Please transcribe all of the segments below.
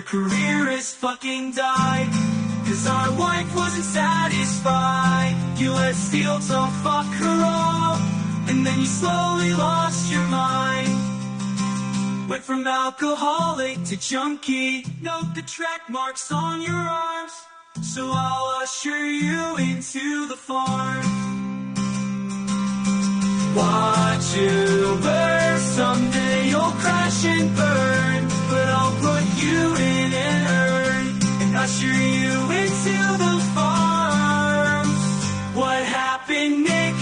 Career is fucking died, cause our wife wasn't satisfied. You let steal to fuck her off, and then you slowly lost your mind. Went from alcoholic to junkie, note the track marks on your arms, so I'll usher you into the farm. Watch you burn, someday you'll crash and burn, but I'll put you in an urn and usher you into the farm. What happened, Nick?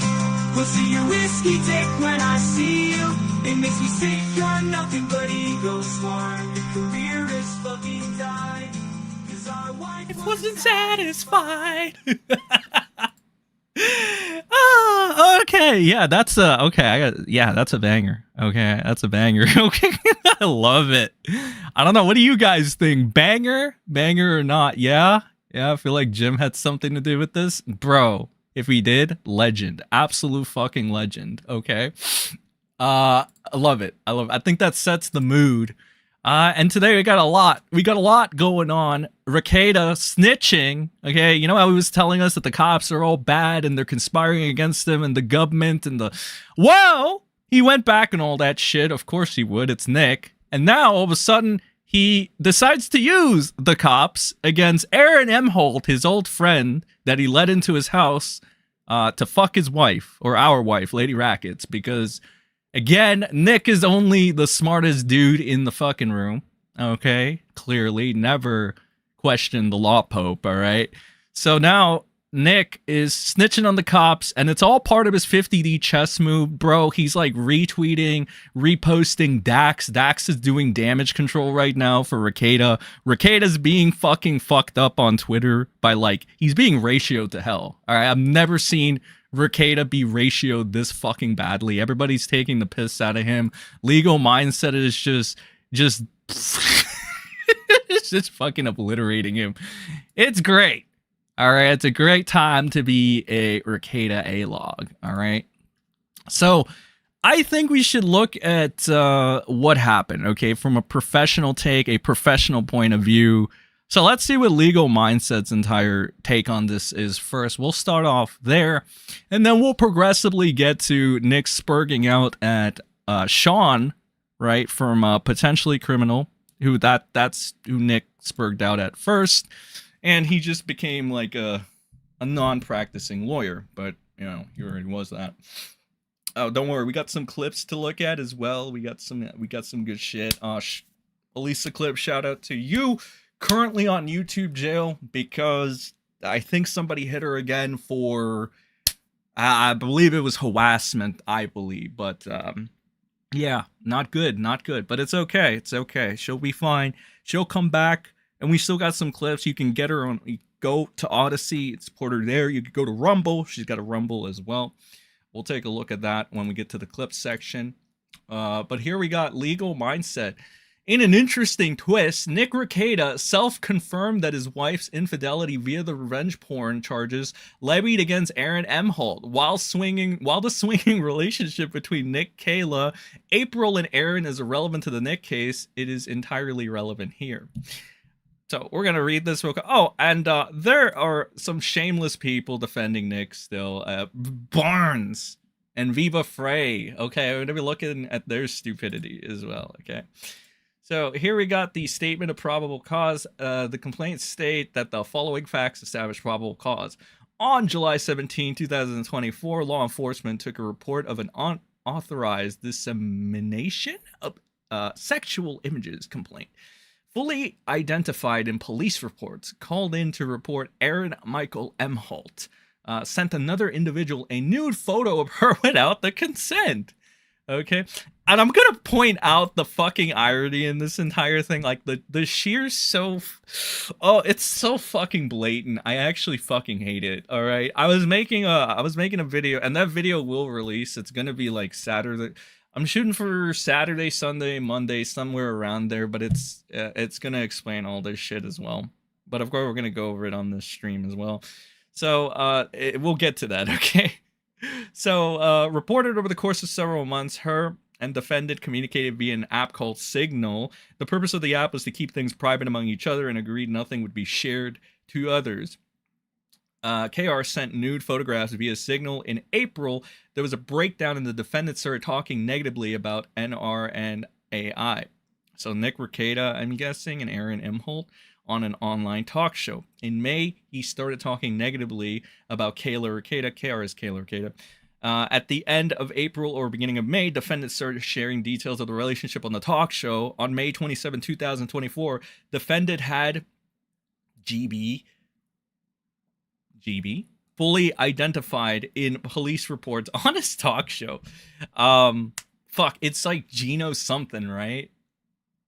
We'll see your whiskey dick when I see you. It makes me sick, you're nothing but ego swarm. Your career is fucking died, cause our wife wasn't satisfied. Okay, yeah, that's okay. That's a banger. Okay, that's a banger. Okay, I love it. I don't know. What do you guys think? Banger or not? Yeah, I feel like Jim had something to do with this, bro. If he did, legend, absolute fucking legend. Okay, I love it. I think that sets the mood. And today we got a lot going on. Rekieta snitching. Okay, you know how he was telling us that the cops are all bad and they're conspiring against him and the government and well, he went back and all that shit. Of course he would. It's Nick. And now all of a sudden he decides to use the cops against Aaron Imholte, his old friend that he let into his house to fuck his wife, or our wife, Lady Rackets, because again, Nick is only the smartest dude in the fucking room. Okay, clearly never questioned the law pope. All right, so now Nick is snitching on the cops, and it's all part of his 50D chess move, bro. He's like retweeting, reposting Dax. Dax is doing damage control right now for Rekieta. Rekieta's being fucking fucked up on Twitter by, like, he's being ratioed to hell. All right, I've never seen Rekieta be ratioed this fucking badly. Everybody's taking the piss out of him. Legal mindset is just it's just fucking obliterating him. It's great. All right, it's a great time to be a Rekieta A-log. All right, so I think we should look at what happened. Okay, from a professional take, a professional point of view. So let's see what Legal Mindset's entire take on this is first. We'll start off there, and then we'll progressively get to Nick spurging out at Sean, right, from Potentially Criminal, who that's who Nick spurged out at first, and he just became like a non-practicing lawyer, but you know, he already was that. Oh, don't worry, we got some clips to look at as well. We got some good shit. Elissa clip, shout out to you. Currently on YouTube jail because I think somebody hit her again for, I believe it was harassment, I believe. But yeah, not good. But it's okay. She'll be fine. She'll come back, and we still got some clips. You can get her on, go to Odyssey, support her there. You could go to Rumble. She's got a Rumble as well. We'll take a look at that when we get to the clips section. But here we got Legal Mindset. In an interesting twist, Nick Rekieta self-confirmed that his wife's infidelity via the revenge porn charges levied against Aaron Imholte while the swinging relationship between Nick, Kayla, April, and Aaron is irrelevant to the Nick case. It is entirely relevant here. So we're gonna read this real quick. Oh, and there are some shameless people defending Nick still. Barnes and Viva Frei. Okay, we're gonna be looking at their stupidity as well. Okay. So here we got the statement of probable cause. The complaints state that the following facts establish probable cause. On July 17, 2024, law enforcement took a report of an unauthorized dissemination of sexual images complaint. Fully identified in police reports, called in to report Aaron Michael Imholte sent another individual a nude photo of her without the consent. Okay, and I'm gonna point out the fucking irony in this entire thing, like the sheer it's so fucking blatant. I actually fucking hate it. All right, I was making a video, and that video will release. It's gonna be like Saturday. I'm shooting for Saturday, Sunday, Monday, somewhere around there, but it's gonna explain all this shit as well. But of course, we're gonna go over it on this stream as well. So we'll get to that. Okay. So, reported over the course of several months, her and defendant communicated via an app called Signal. The purpose of the app was to keep things private among each other and agreed nothing would be shared to others. KR sent nude photographs via Signal. In April, there was a breakdown and the defendant started talking negatively about NR and AI. So Nick Rekieta, I'm guessing, and Aaron Imholte on an online talk show. In May, he started talking negatively about Kayla Rekieta. KR is Kayla Rekieta. At the end of April or beginning of May, defendants started sharing details of the relationship on the talk show. On May 27, 2024, defendant had GB fully identified in police reports on his talk show. Fuck, it's like Gino something, right?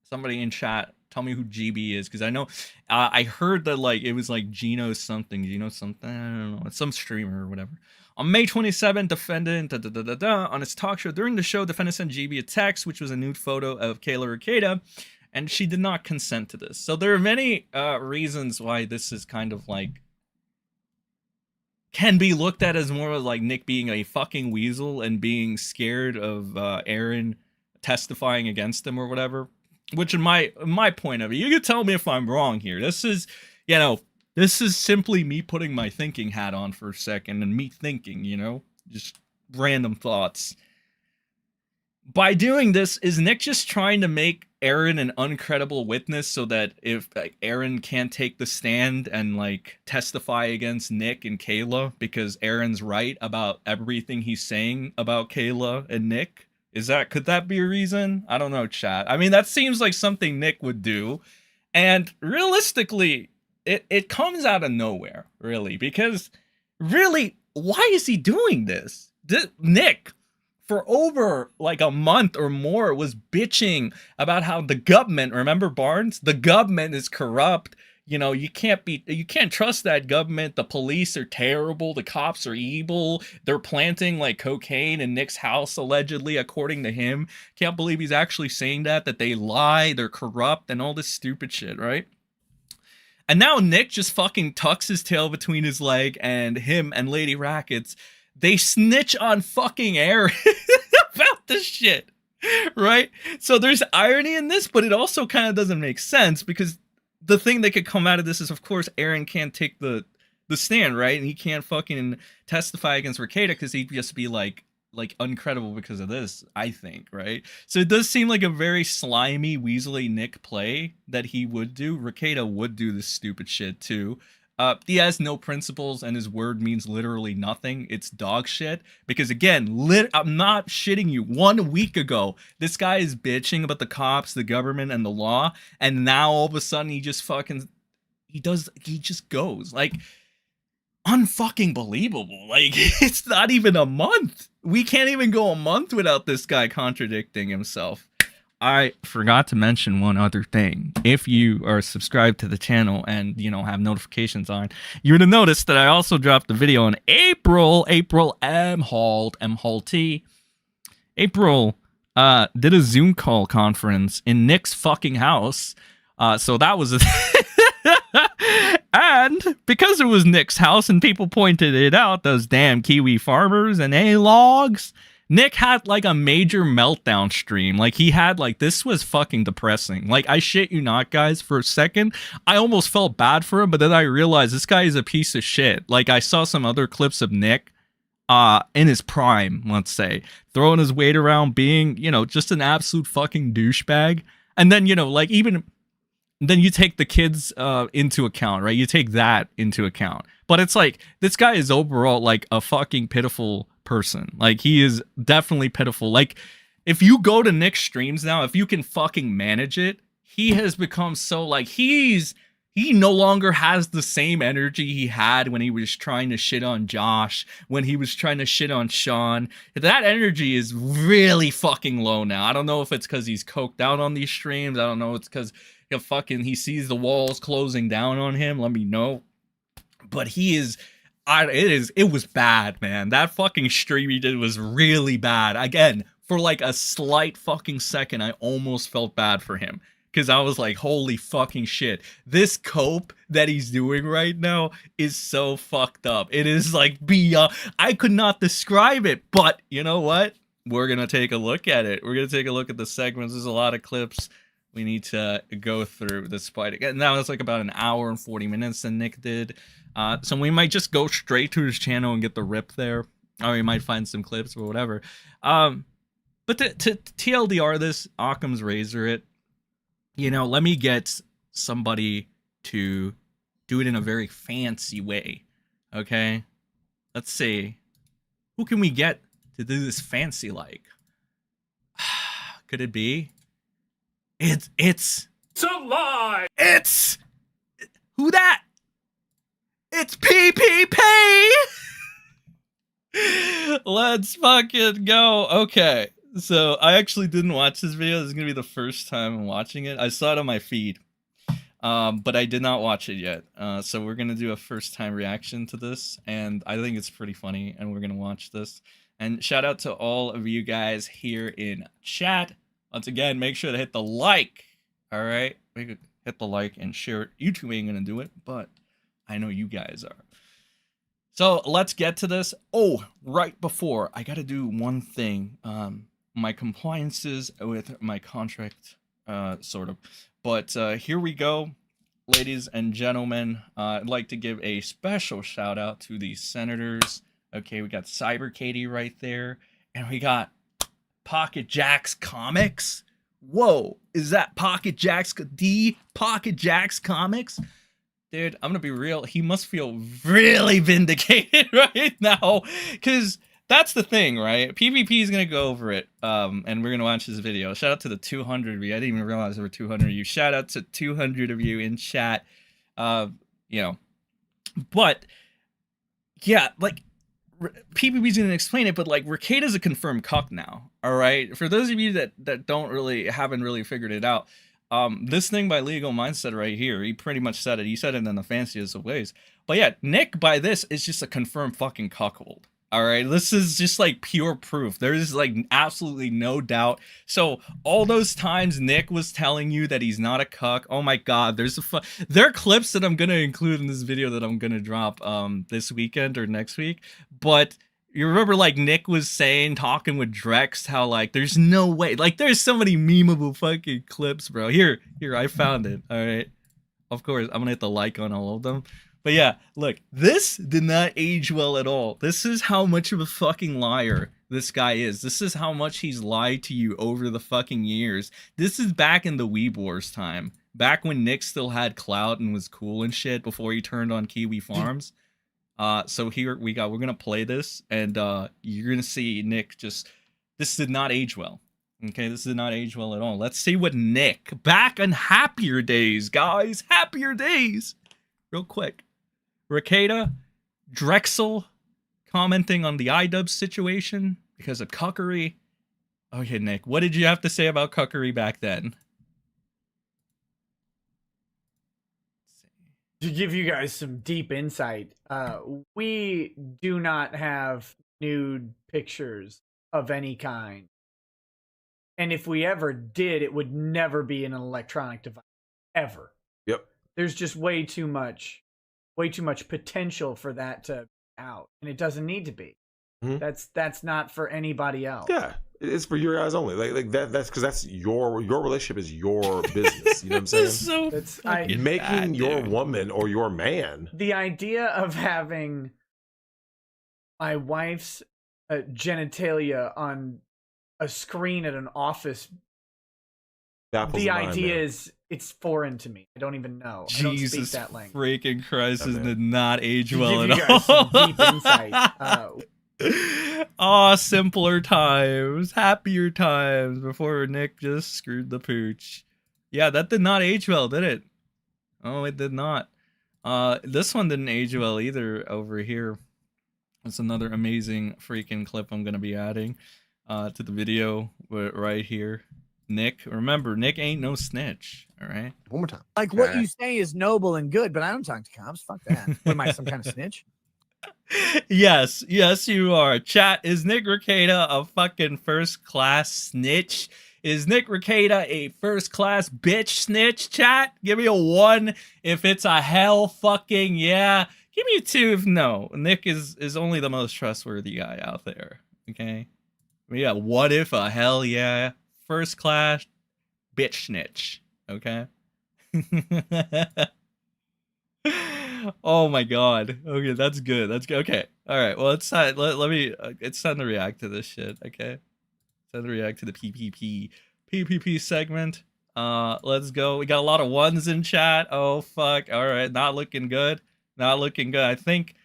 Somebody in chat, tell me who GB is, because I know I heard that like it was like Gino something, I don't know, it's some streamer or whatever. On May 27, defendant on his talk show. During the show, defendant sent GB a text, which was a nude photo of Kayla Rekieta, and she did not consent to this. So there are many reasons why this is kind of like can be looked at as more like Nick being a fucking weasel and being scared of Aaron testifying against him or whatever. Which in my point of view, you can tell me if I'm wrong here. This is, this is simply me putting my thinking hat on for a second and me thinking, just random thoughts. By doing this, is Nick just trying to make Aaron an uncredible witness so that if Aaron can't take the stand and like testify against Nick and Kayla because Aaron's right about everything he's saying about Kayla and Nick? Could that be a reason? I don't know, chat. I mean, that seems like something Nick would do. And realistically, it comes out of nowhere, really, because really, why is he doing this? Nick, for over like a month or more, was bitching about how the government, remember Barnes? The government is corrupt. You can't trust that government. The police are terrible. The cops are evil. They're planting like cocaine in Nick's house, allegedly, according to him. Can't believe he's actually saying that they lie, they're corrupt, and all this stupid shit, right? And now Nick just fucking tucks his tail between his leg, and him and Lady Rackets, they snitch on fucking Aaron about this shit, right? So there's irony in this, but it also kind of doesn't make sense because the thing that could come out of this is, of course, Aaron can't take the stand, right? And he can't fucking testify against Rekieta because he'd just be like uncredible because of this, I think, right? So it does seem like a very slimy, weaselly Nick play that he would do. Rekieta would do this stupid shit too. He has no principles and his word means literally nothing. It's dog shit. Because again, I'm not shitting you. 1 week ago, this guy is bitching about the cops, the government, and the law. And now all of a sudden he just goes. Like, unfucking believable. Like, it's not even a month. We can't even go a month without this guy contradicting himself. I forgot to mention one other thing. If you are subscribed to the channel and, have notifications on, you're going to notice that I also dropped a video in April MHOLTE. April did a Zoom call conference in Nick's fucking house. So that was a and because it was Nick's house and people pointed it out, those damn kiwi farmers and logs, Nick had like a major meltdown stream. Like he had this was fucking depressing. Like I shit you not, guys, for a second, I almost felt bad for him, but then I realized this guy is a piece of shit. Like I saw some other clips of Nick in his prime, let's say, throwing his weight around, being, just an absolute fucking douchebag. And then, then you take the kids into account, right? You take that into account. But it's like, this guy is overall like a fucking pitiful person. Like he is definitely pitiful. Like if you go to Nick's streams now, if you can fucking manage it, he has become so like, he no longer has the same energy he had when he was trying to shit on Josh, when he was trying to shit on Sean. That energy is really fucking low now. I don't know if it's because he's coked out on these streams. I don't know. It's because he sees the walls closing down on him. Let me know. But he is, it was bad, man. That fucking stream he did was really bad. Again, for like a slight fucking second, I almost felt bad for him. Because I was like, holy fucking shit. This cope that he's doing right now is so fucked up. It is like beyond, I could not describe it. But you know what? we're gonna take a look at it. We're gonna take a look at the segments. There's a lot of clips we need to go through despite it. Now it's like about an hour and 40 minutes that Nick did. So we might just go straight to his channel and get the rip there. Or we might find some clips or whatever. But to TLDR this, Occam's razor it, you know, let me get somebody to do it in a very fancy way. Okay? Let's see. Who can we get to do this fancy like? Could it be? It's It's a lie! It's who that? It's PPP! Let's fucking go. Okay. So I actually didn't watch this video. This is gonna be the first time I'm watching it. I saw it on my feed. But I did not watch it yet. So we're gonna do a first time reaction to this, and I think it's pretty funny, and we're gonna watch this. And shout out to all of you guys here in chat. Once again, make sure to hit the like. All right, hit the like and share it. YouTube ain't gonna do it, but I know you guys are. So let's get to this. Oh, right before, I gotta do one thing. My compliances with my contract, sort of. But here we go, ladies and gentlemen. I'd like to give a special shout out to the senators. Okay, we got Cyber Katie right there, and we got Pocket Jacks Comics. Whoa, is that Pocket Jacks, the Pocket Jacks Comics? Dude, I'm gonna be real. He must feel really vindicated right now, because that's the thing, right? PvP is gonna go over it, and we're gonna watch this video. Shout out to the 200 of you. I didn't even realize there were 200 of you. Shout out to 200 of you in chat. You know, but yeah, like PvP's gonna explain it, but like Rekieta's a confirmed cuck now. All right, for those of you that haven't really figured it out. This thing by Legal Mindset right here, he pretty much said it. He said it in the fanciest of ways. But yeah, Nick by this is just a confirmed fucking cuckold. All right, this is just like pure proof. There is like absolutely no doubt. So all those times Nick was telling you that he's not a cuck, oh my god, there are clips that I'm gonna include in this video that I'm gonna drop this weekend or next week. But you remember like Nick was saying, talking with Drex, how like there's no way, like there's so many memeable fucking clips, bro. Here, I found it. All right, of course I'm gonna hit the like on all of them. But yeah, look, this did not age well at all. This is how much of a fucking liar this guy is. This is how much he's lied to you over the fucking years. This is back in the Weeb Wars time, back when Nick still had clout and was cool and shit before he turned on Kiwi Farms. So here we're gonna play this, and you're gonna see Nick this did not age well. Okay, this did not age well at all. Let's see what Nick, back on happier days, guys, happier days, real quick. Rekieta, Drexel, commenting on the iDub situation because of cuckery. Okay, Nick, what did you have to say about cuckery back then? To give you guys some deep insight, we do not have nude pictures of any kind. And if we ever did, it would never be in an electronic device. Ever. Yep. There's just way too much potential for that to be out. And it doesn't need to be. Mm-hmm. That's not for anybody else. Yeah. It's for your guys only. Like that's because that's your relationship is your business. You know what I'm saying? So making bad, your woman or your man. The idea of having my wife's genitalia on a screen at an office. The idea is it's foreign to me. I don't even know. I don't speak that language. Freaking Christ, this did not age well at all. Guys some deep insight. Oh, simpler times, happier times before Nick just screwed the pooch. Yeah, that did not age well, did it? Oh, it did not. This one didn't age well either over here. It's another amazing freaking clip I'm going to be adding to the video right here. Nick, remember, Nick ain't no snitch, all right? One more time. Like, what you say is noble and good, but I don't talk to cops. Fuck that. What am I, some kind of snitch? Yes, you are. Chat, is Nick Rekieta a fucking first-class snitch? Is Nick Rekieta a first-class bitch snitch, chat? Give me a 1 if it's a hell fucking yeah. Give me a 2 if no. Nick is only the most trustworthy guy out there, okay? Yeah, what if a hell yeah first class bitch snitch? Okay. Oh my god. Okay, that's good. That's good. Okay. All right. Well, it's time. Let me. It's time to react to this shit. Okay. It's time to react to the PPP segment. Let's go. We got a lot of ones in chat. Oh fuck. All right. Not looking good. Not looking good. I think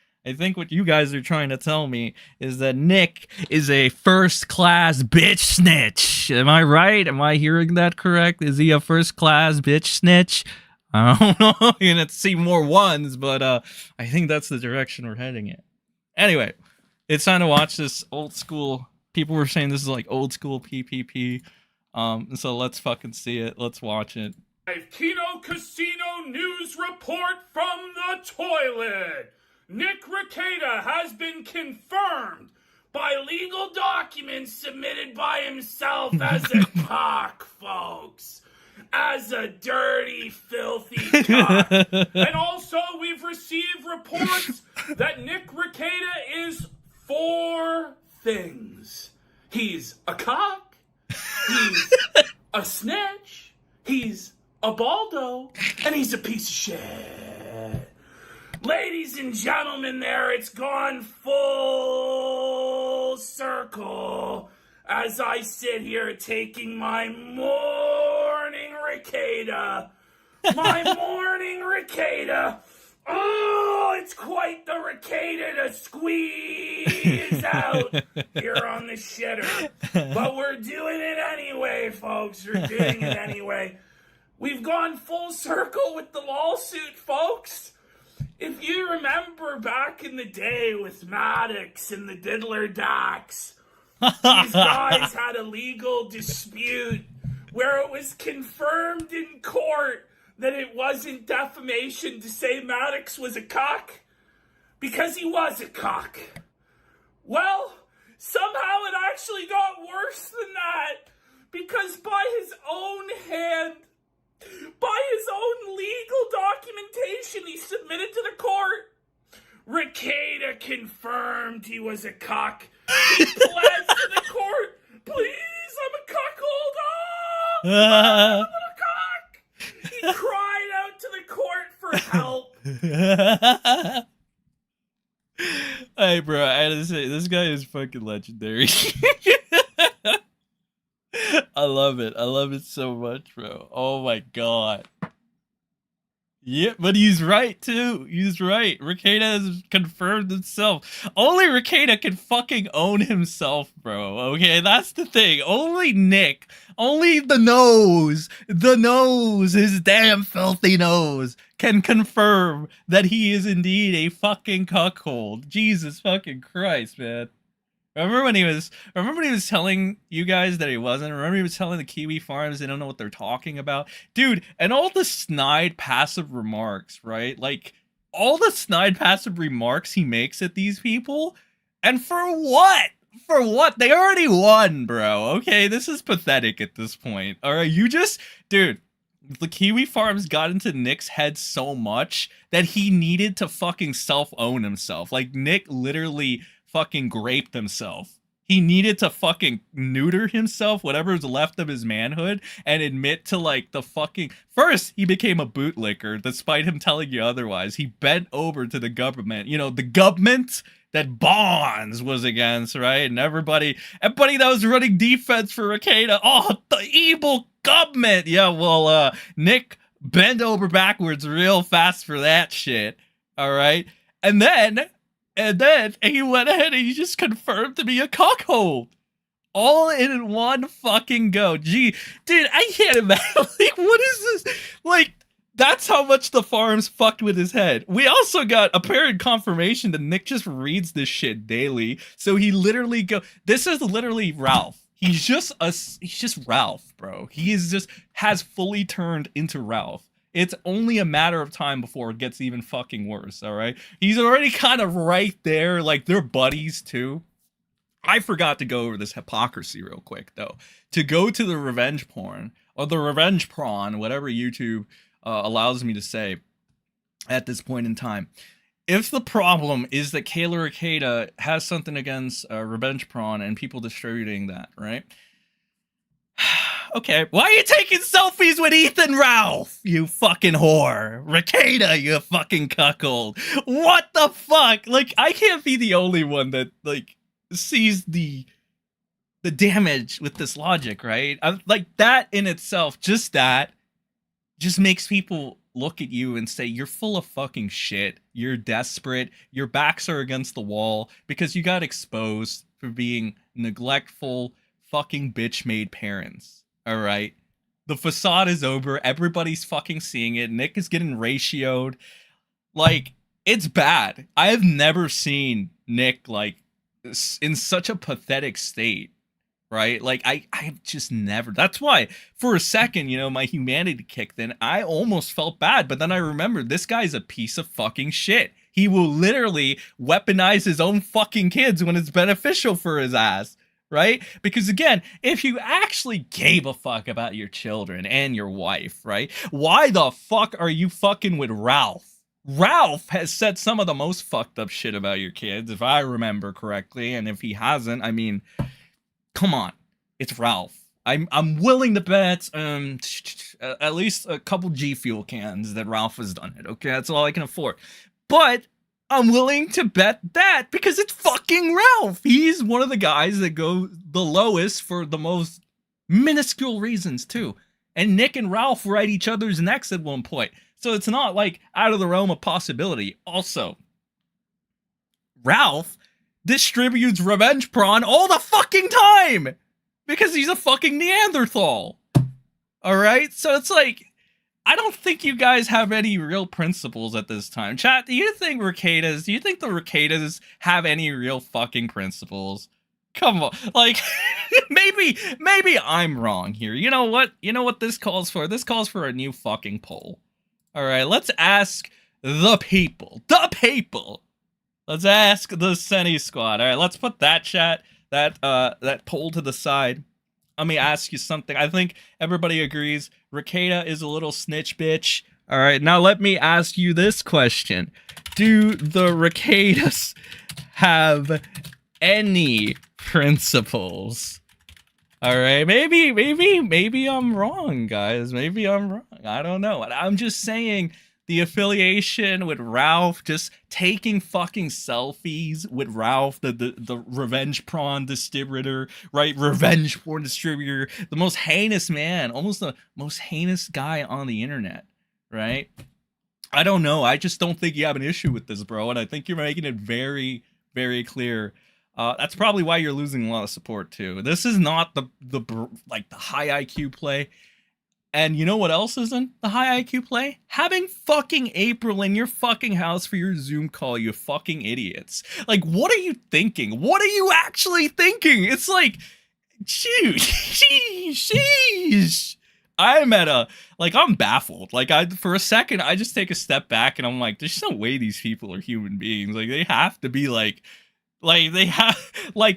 what you guys are trying to tell me is that Nick is a first class bitch snitch. Am I right? Am I hearing that correct? Is he a first class bitch snitch? I don't know. You're gonna see more ones, but I think that's the direction we're heading in. Anyway, it's time to watch this old school. People were saying this is like old school PPP. So let's fucking see it. Let's watch it. Kino Casino news report from the toilet. Nick Rekieta has been confirmed by legal documents submitted by himself as a cock, folks. As a dirty, filthy cock. And also, we've received reports that Nick Rekieta is 4 things. He's a cock, he's a snitch, he's a Balldo, and he's a piece of shit. Ladies and gentlemen, it's gone full circle as I sit here taking my morning Rekieta. My morning Rekieta. Oh, it's quite the Rekieta to squeeze out here on the shitter. But we're doing it anyway, folks. We're doing it anyway. We've gone full circle with the lawsuit, folks. If you remember back in the day with Maddox and the Diddler Dax, these guys had a legal dispute where it was confirmed in court that it wasn't defamation to say Maddox was a cock because he was a cock. Well, somehow it actually got worse than that because by his own hand, by his own legal documentation he submitted to the court, Rekieta confirmed he was a cock. He pledged to the court, please, I'm a cuckold. Oh, I'm a little cock. He cried out to the court for help. Hey, bro, I gotta say, this guy is fucking legendary. I love it. I love it so much, bro. Oh my god. Yeah, but he's right too. He's right. Rekieta has confirmed himself. Only Rekieta can fucking own himself, bro. Okay, that's the thing. Only Nick, only the nose, his damn filthy nose, can confirm that he is indeed a fucking cuckold. Jesus fucking Christ, man. Remember when he was telling you guys that he wasn't? Remember he was telling the Kiwi farms they don't know what they're talking about? Dude, and all the snide passive remarks, right? Like, all the snide passive remarks he makes at these people, and for what? For what? They already won, bro. Okay, this is pathetic at this point. Alright, dude, the Kiwi farms got into Nick's head so much that he needed to fucking self-own himself. Like, Nick literally fucking graped himself. He needed to fucking neuter himself, whatever's left of his manhood, and admit to like the fucking... First, he became a bootlicker, despite him telling you otherwise. He bent over to the government. You know, the government that Bonds was against, right? And everybody that was running defense for Rekieta. Oh, the evil government! Yeah, well, Nick bent over backwards real fast for that shit. Alright? And then he went ahead and he just confirmed to be a cuckold. All in one fucking go. Gee, dude, I can't imagine. Like, what is this? Like, that's how much the farms fucked with his head. We also got apparent confirmation that Nick just reads this shit daily. So he literally this is literally Ralph. He's just Ralph, bro. Has fully turned into Ralph. It's only a matter of time before it gets even fucking worse, all right? He's already kind of right there. Like, they're buddies, too. I forgot to go over this hypocrisy real quick, though. To go to the revenge porn, or the revenge prawn, whatever YouTube allows me to say at this point in time. if the problem is that Kayla Rekieta has something against revenge prawn and people distributing that, right? Okay, why are you taking selfies with Ethan Ralph, you fucking whore? Rekieta, you fucking cuckold. What the fuck? Like, I can't be the only one that, like, sees the damage with this logic, right? Like, that in itself, just makes people look at you and say, you're full of fucking shit. You're desperate. Your backs are against the wall because you got exposed for being neglectful, fucking bitch-made parents. All right, the facade is over. Everybody's fucking seeing it. Nick is getting ratioed. Like, it's bad. I have never seen Nick like in such a pathetic state. Right? Like, I have just never. That's why for a second, you know, my humanity kicked in. I almost felt bad, but then I remembered this guy's a piece of fucking shit. He will literally weaponize his own fucking kids when it's beneficial for his ass. Right? Because again, if you actually gave a fuck about your children and your wife, right? Why the fuck are you fucking with Ralph? Ralph has said some of the most fucked up shit about your kids, if I remember correctly. And if he hasn't, I mean, come on. It's Ralph. I'm willing to bet at least a couple G Fuel cans that Ralph has done it. Okay, that's all I can afford. But I'm willing to bet that because it's fucking Ralph. He's one of the guys that go the lowest for the most minuscule reasons too. And Nick and Ralph were at each other's necks at one point. So it's not like out of the realm of possibility. Also, Ralph distributes revenge prawn all the fucking time because he's a fucking Neanderthal. All right? So it's like, I don't think you guys have any real principles at this time. Chat, do you think the Rekietas have any real fucking principles? Come on. Like, maybe I'm wrong here. You know what? You know what this calls for? This calls for a new fucking poll. All right, let's ask the people. The people. Let's ask the Senny squad. All right, let's put that that poll to the side. Let me ask you something. I think everybody agrees Rekieta is a little snitch bitch. All right, now let me ask you this question. Do the Rekietas have any principles? All right, maybe I'm wrong, guys. Maybe I'm wrong. I don't know. I'm just saying the affiliation with Ralph, just taking fucking selfies with Ralph, the revenge prawn distributor, right? Revenge porn distributor, the most heinous man, almost the most heinous guy on the internet, right? I don't know. I just don't think you have an issue with this, bro. And I think you're making it very, very clear. That's probably why you're losing a lot of support too. This is not the high IQ play. And you know what else isn't the high IQ play? Having fucking April in your fucking house for your Zoom call, you fucking idiots. Like, what are you thinking? What are you actually thinking? It's like, shoot, sheesh. I'm baffled. Like, for a second, I just take a step back and I'm like, there's no way these people are human beings. Like, they have to be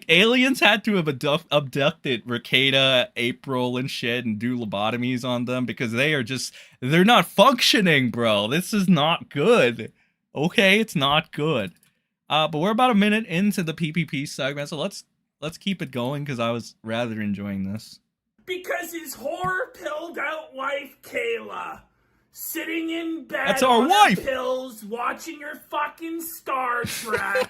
aliens had to have abducted Rekieta, April, and shit and do lobotomies on them because they're not functioning, bro. This is not good. Okay, it's not good. But we're about a minute into the PPP segment, so let's keep it going because I was rather enjoying this. Because his whore-pilled out wife, Kayla, sitting in bed That's our on wife. her pills, watching her fucking Star Trek,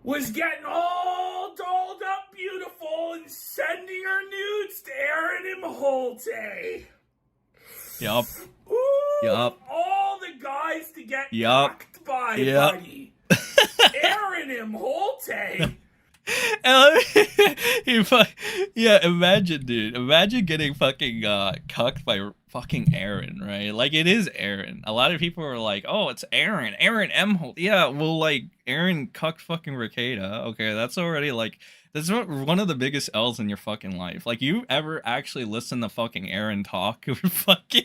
was getting all dolled up beautiful and sending her nudes to Aaron imholte. Yup. Ooh, Yup. all the guys to get Yup. fucked by, Yup. buddy. Aaron imholte. Yeah, imagine, dude. Imagine getting fucking cucked by fucking Aaron, right? Like, it is Aaron. A lot of people are like, oh, it's Aaron. Aaron M. Yeah, well, like, Aaron cucked fucking Rekieta. Okay, that's already, like, that's one of the biggest L's in your fucking life. Like, you ever actually listen to fucking Aaron talk? Fucking...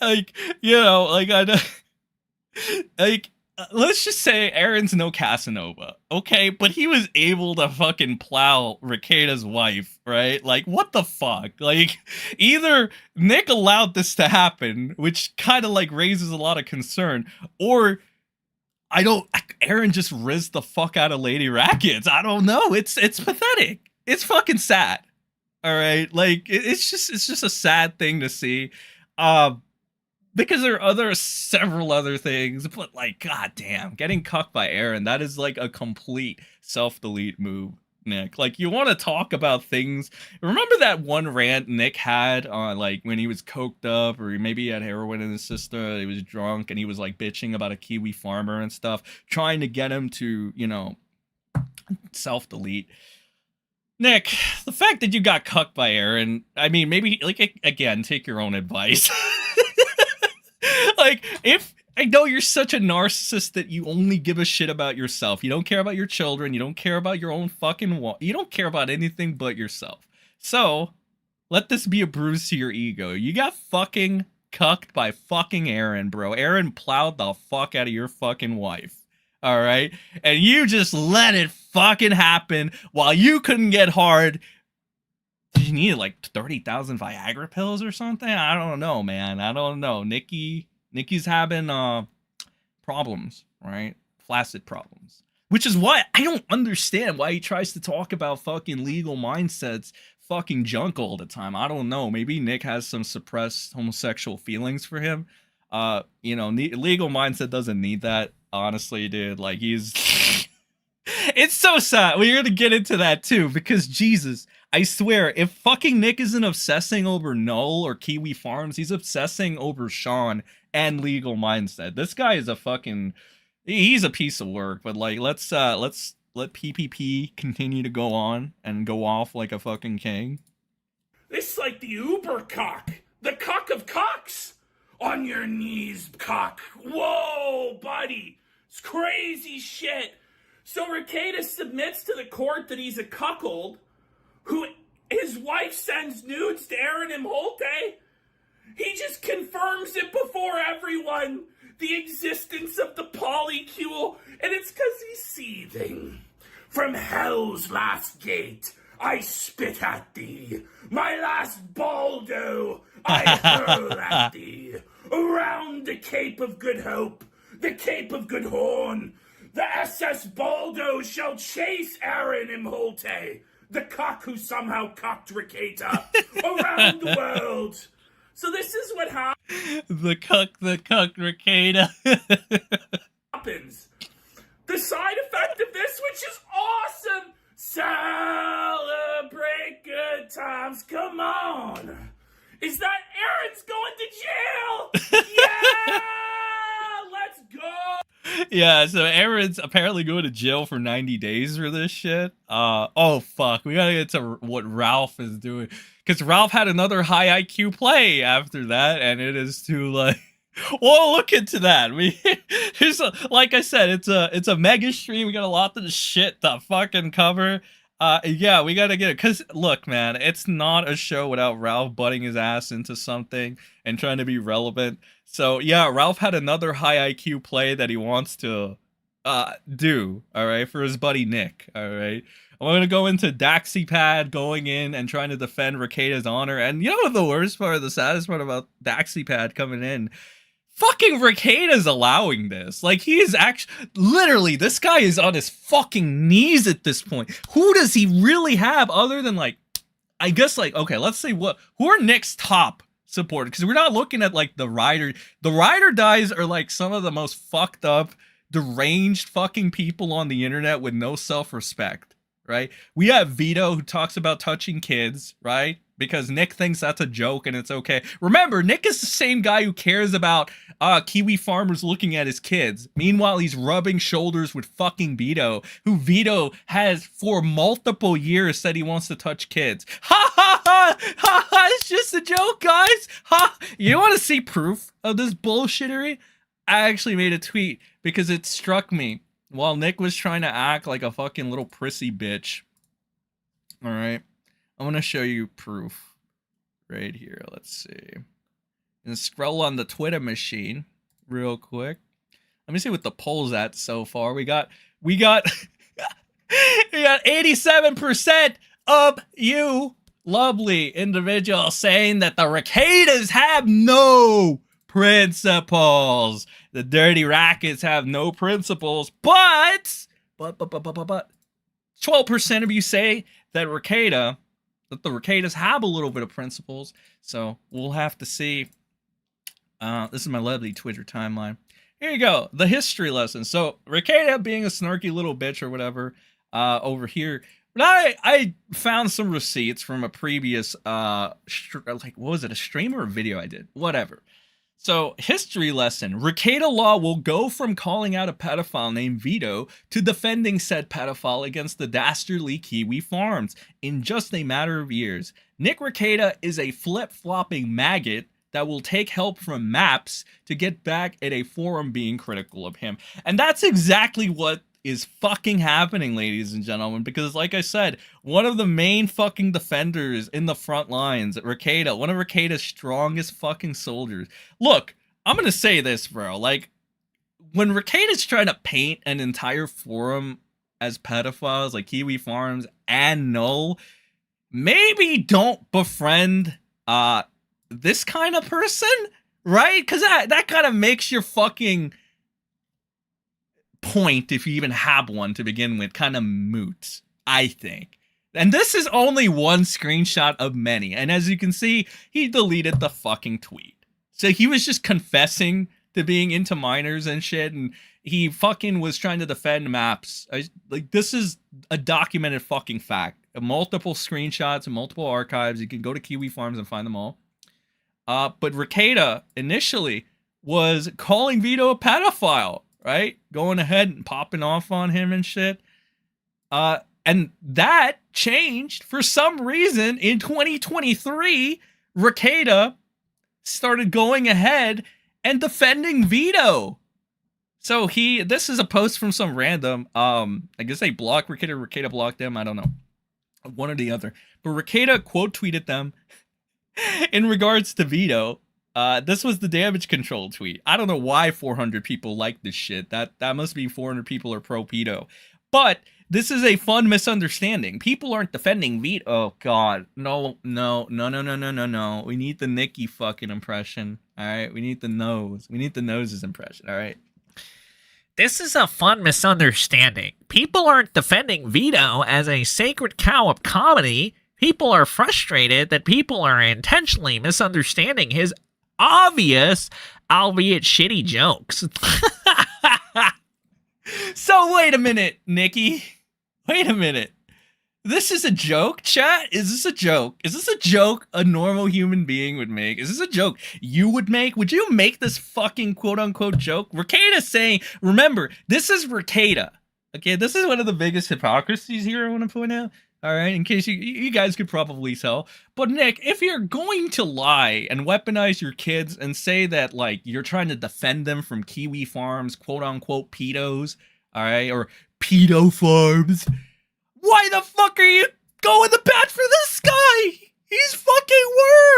like, you know, like, I know... like... let's just say Aaron's no Casanova, okay? But he was able to fucking plow Rekieta's wife, right? Like, what the fuck? Like, either Nick allowed this to happen, which kind of like raises a lot of concern, or Aaron just rizzed the fuck out of Lady Rackets. I don't know. It's pathetic. It's fucking sad. All right, like it's just a sad thing to see. Because there are several other things, but like, goddamn, getting cucked by Aaron, that is like a complete self-delete move, Nick. Like, you want to talk about things. Remember that one rant Nick had on like when he was coked up, or maybe he had heroin in his system, he was drunk, and he was like bitching about a kiwi farmer and stuff, trying to get him to, you know, self-delete. Nick, the fact that you got cucked by Aaron, I mean, maybe, like, again, take your own advice. Like, if I know you're such a narcissist that you only give a shit about yourself, you don't care about your children, you don't care about your own fucking you don't care about anything but yourself. So, let this be a bruise to your ego. You got fucking cucked by fucking Aaron, bro. Aaron plowed the fuck out of your fucking wife. All right? And you just let it fucking happen while you couldn't get hard. Did you need like 30,000 Viagra pills or something? I don't know, man. I don't know. Nikki's having problems, right? Flaccid problems. Which is why I don't understand why he tries to talk about fucking legal mindsets, fucking junk all the time. I don't know. Maybe Nick has some suppressed homosexual feelings for him. You know, legal mindset doesn't need that. Honestly, dude. Like, he's... It's so sad. We're gonna get into that too, because Jesus, I swear, if fucking Nick isn't obsessing over Null or Kiwi Farms, he's obsessing over Sean and legal mindset. This guy is a fucking... He's a piece of work, but like, let's let PPP continue to go on and go off like a fucking king. This is like the Uber cock. The cock of cocks. On your knees, cock. Whoa, buddy. It's crazy shit. So Rekieta submits to the court that he's a cuckold, who his wife sends nudes to Aaron Imholte. He just confirms it before everyone, the existence of the polycule, and it's because he's seething. From hell's last gate, I spit at thee. My last Balldo, I hurl at thee. Around the Cape of Good Hope, the Cape of Good Horn, the SS Balldo shall chase Aaron Imholte, the cock who somehow cocked Rekieta, around the world. So this is what The cuck Rekieta. happens. The side effect of this, which is awesome. Celebrate good times. Come on. Is that Aaron's going to jail? Yeah! Let's go! Yeah, so Aaron's apparently going to jail for 90 days for this shit. Oh fuck, we gotta get to what Ralph is doing, because Ralph had another high IQ play after that, and it is to like, well, look into that. Like I said, it's a mega stream. We got a lot of shit to fucking cover. Yeah, we gotta get it, because look, man, it's not a show without Ralph butting his ass into something and trying to be relevant. So yeah, Ralph had another high IQ play that he wants to do, all right, for his buddy Nick, all right. I'm gonna go into DaxiPad going in and trying to defend Rekieta's honor, and you know what the worst part, the saddest part about DaxiPad coming in? Fucking Rekieta's allowing this. Like, he is actually, literally, this guy is on his fucking knees at this point. Who does he really have other than, like, I guess, like, okay, let's say who are Nick's top supporters? Because we're not looking at, like, the ride or dies are, like, some of the most fucked up, deranged fucking people on the internet with no self-respect, right? We have Vito, who talks about touching kids, right? Because Nick thinks that's a joke and it's okay. Remember, Nick is the same guy who cares about kiwi farmers looking at his kids. Meanwhile, he's rubbing shoulders with fucking Vito, who Vito has for multiple years said he wants to touch kids. Ha ha ha ha ha! It's just a joke, guys. Ha! You want to see proof of this bullshittery? I actually made a tweet because it struck me while Nick was trying to act like a fucking little prissy bitch. All right. I'm going to show you proof right here. Let's see. And scroll on the Twitter machine real quick. Let me see what the poll's at so far. We got 87% of you lovely individuals saying that the Rekietas have no principles. The dirty rackets have no principles, but 12% of you say that the Rekietas have a little bit of principles. So we'll have to see. This is my lovely Twitter timeline. Here you go. The history lesson. So Rekieta being a snarky little bitch or whatever over here. But I found some receipts from a previous, what was it, a stream or a video I did? Whatever. So, history lesson. Rekieta Law will go from calling out a pedophile named Vito to defending said pedophile against the dastardly Kiwi Farms in just a matter of years. Nick Rekieta is a flip-flopping maggot that will take help from maps to get back at a forum being critical of him. And that's exactly what is fucking happening, ladies and gentlemen, because like I said, one of the main fucking defenders in the front lines, Rekieta, one of Rekieta's strongest fucking soldiers. Look, I'm gonna say this, bro, like, when Rekieta's trying to paint an entire forum as pedophiles, like Kiwi Farms and Null, maybe don't befriend this kind of person, right? Because that kind of makes your fucking point, if you even have one to begin with, kind of moot, I think. And this is only one screenshot of many. And as you can see, he deleted the fucking tweet. So he was just confessing to being into minors and shit, and he fucking was trying to defend maps. Like, this is a documented fucking fact. Multiple screenshots and multiple archives. You can go to Kiwi Farms and find them all. But Rekieta initially was calling Vito a pedophile, right? Going ahead and popping off on him and shit. And that changed for some reason in 2023. Rekieta started going ahead and defending Vito. So this is a post from some random, I guess they blocked Rekieta, Rekieta blocked them, I don't know. One or the other. But Rekieta quote tweeted them in regards to Vito. This was the damage control tweet. I don't know why 400 people like this shit. That must be 400 people are pro-pedo. But this is a fun misunderstanding. People aren't defending Vito. Oh, God. No. We need the Nicky fucking impression. All right? We need the nose. We need the nose's impression. All right? This is a fun misunderstanding. People aren't defending Vito as a sacred cow of comedy. People are frustrated that people are intentionally misunderstanding his obvious, albeit shitty jokes. So wait a minute, Nikki. Wait a minute. This is a joke, chat? Is this a joke? Is this a joke a normal human being would make? Is this a joke you would make? Would you make this fucking quote-unquote joke? Rekieta's saying, remember, this is Rekieta. Okay, this is one of the biggest hypocrisies here I want to point out. All right, in case you guys could probably tell. But Nick, if you're going to lie and weaponize your kids and say that, like, you're trying to defend them from Kiwi Farms, quote-unquote pedos, all right, or pedo farms, why the fuck are you going to bat for this guy? He's fucking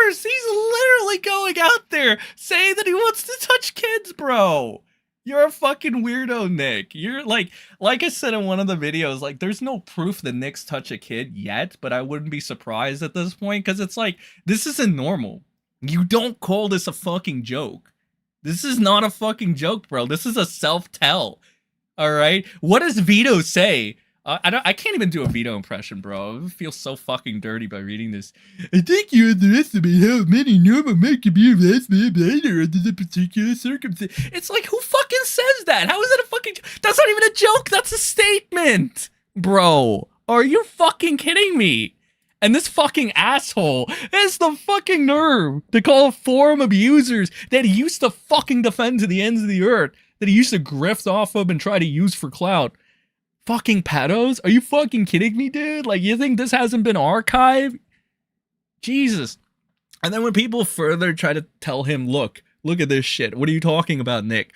worse. He's literally going out there saying that he wants to touch kids, bro. You're a fucking weirdo, Nick. You're like I said in one of the videos, like, there's no proof that Nick's touched a kid yet, but I wouldn't be surprised at this point, because it's like, this isn't normal. You don't call this a fucking joke. This is not a fucking joke, bro. This is a self-tell. All right? What does Vito say? I can't even do a Vito impression, bro. I feel so fucking dirty by reading this. I think you underestimate how many normal men can be arrested under this particular circumstance. It's like, who fucking says that? How is it a fucking... That's not even a joke. That's a statement, bro. Are you fucking kidding me? And this fucking asshole has the fucking nerve to call a forum abusers that he used to fucking defend to the ends of the earth, that he used to grift off of and try to use for clout. Fucking pedos? Are you fucking kidding me, dude? Like, you think this hasn't been archived? Jesus. And then when people further try to tell him, look at this shit. What are you talking about, Nick?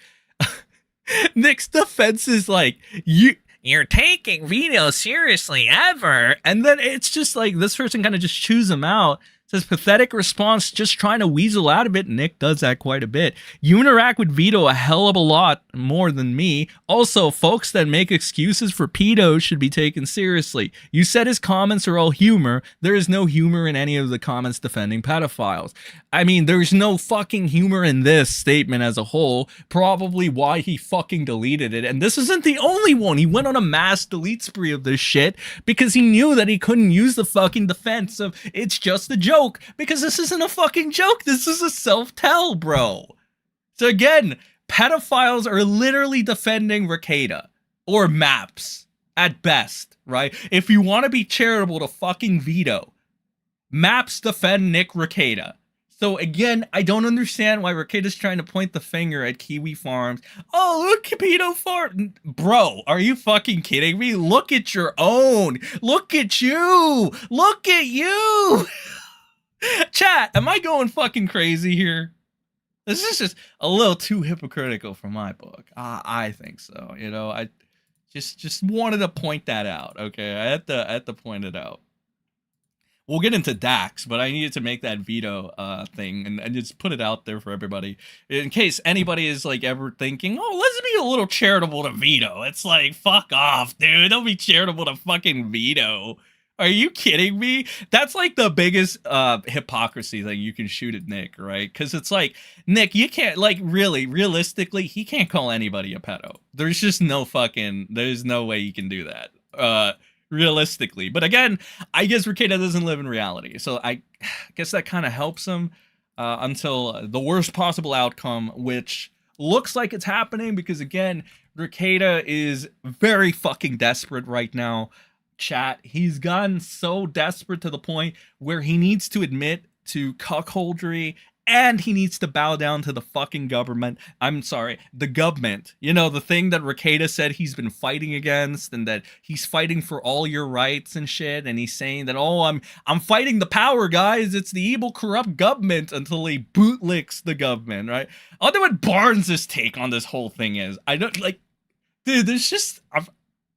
Nick's defense is like, you're taking Vito seriously ever. And then it's just like, this person kind of just chews him out, Says pathetic response, just trying to weasel out of it. Nick does that quite a bit. You interact with Vito a hell of a lot more than me. Also, folks that make excuses for pedos should be taken seriously. You said his comments are all humor. There is no humor in any of the comments defending pedophiles. I mean, there's no fucking humor in this statement as a whole. Probably why he fucking deleted it. And this isn't the only one. He went on a mass delete spree of this shit because he knew that he couldn't use the fucking defense of it's just a joke. Because this isn't a fucking joke. This is a self-tell, bro. So again, pedophiles are literally defending Rekieta. Or Maps, at best, right? If you want to be charitable to fucking Vito, Maps defend Nick Rekieta. So again, I don't understand why Rekieta's trying to point the finger at Kiwi Farms. Oh, look, pedo farm. Bro, are you fucking kidding me? Look at your own. Look at you. Look at you. Chat, am I going fucking crazy here? This is just a little too hypocritical for my book. I think so. You know, I just wanted to point that out. Okay, I had to point it out. We'll get into Dax, but I needed to make that veto thing and just put it out there for everybody in case anybody is like ever thinking, oh, let's be a little charitable to Vito. It's like, fuck off, dude. Don't be charitable to fucking Vito. Are you kidding me? That's like the biggest hypocrisy thing you can shoot at Nick, right? Because it's like, Nick, you can't, like, really, realistically, he can't call anybody a pedo. There's just no fucking, there's no way you can do that, realistically. But again, I guess Rekieta doesn't live in reality. So I guess that kind of helps him until the worst possible outcome, which looks like it's happening because, again, Rekieta is very fucking desperate right now. Chat, he's gotten so desperate to the point where he needs to admit to cuckoldry and he needs to bow down to the fucking government. I'm sorry, the government. You know, the thing that Rekieta said he's been fighting against and that he's fighting for all your rights and shit. And he's saying that, oh, I'm fighting the power, guys. It's the evil, corrupt government until he bootlicks the government, right? I wonder what Barnes' take on this whole thing is. I don't, like, dude, there's just...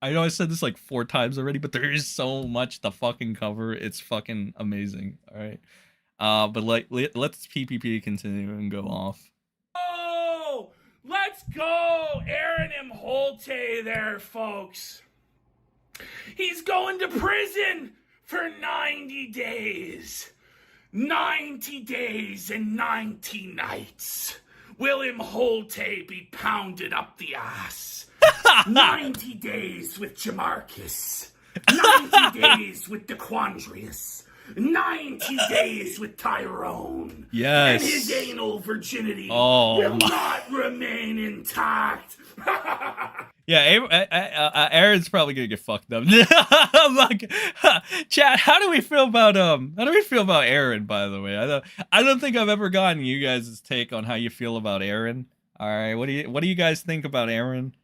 I know I said this like 4 times already, but there is so much to fucking cover. It's fucking amazing. All right. But like, let's PPP continue and go off. Oh, let's go. Aaron Imholte there, folks. He's going to prison for 90 days. 90 days and 90 nights. Will Imholte be pounded up the ass? 90 days with Jamarcus. 90 days with DeQuandrius. 90 days with Tyrone. Yes. And his anal virginity will not remain intact. Yeah, Aaron's probably gonna get fucked up. Chat, how do we feel about Aaron, by the way? I don't think I've ever gotten you guys' take on how you feel about Aaron. All right, what do you guys think about Aaron?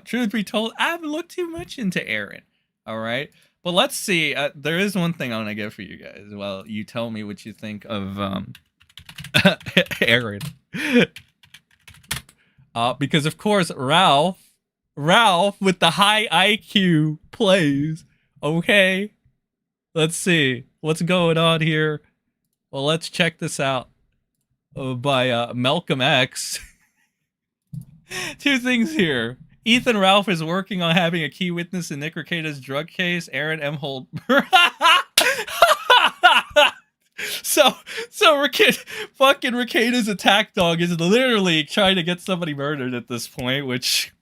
Truth be told, I haven't looked too much into Aaron. All right, but let's see. There is one thing I want to get for you guys. Well, you tell me what you think of Aaron. Because of course Ralph with the high IQ plays. Okay, let's see what's going on here. Well, let's check this out by Malcolm X. 2 things here. Ethan Ralph is working on having a key witness in Nick Rekieta's drug case. Aaron M. Holt. So fucking Rekieta's attack dog is literally trying to get somebody murdered at this point, which,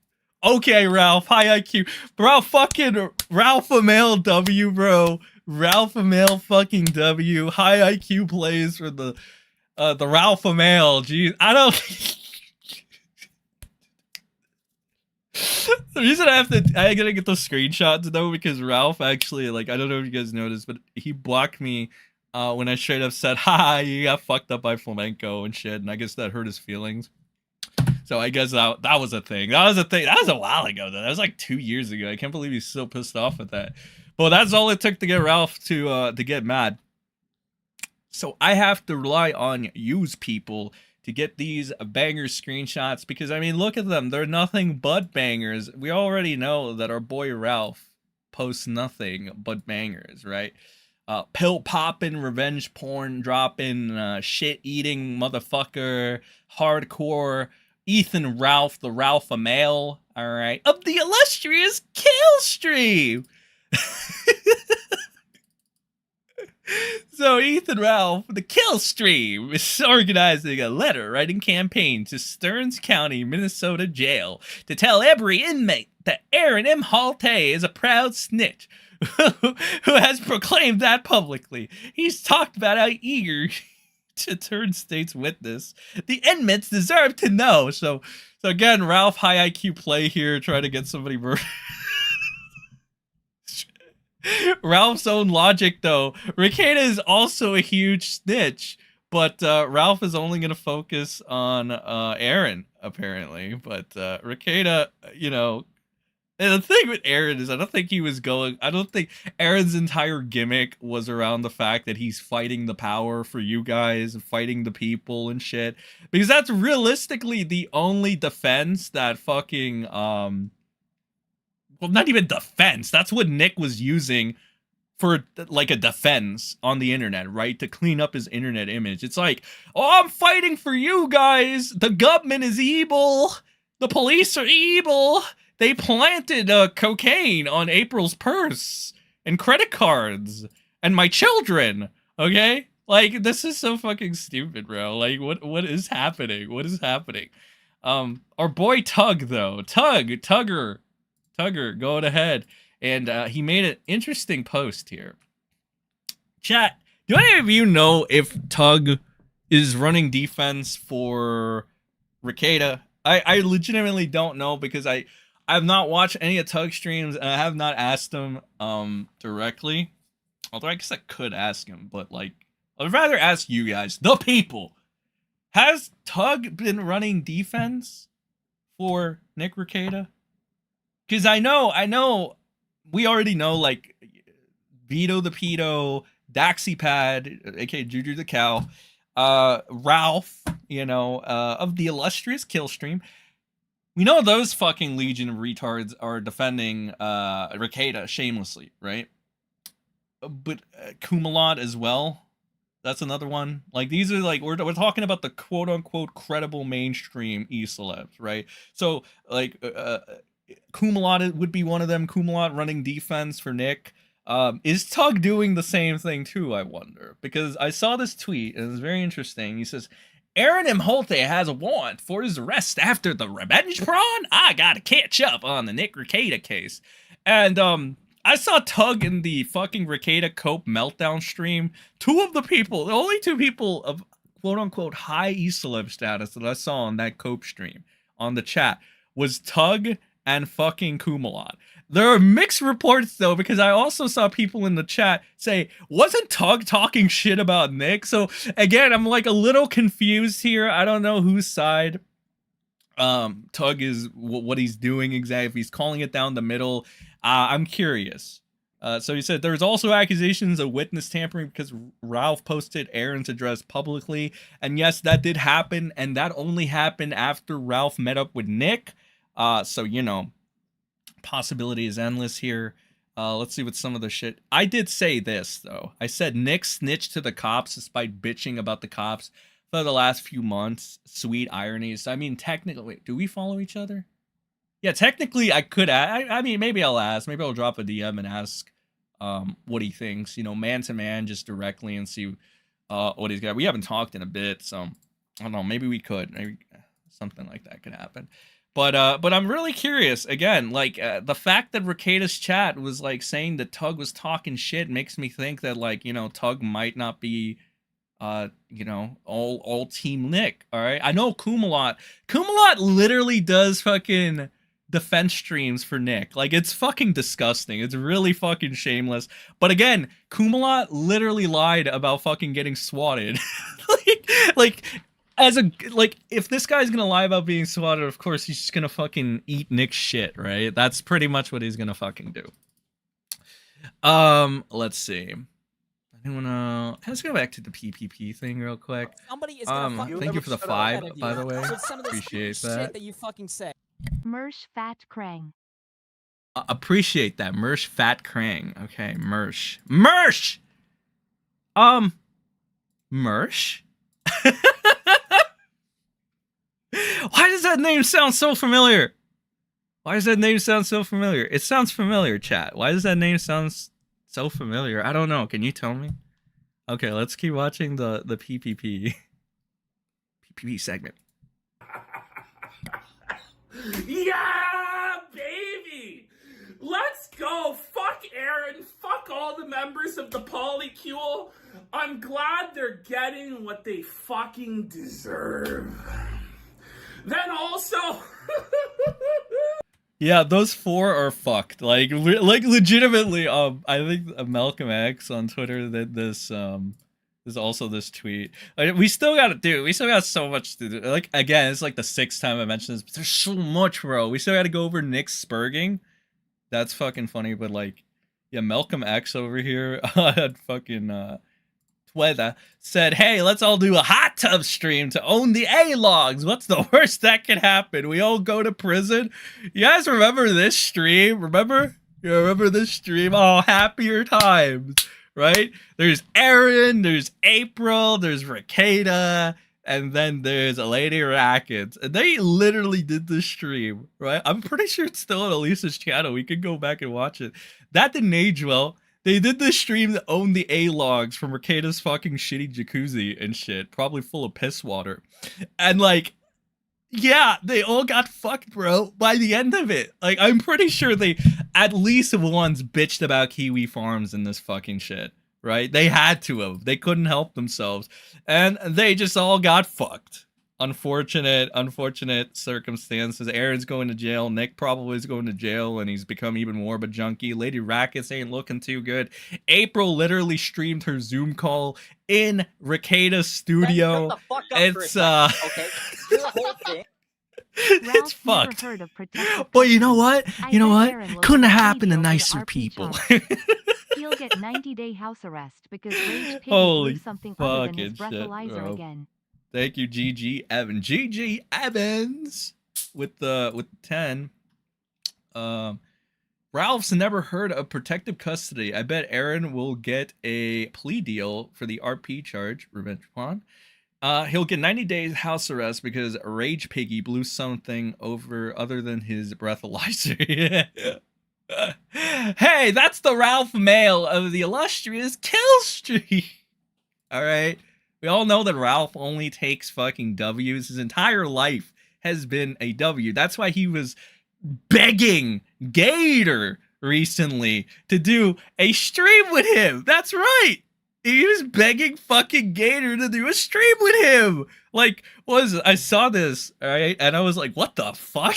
okay, Ralph, high IQ. Bro, fucking Ralph Amel W, bro. Ralph Amel fucking W. High IQ plays for the Ralph Amel. Jeez, I don't... The reason I gotta get those screenshots though, because Ralph actually, like, I don't know if you guys noticed, but he blocked me when I straight up said, "Ha, you got fucked up by flamenco and shit," and I guess that hurt his feelings. So I guess that was a thing. That was a thing. That was a while ago though. That was like 2 years ago. I can't believe he's so pissed off at that. But that's all it took to get Ralph to get mad. So I have to rely on use people to get these banger screenshots, because I mean, look at them. They're nothing but bangers. We already know that our boy Ralph posts nothing but bangers, right? pill popping, revenge porn dropping, shit eating motherfucker, hardcore Ethan Ralph, the Ralph male, all right, of the illustrious Kill Stream. So Ethan Ralph, the Kill Stream, is organizing a letter writing campaign to Stearns County, Minnesota jail to tell every inmate that Aaron Imholte is a proud snitch who has proclaimed that publicly. He's talked about how eager to turn state's witness. The inmates deserve to know. So again, Ralph high IQ play here, trying to get somebody murdered. Ralph's own logic, though. Rekieta is also a huge snitch, but Ralph is only going to focus on Aaron, apparently. But Rekieta, you know, and the thing with Aaron is I don't think Aaron's entire gimmick was around the fact that he's fighting the power for you guys, fighting the people and shit. Because that's realistically the only defense that fucking, well, not even defense. That's what Nick was using for like a defense on the internet, right? To clean up his internet image. It's like, oh, I'm fighting for you guys. The government is evil. The police are evil. They planted cocaine on April's purse and credit cards and my children. Okay? Like, this is so fucking stupid, bro. Like, what is happening? What is happening? Our boy Tug, though. Tugger, go ahead. And he made an interesting post here. Chat, do any of you know if Tug is running defense for Rekieta? I legitimately don't know because I've not watched any of Tug's streams and I have not asked him directly. Although I guess I could ask him, but like I'd rather ask you guys, the people. Has Tug been running defense for Nick Rekieta? Because I know, we already know, like, Vito the Pedo, Daxipad, aka Juju the Cow, Ralph, you know, of the illustrious Killstream. We know those fucking legion of retards are defending Rekieta shamelessly, right? But Kumalot as well. That's another one. Like, these are like, we're talking about the quote-unquote credible mainstream e-celebs, right? So, like, Kumalot would be one of them. Kumalot running defense for Nick. Is Tug doing the same thing too, I wonder? Because I saw this tweet, and it's very interesting. He says, Aaron Imholte has a warrant for his arrest after the revenge prawn? I gotta catch up on the Nick Rekieta case. And, I saw Tug in the fucking Rekieta Cope meltdown stream. The only two people of quote-unquote high e-celeb status that I saw on that Cope stream, on the chat, was Tug and fucking Kumalot. There are mixed reports, though, because I also saw people in the chat say, wasn't Tug talking shit about Nick? So, again, I'm like a little confused here. I don't know whose side Tug is, what he's doing exactly, if he's calling it down the middle. I'm curious. So he said there's also accusations of witness tampering because Ralph posted Aaron's address publicly. And yes, that did happen. And that only happened after Ralph met up with Nick. So, you know, possibility is endless here. Let's see what some of the shit. I did say this, though. I said Nick snitched to the cops despite bitching about the cops for the last few months. Sweet ironies. I mean, technically, wait, do we follow each other? Yeah, technically, I could. I mean, maybe I'll ask. Maybe I'll drop a DM and ask what he thinks. You know, man to man, just directly, and see what he's got. We haven't talked in a bit, so I don't know. Maybe we could. Maybe something like that could happen. But I'm really curious. Again, like the fact that Rekieta's chat was like saying that Tug was talking shit makes me think that, like, you know, Tug might not be you know, all team Nick. All right, I know Kumalot literally does fucking defense streams for Nick. Like, it's fucking disgusting. It's really fucking shameless. But again, Kumalot literally lied about fucking getting swatted. like if this guy's gonna lie about being swatted, of course he's just gonna fucking eat Nick's shit, right? That's pretty much what he's gonna fucking do. Let's see. Let's go back to the PPP thing real quick. Somebody is gonna thank you for the 5, by the way. Appreciate that. Shit that you fucking say. Mersh Fat Krang. Appreciate that, Mersh Fat Krang. Okay, Mersh. Mersh? Why does that name sound so familiar? Why does that name sound so familiar? It sounds familiar, chat. Why does that name sound so familiar? I don't know. Can you tell me? Okay, let's keep watching the PPP segment. Yeah, baby! Let's go! Fuck Aaron, fuck all the members of the polycule. I'm glad they're getting what they fucking deserve. Then also... Yeah, those 4 are fucked. Like legitimately. I think Malcolm X on Twitter did this. There's also this tweet. Like, we still got so much to do. Like, again, it's like the 6th time I mentioned this, but there's so much, bro. We still got to go over Nick's spurging. That's fucking funny. But like, yeah, Malcolm X over here had fucking Twitter said, "Hey, let's all do a hot tub stream to own the A-logs. What's the worst that could happen? We all go to prison." You guys remember this stream? Remember? You remember this stream? Oh, happier times, right? There's Aaron, there's April, there's Rekieta, and then there's a Lady Rackets. And they literally did this stream, right? I'm pretty sure it's still on Elissa's channel. We could go back and watch it. That didn't age well. They did this stream that owned the A-logs from Rekieta's fucking shitty jacuzzi and shit, probably full of piss water. And like, yeah, they all got fucked, bro, by the end of it. Like, I'm pretty sure they at least once bitched about kiwi farms in this fucking shit, right? They had to have. They couldn't help themselves. And they just all got fucked. Unfortunate circumstances. Aaron's going to jail. Nick probably is going to jail, and he's become even more of a junkie. Lady Rackets ain't looking too good. April literally streamed her Zoom call in Rekieta's studio. Shut the fuck up It's for a second, okay? Do the whole thing. It's fucked. But you know what? You know what? Couldn't have happened to nicer people. He'll get 90-day house arrest because Rage Pig Holy blew something other than his fucking shit, breathalyzer bro. again. Thank you, GG Evans. GG Evans with the 10. Ralph's never heard of protective custody. I bet Aaron will get a plea deal for the RP charge, revenge porn. He'll get 90 days house arrest because Rage Piggy blew something over other than his breathalyzer. Hey, that's the Ralph Mail of the illustrious Kill Streak. All right. We all know that Ralph only takes fucking W's. His entire life has been a W. That's why he was begging Gator recently to do a stream with him. That's right. He was begging fucking Gator to do a stream with him. Like, I saw this, all right? And I was like, what the fuck?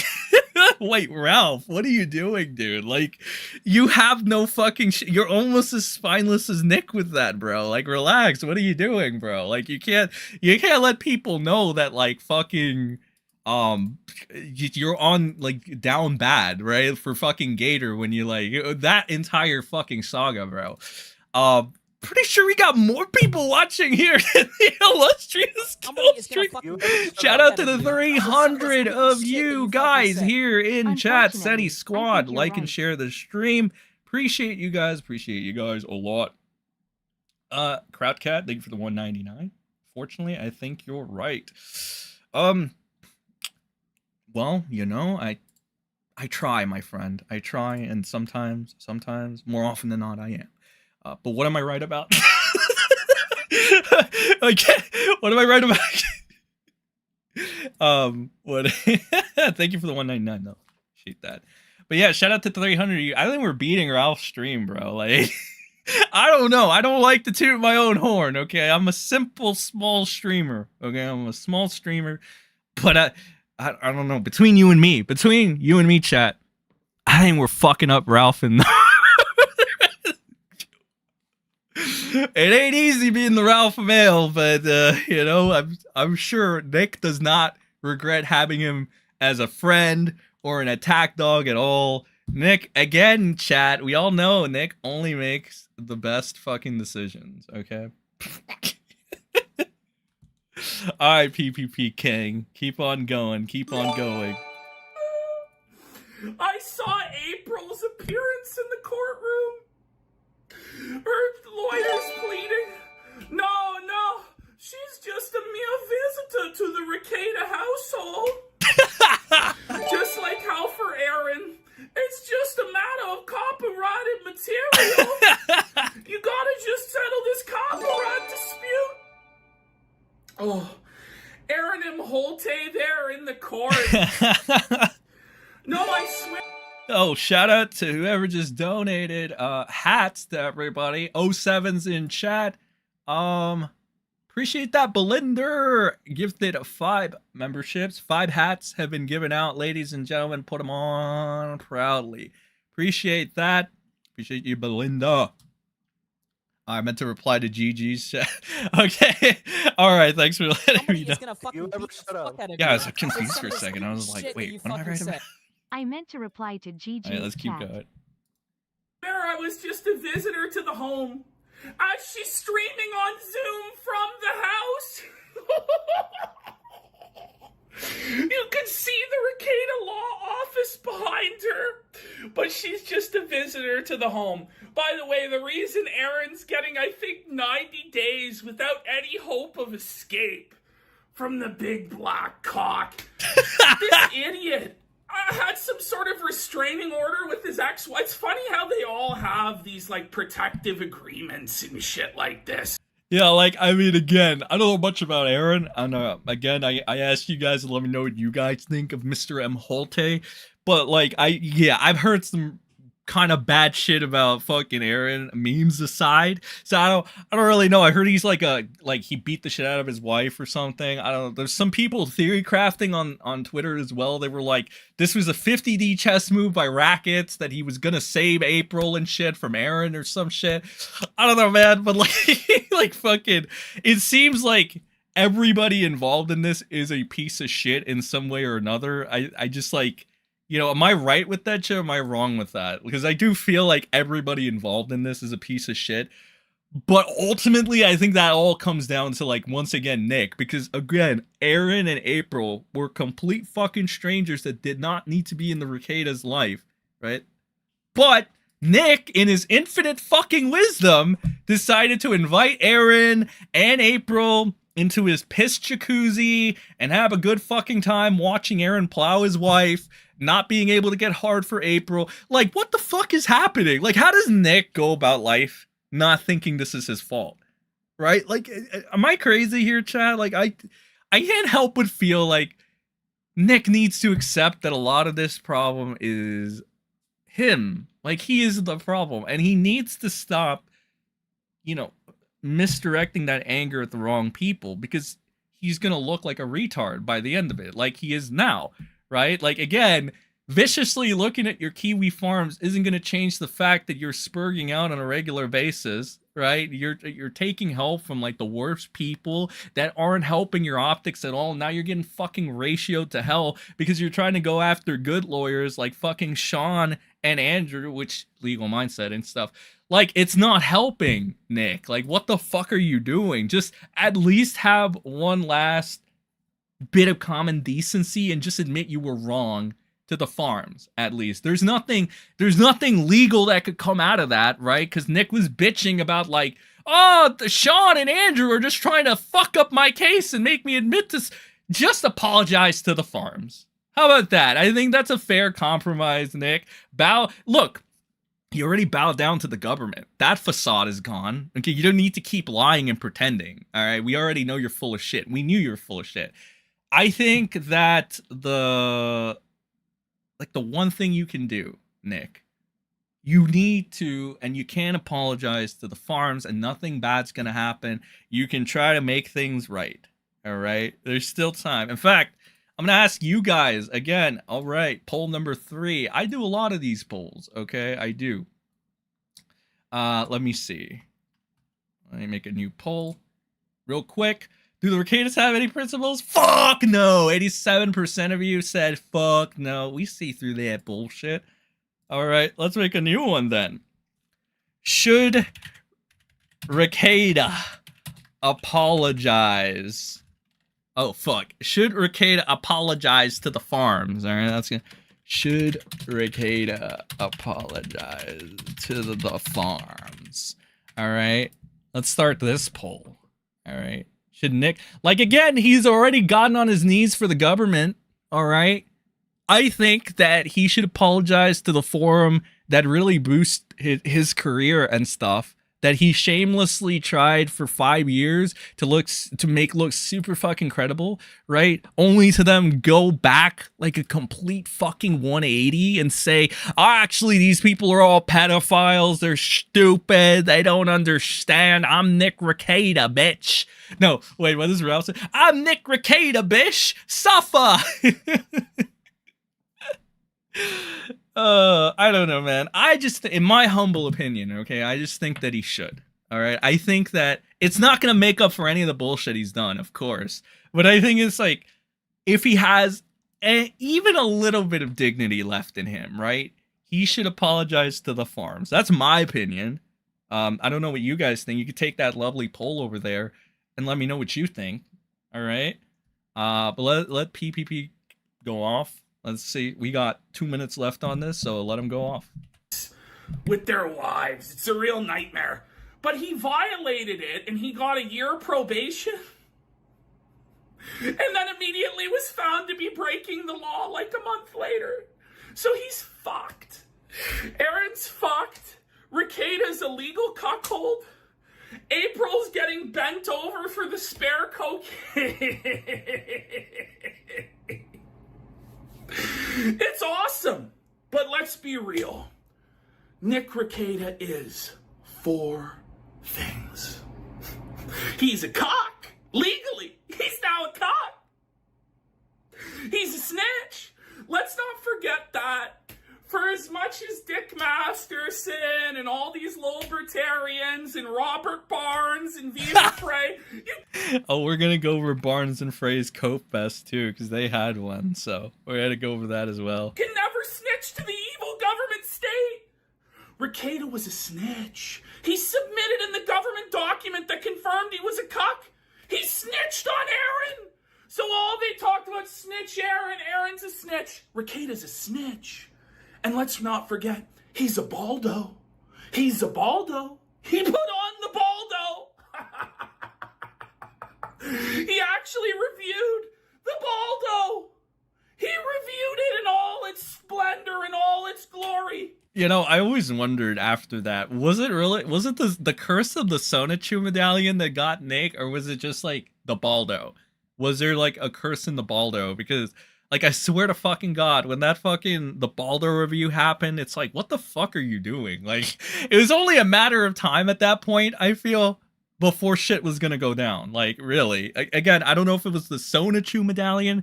Wait, Ralph, what are you doing, dude? Like, you have no fucking you're almost as spineless as Nick with that, bro. Like, relax. What are you doing, bro? Like, you can't let people know that, like, fucking you're on, like, down bad, right? For fucking Gator when you, like, that entire fucking saga, bro. Pretty sure we got more people watching here than the illustrious Kill Streak. Shout out to the 300 of you guys here in chat. SETI Squad, like and share the stream. Appreciate you guys a lot. Krautcat, thank you for the 199. Fortunately, I think you're right. Well, you know, I try, my friend. I try, and sometimes, more often than not, I am. But what am I right about? Okay, what am I right about? What? Thank you for the 199 though. Appreciate that. But yeah, shout out to 300. I think we're beating Ralph's stream, bro. Like, I don't know. I don't like to toot my own horn. Okay, I'm a simple small streamer. Okay, I'm a small streamer, but I don't know. Between you and me, chat, I think we're fucking up Ralph and. It ain't easy being the Ralph male, but you know, I'm sure Nick does not regret having him as a friend or an attack dog at all. Nick, again, chat, we all know Nick only makes the best fucking decisions, okay? Alright, PPP King. Keep on going. I saw April's appearance in the courtroom. Her lawyer's pleading. No, she's just a mere visitor to the Rekieta household. Just like how for Aaron, it's just a matter of copyrighted material. You gotta just settle this copyright dispute. Oh, Aaron imholte there in the court. No, I swear. Oh, shout out to whoever just donated hats to everybody. 07's in chat. Appreciate that. Belinda gifted 5 memberships. 5 hats have been given out, ladies and gentlemen. Put them on proudly. Appreciate that. Appreciate you, Belinda. I meant to reply to Gigi's chat. Okay. All right. Thanks for letting me know. Yeah, I was confused for a second. I was like, wait, what am I writing about? I meant to reply to Gigi's All right, let's keep chat. going. There, I was just a visitor to the home. As she's streaming on Zoom from the house. You can see the Rekieta Law office behind her. But she's just a visitor to the home. By the way, the reason Aaron's getting, I think, 90 days without any hope of escape from the big black cock. This idiot had some sort of restraining order with his ex-wife. It's funny how they all have these, like, protective agreements and shit like this. Yeah, like, I mean, again, I don't know much about Aaron. And, again, I asked you guys to let me know what you guys think of Mr. MAJOR. But, like, I've heard some kind of bad shit about fucking Aaron, memes aside. So I don't really know. I heard he's like he beat the shit out of his wife or something. I don't know. There's some people theory crafting on Twitter as well. They were like, this was a 50D chess move by Rackets, that he was gonna save April and shit from Aaron or some shit. I don't know, man, but like like fucking, it seems like everybody involved in this is a piece of shit in some way or another. I just like, you know, am I right with that shit or am I wrong with that? Because I do feel like everybody involved in this is a piece of shit. But ultimately, I think that all comes down to, like, once again, Nick. Because, again, Aaron and April were complete fucking strangers that did not need to be in the Rekieta's life, right? But Nick, in his infinite fucking wisdom, decided to invite Aaron and April into his piss jacuzzi and have a good fucking time watching Aaron plow his wife, not being able to get hard for April. Like, what the fuck is happening? Like, how does Nick go about life not thinking this is his fault? Right? Like, am I crazy here, Chad? Like, I can't help but feel like Nick needs to accept that a lot of this problem is him. Like, he is the problem. And he needs to stop, you know, misdirecting that anger at the wrong people, because he's gonna look like a retard by the end of it, like he is now, right? Like, again, viciously looking at your kiwi farms isn't gonna change the fact that you're spurging out on a regular basis, right? You're taking help from, like, the worst people that aren't helping your optics at all. Now you're getting fucking ratioed to hell because you're trying to go after good lawyers like fucking Sean and Andrew, which legal mindset and stuff. Like, it's not helping, Nick. Like, what the fuck are you doing? Just at least have one last bit of common decency and just admit you were wrong to the farms, at least. There's nothing legal that could come out of that, right? Because Nick was bitching about, like, oh, Sean and Andrew are just trying to fuck up my case and make me admit this. Just apologize to the farms. How about that? I think that's a fair compromise, Nick. Look, you already bowed down to the government. That facade is gone. Okay, you don't need to keep lying and pretending. All right, we already know you're full of shit. We knew you were full of shit. I think that the one thing you can do, Nick, you need to, and you can apologize to the farms, and nothing bad's gonna happen. You can try to make things right. All right, there's still time. In fact, I'm going to ask you guys again. All right, poll number 3. I do a lot of these polls, okay? I do. Let me see. Let me make a new poll real quick. Do the Rekietas have any principles? Fuck no. 87% of you said fuck no. We see through that bullshit. All right, let's make a new one then. Should Rekieta apologize? Oh, fuck. Should Rekieta apologize to the farms? All right, that's good. Should Rekieta apologize to the farms? All right, let's start this poll. All right. Should Nick, like, again, he's already gotten on his knees for the government. All right. I think that he should apologize to the forum that really boosted his career and stuff, that he shamelessly tried for 5 years to make look super fucking credible, right? Only to them go back like a complete fucking 180 and say, oh, actually, these people are all pedophiles. They're stupid. They don't understand. I'm Nick Rekieta, bitch. No, wait, what does Ralph say? I'm Nick Rekieta, bitch. Suffer. I don't know, man. I just, in my humble opinion, okay, I just think that he should. All right, I think that it's not gonna make up for any of the bullshit he's done, of course, but I think it's like, if he has even a little bit of dignity left in him, right, he should apologize to the farms. That's my opinion. I don't know what you guys think. You could take that lovely poll over there and let me know what you think. All right, but let PPP go off. Let's see. We got 2 minutes left on this, so let him go off. With their wives. It's a real nightmare. But he violated it, and he got a year probation. And then immediately was found to be breaking the law like a month later. So he's fucked. Aaron's fucked. Rekieta's a legal cuckold. April's getting bent over for the spare cocaine. It's awesome, but let's be real. Nick Rekieta is 4 things. He's a cock, legally. He's now a cock. He's a snitch. Let's not forget that. For as much as Dick Masterson and all these libertarians and Robert Barnes and Viva Frei. Oh, we're going to go over Barnes and Frei's Copefest too, because they had one. So we're going to go over that as well. Can never snitch to the evil government state. Rekieta was a snitch. He submitted in the government document that confirmed he was a cuck. He snitched on Aaron. So all they talked about snitch Aaron. Aaron's a snitch. Rekieta's a snitch. And let's not forget, he's a Balldo. He's a Balldo. He put on the Balldo. He actually reviewed the Balldo. He reviewed it in all its splendor and all its glory. You know, I always wondered after that, was it the curse of the Sonichu medallion that got Nick, or was it just like the Balldo? Was there like a curse in the Balldo? Because, like, I swear to fucking God, when that fucking, the Balldo review happened, it's like, what the fuck are you doing? Like, it was only a matter of time at that point, I feel, before shit was gonna go down. Like, really. Again, I don't know if it was the Sonichu medallion,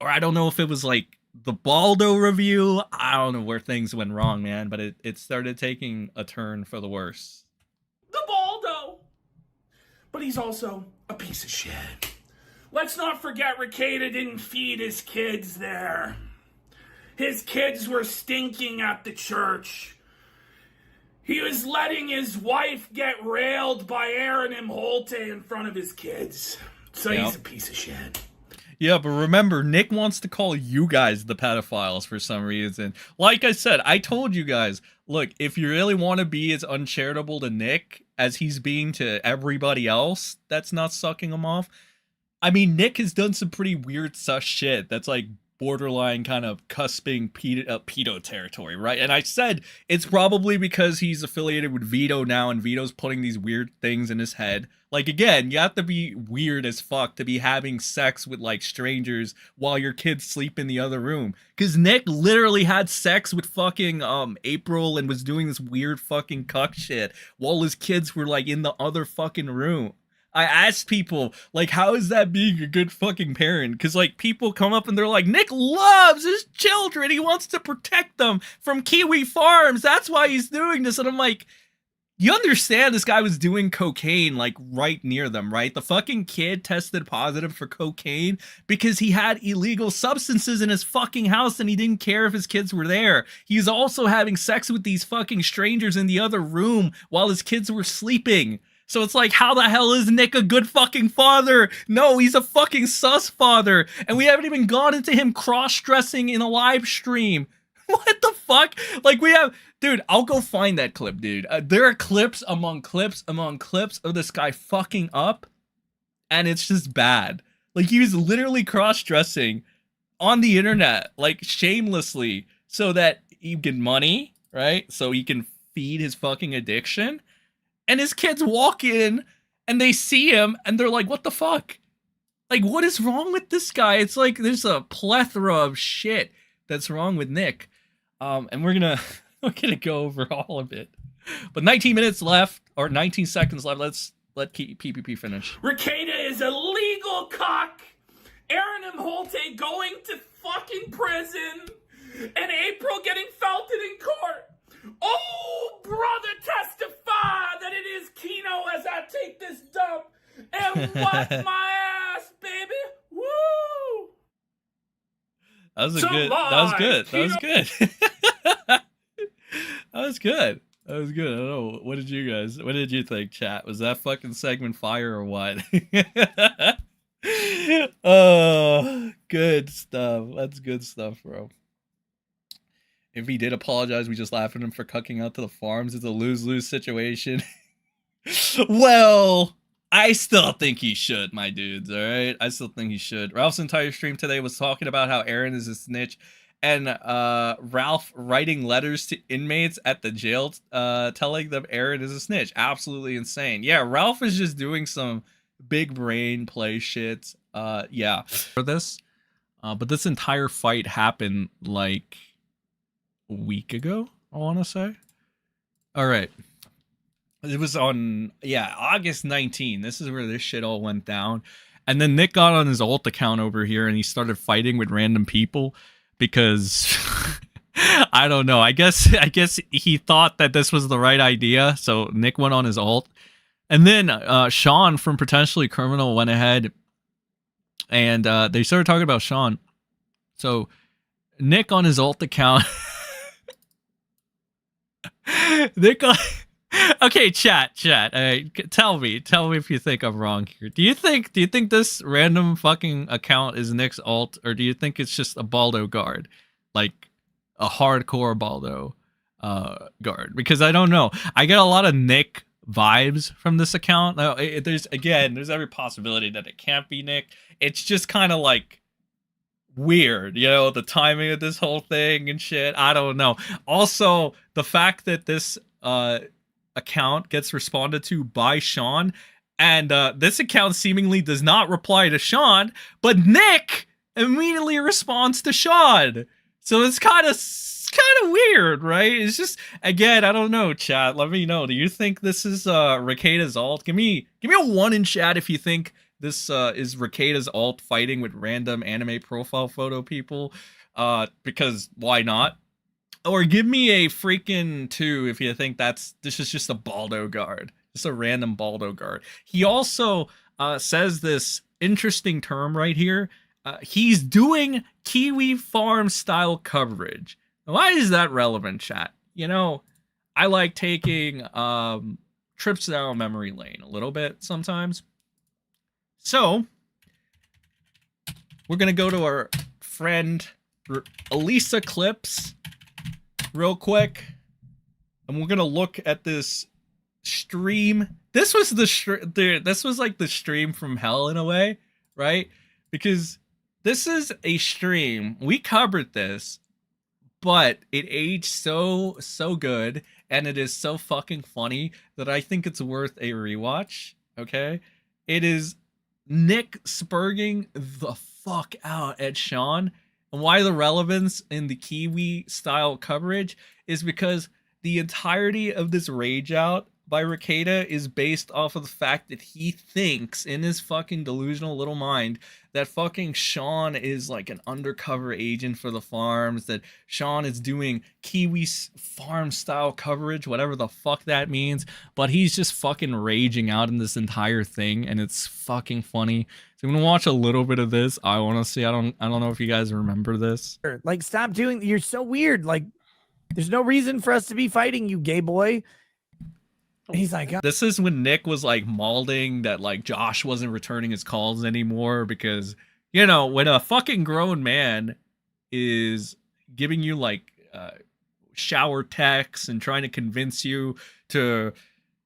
or I don't know if it was, like, the Balldo review. I don't know where things went wrong, man, but it started taking a turn for the worse. The Balldo! But he's also a piece of shit. Let's not forget Rekieta didn't feed his kids there. His kids were stinking at the church. He was letting his wife get railed by Aaron Imholte in front of his kids. So he's a piece of shit. Yeah, but remember, Nick wants to call you guys the pedophiles for some reason. Like I said, I told you guys, look, if you really want to be as uncharitable to Nick as he's being to everybody else that's not sucking him off, I mean, Nick has done some pretty weird sus shit that's like borderline kind of cusping pedo territory, right? And I said it's probably because he's affiliated with Vito now, and Vito's putting these weird things in his head. Like, again, you have to be weird as fuck to be having sex with, like, strangers while your kids sleep in the other room. Because Nick literally had sex with fucking April and was doing this weird fucking cuck shit while his kids were, like, in the other fucking room. I asked people, like, how is that being a good fucking parent? Because, like, people come up and they're like, Nick loves his children. He wants to protect them from Kiwi Farms. That's why he's doing this. And I'm like, you understand this guy was doing cocaine, like, right near them, right? The fucking kid tested positive for cocaine because he had illegal substances in his fucking house and he didn't care if his kids were there. He's also having sex with these fucking strangers in the other room while his kids were sleeping. So it's like, how the hell is Nick a good fucking father? No, he's a fucking sus father. And we haven't even gone into him cross-dressing in a live stream. What the fuck? Like, we have, dude, I'll go find that clip, dude. There are clips among clips among clips of this guy fucking up, and it's just bad. Like, he was literally cross-dressing on the internet, like, shamelessly, so that he can get money, right? So he can feed his fucking addiction. And his kids walk in, and they see him, and they're like, what the fuck? Like, what is wrong with this guy? It's like, there's a plethora of shit that's wrong with Nick. And we're gonna go over all of it. But 19 minutes left, or 19 seconds left. Let's let PPP finish. Rekieta is a legal cock. Aaron imholte going to fucking prison. And April getting felted in court. Oh, brother, testify that it is Kino as I take this dump and wipe my ass, baby. Woo! That was good. That was good. That was good. That was good. That was good. I don't know. What did you think, chat? Was that fucking segment fire or what? Oh, good stuff. That's good stuff, bro. If he did apologize, we just laugh at him for cucking out to the farms. It's a lose-lose situation. Well, I still think he should, my dudes, all right? I still think he should. Ralph's entire stream today was talking about how Aaron is a snitch, and Ralph writing letters to inmates at the jail telling them Aaron is a snitch. Absolutely insane. Yeah, Ralph is just doing some big brain play shit. Yeah. For this. But this entire fight happened, like, a week ago, I want to say. All right. It was on, yeah, August 19. This is where this shit all went down. And then Nick got on his alt account over here and he started fighting with random people because I don't know. I guess he thought that this was the right idea. So Nick went on his alt. And then Sean from Potentially Criminal went ahead and they started talking about Sean. So Nick on his alt account okay, chat. Tell me if you think I'm wrong here. Do you think this random fucking account is Nick's alt, or do you think it's just a Balldo guard, like a hardcore Balldo guard? Because I don't know. I get a lot of Nick vibes from this account. Now, there's every possibility that it can't be Nick. It's just kind of like weird, you know, the timing of this whole thing and shit. I don't know. Also, the fact that this account gets responded to by Sean, and this account seemingly does not reply to Sean, but Nick immediately responds to Sean. So it's kind of weird, right? It's just, again, I don't know, chat. Let me know. Do you think this is Rekieta's alt? Give me a 1 in chat if you think this is Rekieta's alt fighting with random anime profile photo people, because why not? Or give me a freaking 2 if you think this is just a Balldo guard, just a random Balldo guard. He also says this interesting term right here. He's doing Kiwi farm style coverage. Why is that relevant, chat? You know, I like taking trips down memory lane a little bit sometimes. So, we're going to go to our friend Elissa clips real quick. And we're going to look at this stream. This was this was like the stream from hell in a way, right? Because this is a stream. We covered this, but it aged so good, and it is so fucking funny that I think it's worth a rewatch, okay? It is Nick spurging the fuck out at Sean. And why the relevance in the Kiwi style coverage is because the entirety of this rage out by Rekieta is based off of the fact that he thinks in his fucking delusional little mind that fucking Sean is like an undercover agent for the farms, that Sean is doing Kiwi farm style coverage, whatever the fuck that means, but he's just fucking raging out in this entire thing, and it's fucking funny. So I'm gonna watch a little bit of this. I want to see. I don't know if you guys remember this. Like, stop doing. You're so weird. Like, there's no reason for us to be fighting you, gay boy. He's like, this is when Nick was like malding that like Josh wasn't returning his calls anymore, because, you know, when a fucking grown man is giving you like shower texts and trying to convince you to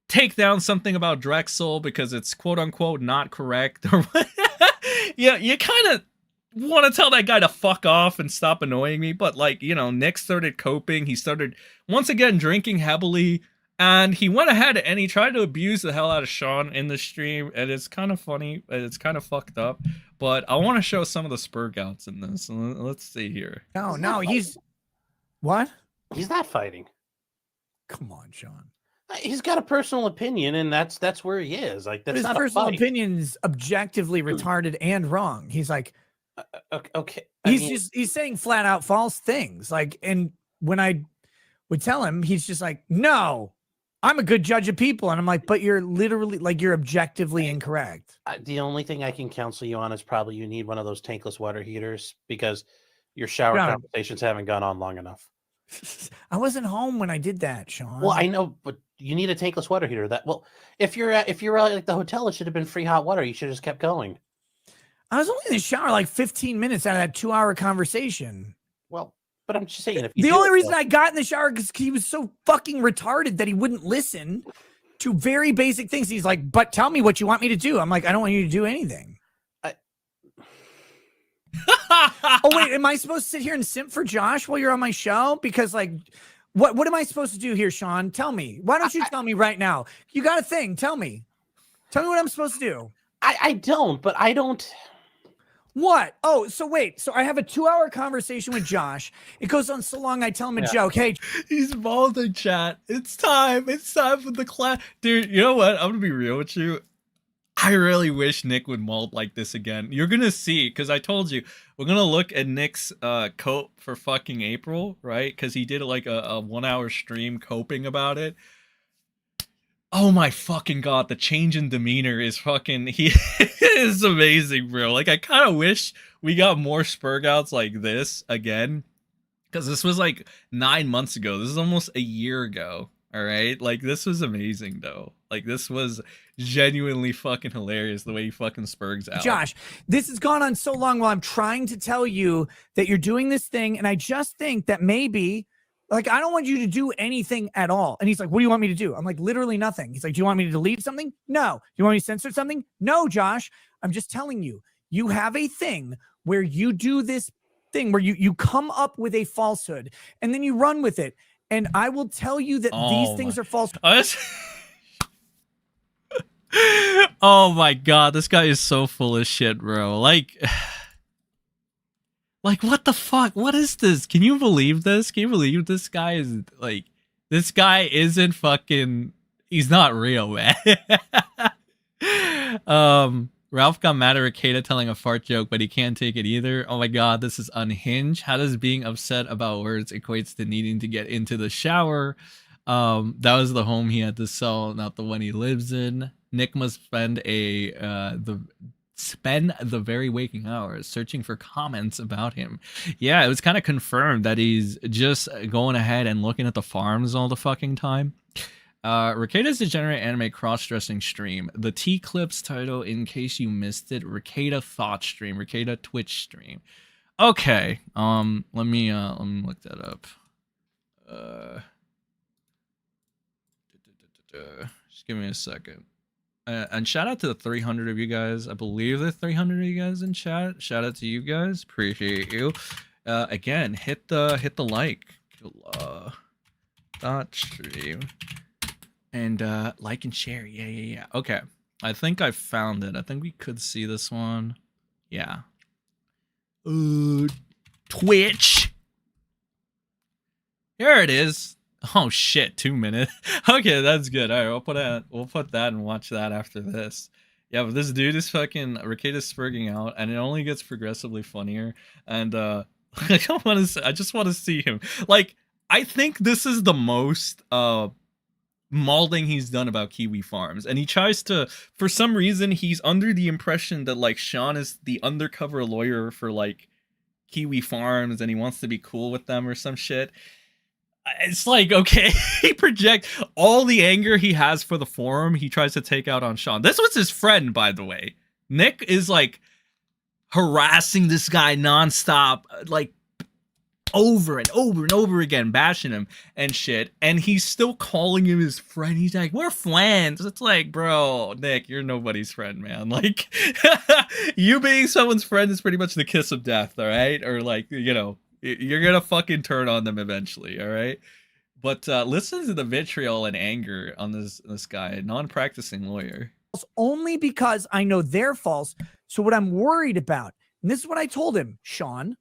take down something about Drexel because it's quote unquote not correct, or yeah, you kind of want to tell that guy to fuck off and stop annoying me. But like, you know, Nick started coping. He started once again drinking heavily, and he went ahead and he tried to abuse the hell out of Sean in the stream. And it's kind of funny. It's kind of fucked up. But I want to show some of the spurg outs in this. Let's see here. No, he's what? He's not fighting. Come on, Sean. He's got a personal opinion, and that's where he is. Like, that's his not personal a fight. opinion is objectively retarded and wrong. He's like, okay. He's saying flat out false things. Like, and when I would tell him, he's just like, no, I'm a good judge of people. And I'm like, but you're literally like, you're objectively incorrect. The only thing I can counsel you on is probably you need one of those tankless water heaters, because your shower conversations haven't gone on long enough. I wasn't home when I did that, Sean. Well, I know, but you need a tankless water heater. If you're at like the hotel, it should have been free hot water. You should have just kept going. I was only in the shower like 15 minutes out of that 2-hour conversation. Well, but I'm just saying, the only reason I got in the shower because he was so fucking retarded that he wouldn't listen to very basic things. He's like, but tell me what you want me to do. I'm like, I don't want you to do anything. Oh wait, am I supposed to sit here and simp for Josh while you're on my show? Because like, what am I supposed to do here, Sean? Tell me. Why don't you tell me right now? You got a thing. Tell me what I'm supposed to do. I don't, but I don't. What? Oh, so wait. So I have a 2-hour conversation with Josh. It goes on so long. I tell him a joke. Hey, he's balding, chat. It's time. It's time for the class, dude. You know what? I'm gonna be real with you. I really wish Nick would mold like this again. You're gonna see, because I told you we're gonna look at Nick's cope for fucking April, right? Because he did like a 1-hour stream coping about it. Oh my fucking god, the change in demeanor is fucking he is amazing, bro. Like, I kind of wish we got more spurg outs like this again, because this was like 9 months ago. This is almost a year ago. All right, like, this was amazing though. Like, this was genuinely fucking hilarious the way he fucking spurgs out. Josh, this has gone on so long while I'm trying to tell you that you're doing this thing, and I just think that maybe, like, I don't want you to do anything at all. And he's like, what do you want me to do? I'm like, literally nothing. He's like, do you want me to delete something? No. Do you want me to censor something? No, Josh. I'm just telling you, you have a thing where you do this thing where you come up with a falsehood and then you run with it. And I will tell you that these things are false. Oh my god, this guy is so full of shit, bro. Like, what the fuck? What is this? Can you believe this? Can you believe this guy is like, this guy isn't fucking, he's not real, man. Ralph got mad at Rekieta telling a fart joke, but he can't take it either. Oh my god, this is unhinged. How does being upset about words equates to needing to get into the shower? That was the home he had to sell, not the one he lives in. Nick must spend the very waking hours searching for comments about him. Yeah, it was kind of confirmed that he's just going ahead and looking at the farms all the fucking time. Rekieta's Degenerate Anime Cross-Dressing Stream. The T-Clips title, in case you missed it, Rekieta Thought Stream, Rekieta Twitch Stream. Okay, let me look that up. Just give me a second. And shout out to the 300 of you guys. I believe the 300 of you guys in chat. Shout out to you guys. Appreciate you. Again, hit the like. Thought stream. And like and share. Yeah. Okay. I think I found it. I think we could see this one. Yeah. Twitch. Here it is. Oh shit, 2 minutes. Okay, that's good. All right, we'll put that and watch that after this. Yeah, but this dude is fucking Rekieta's spurging out, and it only gets progressively funnier. And I just want to see him. Like, I think this is the most mauling he's done about Kiwi Farms, and he tries to, for some reason, he's under the impression that like Sean is the undercover lawyer for like Kiwi Farms, and he wants to be cool with them or some shit. It's like, okay, he projects all the anger he has for the forum, he tries to take out on Sean. This was his friend, by the way. Nick is like harassing this guy nonstop, like over and over and over again, bashing him and shit. And he's still calling him his friend. He's like, we're friends. It's like, bro, Nick, you're nobody's friend, man. Like, you being someone's friend is pretty much the kiss of death, all right? Or like, you know, you're gonna fucking turn on them eventually, all right? But listen to the vitriol and anger on this guy, a non-practicing lawyer. Only because I know they're false. So what I'm worried about, and this is what I told him, Sean.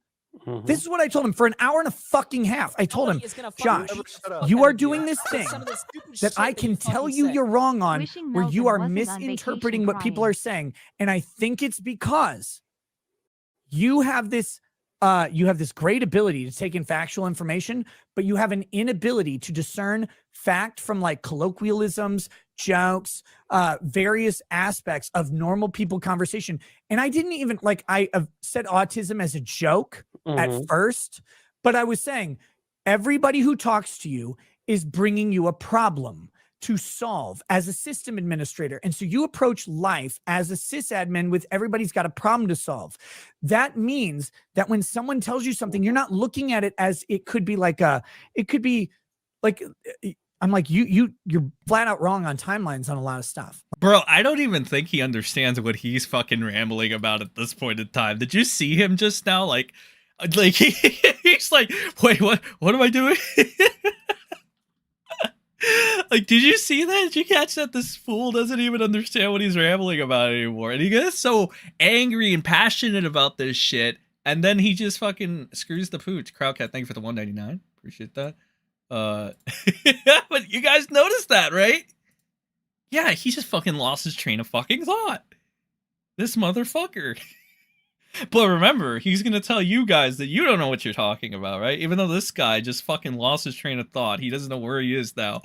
This is what I told him for an hour and a fucking half. I told him, Josh, you are doing this thing that I can tell you you're wrong on, where you are misinterpreting what people are saying. And I think it's because you have this great ability to take in factual information, but you have an inability to discern fact from like colloquialisms, jokes, various aspects of normal people conversation. And I didn't even like, I said autism as a joke at first, but I was saying everybody who talks to you is bringing you a problem to solve as a system administrator. And so you approach life as a sysadmin with everybody's got a problem to solve. That means that when someone tells you something, you're not looking at it as it could be like I'm like, you're flat out wrong on timelines on a lot of stuff. Bro, I don't even think he understands what he's fucking rambling about at this point in time. Did you see him just now? Like he's like, wait, what am I doing? Like, did you see that? Did you catch that? This fool doesn't even understand what he's rambling about anymore. And he gets so angry and passionate about this shit. And then he just fucking screws the pooch. Crowdcat, thank you for the $1.99. Appreciate that. But you guys noticed that, right? Yeah, he just fucking lost his train of fucking thought. This motherfucker. But remember, he's gonna tell you guys that you don't know what you're talking about, right? Even though this guy just fucking lost his train of thought. He doesn't know where he is now.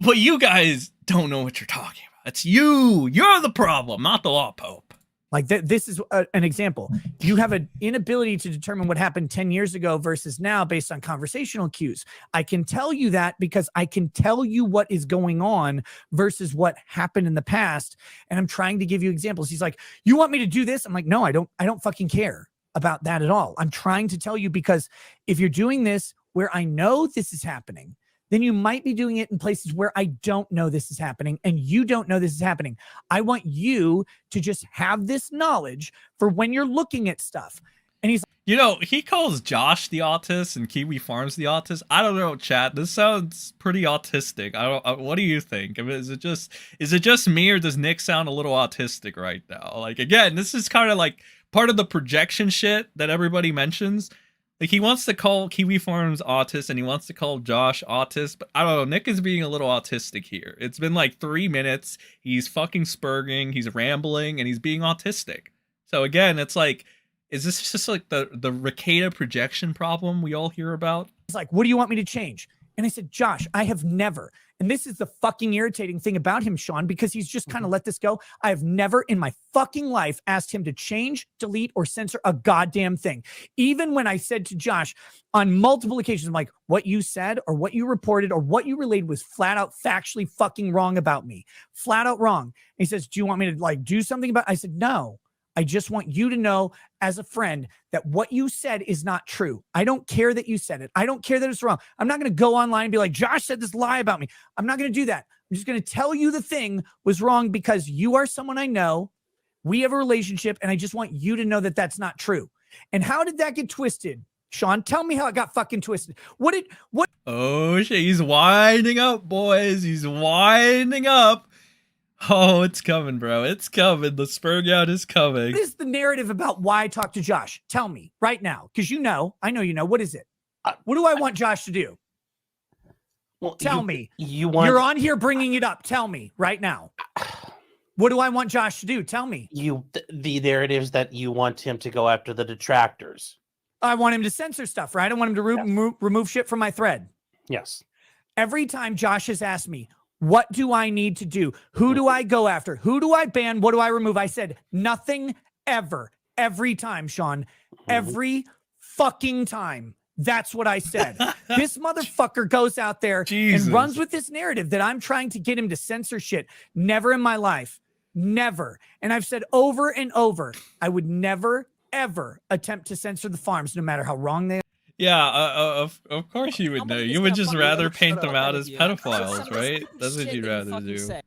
But you guys don't know what you're talking about. It's you. You're the problem, not the law pope. Like this is an example. You have an inability to determine what happened 10 years ago versus now based on conversational cues. I can tell you that because I can tell you what is going on versus what happened in the past. And I'm trying to give you examples. He's like, you want me to do this? I'm like, no, I don't fucking care about that at all. I'm trying to tell you because if you're doing this where I know this is happening, then you might be doing it in places where I don't know this is happening and you don't know this is happening. I want you to just have this knowledge for when you're looking at stuff. And he's, you know, he calls Josh the autist and Kiwi Farms the autist. I don't know, chat. This sounds pretty autistic. What do you think? I mean, is it just me, or does Nick sound a little autistic right now? Like, again, this is kind of like part of the projection shit that everybody mentions. Like, he wants to call Kiwi Farms autist and he wants to call Josh autist, but I don't know. Nick is being a little autistic here. It's been like 3 minutes. He's fucking spurging. He's rambling and he's being autistic. So again, it's like, is this just like the Rekieta projection problem we all hear about? He's like, what do you want me to change? And I said, Josh, I have never, and this is the fucking irritating thing about him, Sean, because he's just kind of let this go. I have never in my fucking life asked him to change, delete, or censor a goddamn thing. Even when I said to Josh on multiple occasions, I'm like, what you said or what you reported or what you relayed was flat out factually fucking wrong about me. Flat out wrong. And he says, do you want me to like do something about it? I said, no. I just want you to know as a friend that what you said is not true. I don't care that you said it. I don't care that it's wrong. I'm not going to go online and be like, Josh said this lie about me. I'm not going to do that. I'm just going to tell you the thing was wrong because you are someone I know. We have a relationship and I just want you to know that that's not true. And how did that get twisted? Sean, tell me how it got fucking twisted. What? Oh shit, he's winding up, boys. He's winding up. Oh, it's coming, bro. It's coming. The spurg out is coming. What is the narrative about why I talked to Josh? Tell me right now, because you know, I know you know. What is it? What do I want Josh to do? Well, tell me. You're on here bringing it up. Tell me right now. What do I want Josh to do? Tell me. The narratives that you want him to go after the detractors. I want him to censor stuff, right? I want him to remove shit from my thread. Yes. Every time Josh has asked me, what do I need to do? Who do I go after? Who do I ban? What do I remove? I said nothing ever. Every time, Sean. Every fucking time. That's what I said. This motherfucker goes out there and runs with this narrative that I'm trying to get him to censor shit. Never in my life. Never. And I've said over and over, I would never, ever attempt to censor the farms, no matter how wrong they are. Yeah, of course you would know. You would just rather paint them out as pedophiles, Some of the right? stupid That's what shit you'd that you rather fucking do. say.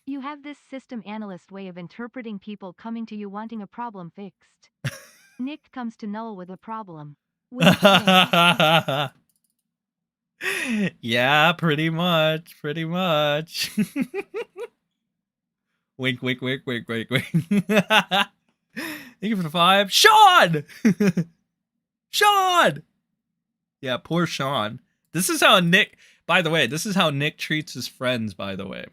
You have this system analyst way of interpreting people coming to you wanting a problem fixed. Nick comes to Null with a problem. Wink, wink. Yeah, pretty much. Wink, wink, wink, wink, wink, wink. Thank you for the 5. Sean! Sean! Yeah, poor Sean. This is how Nick, by the way, this is how Nick treats his friends, by the way.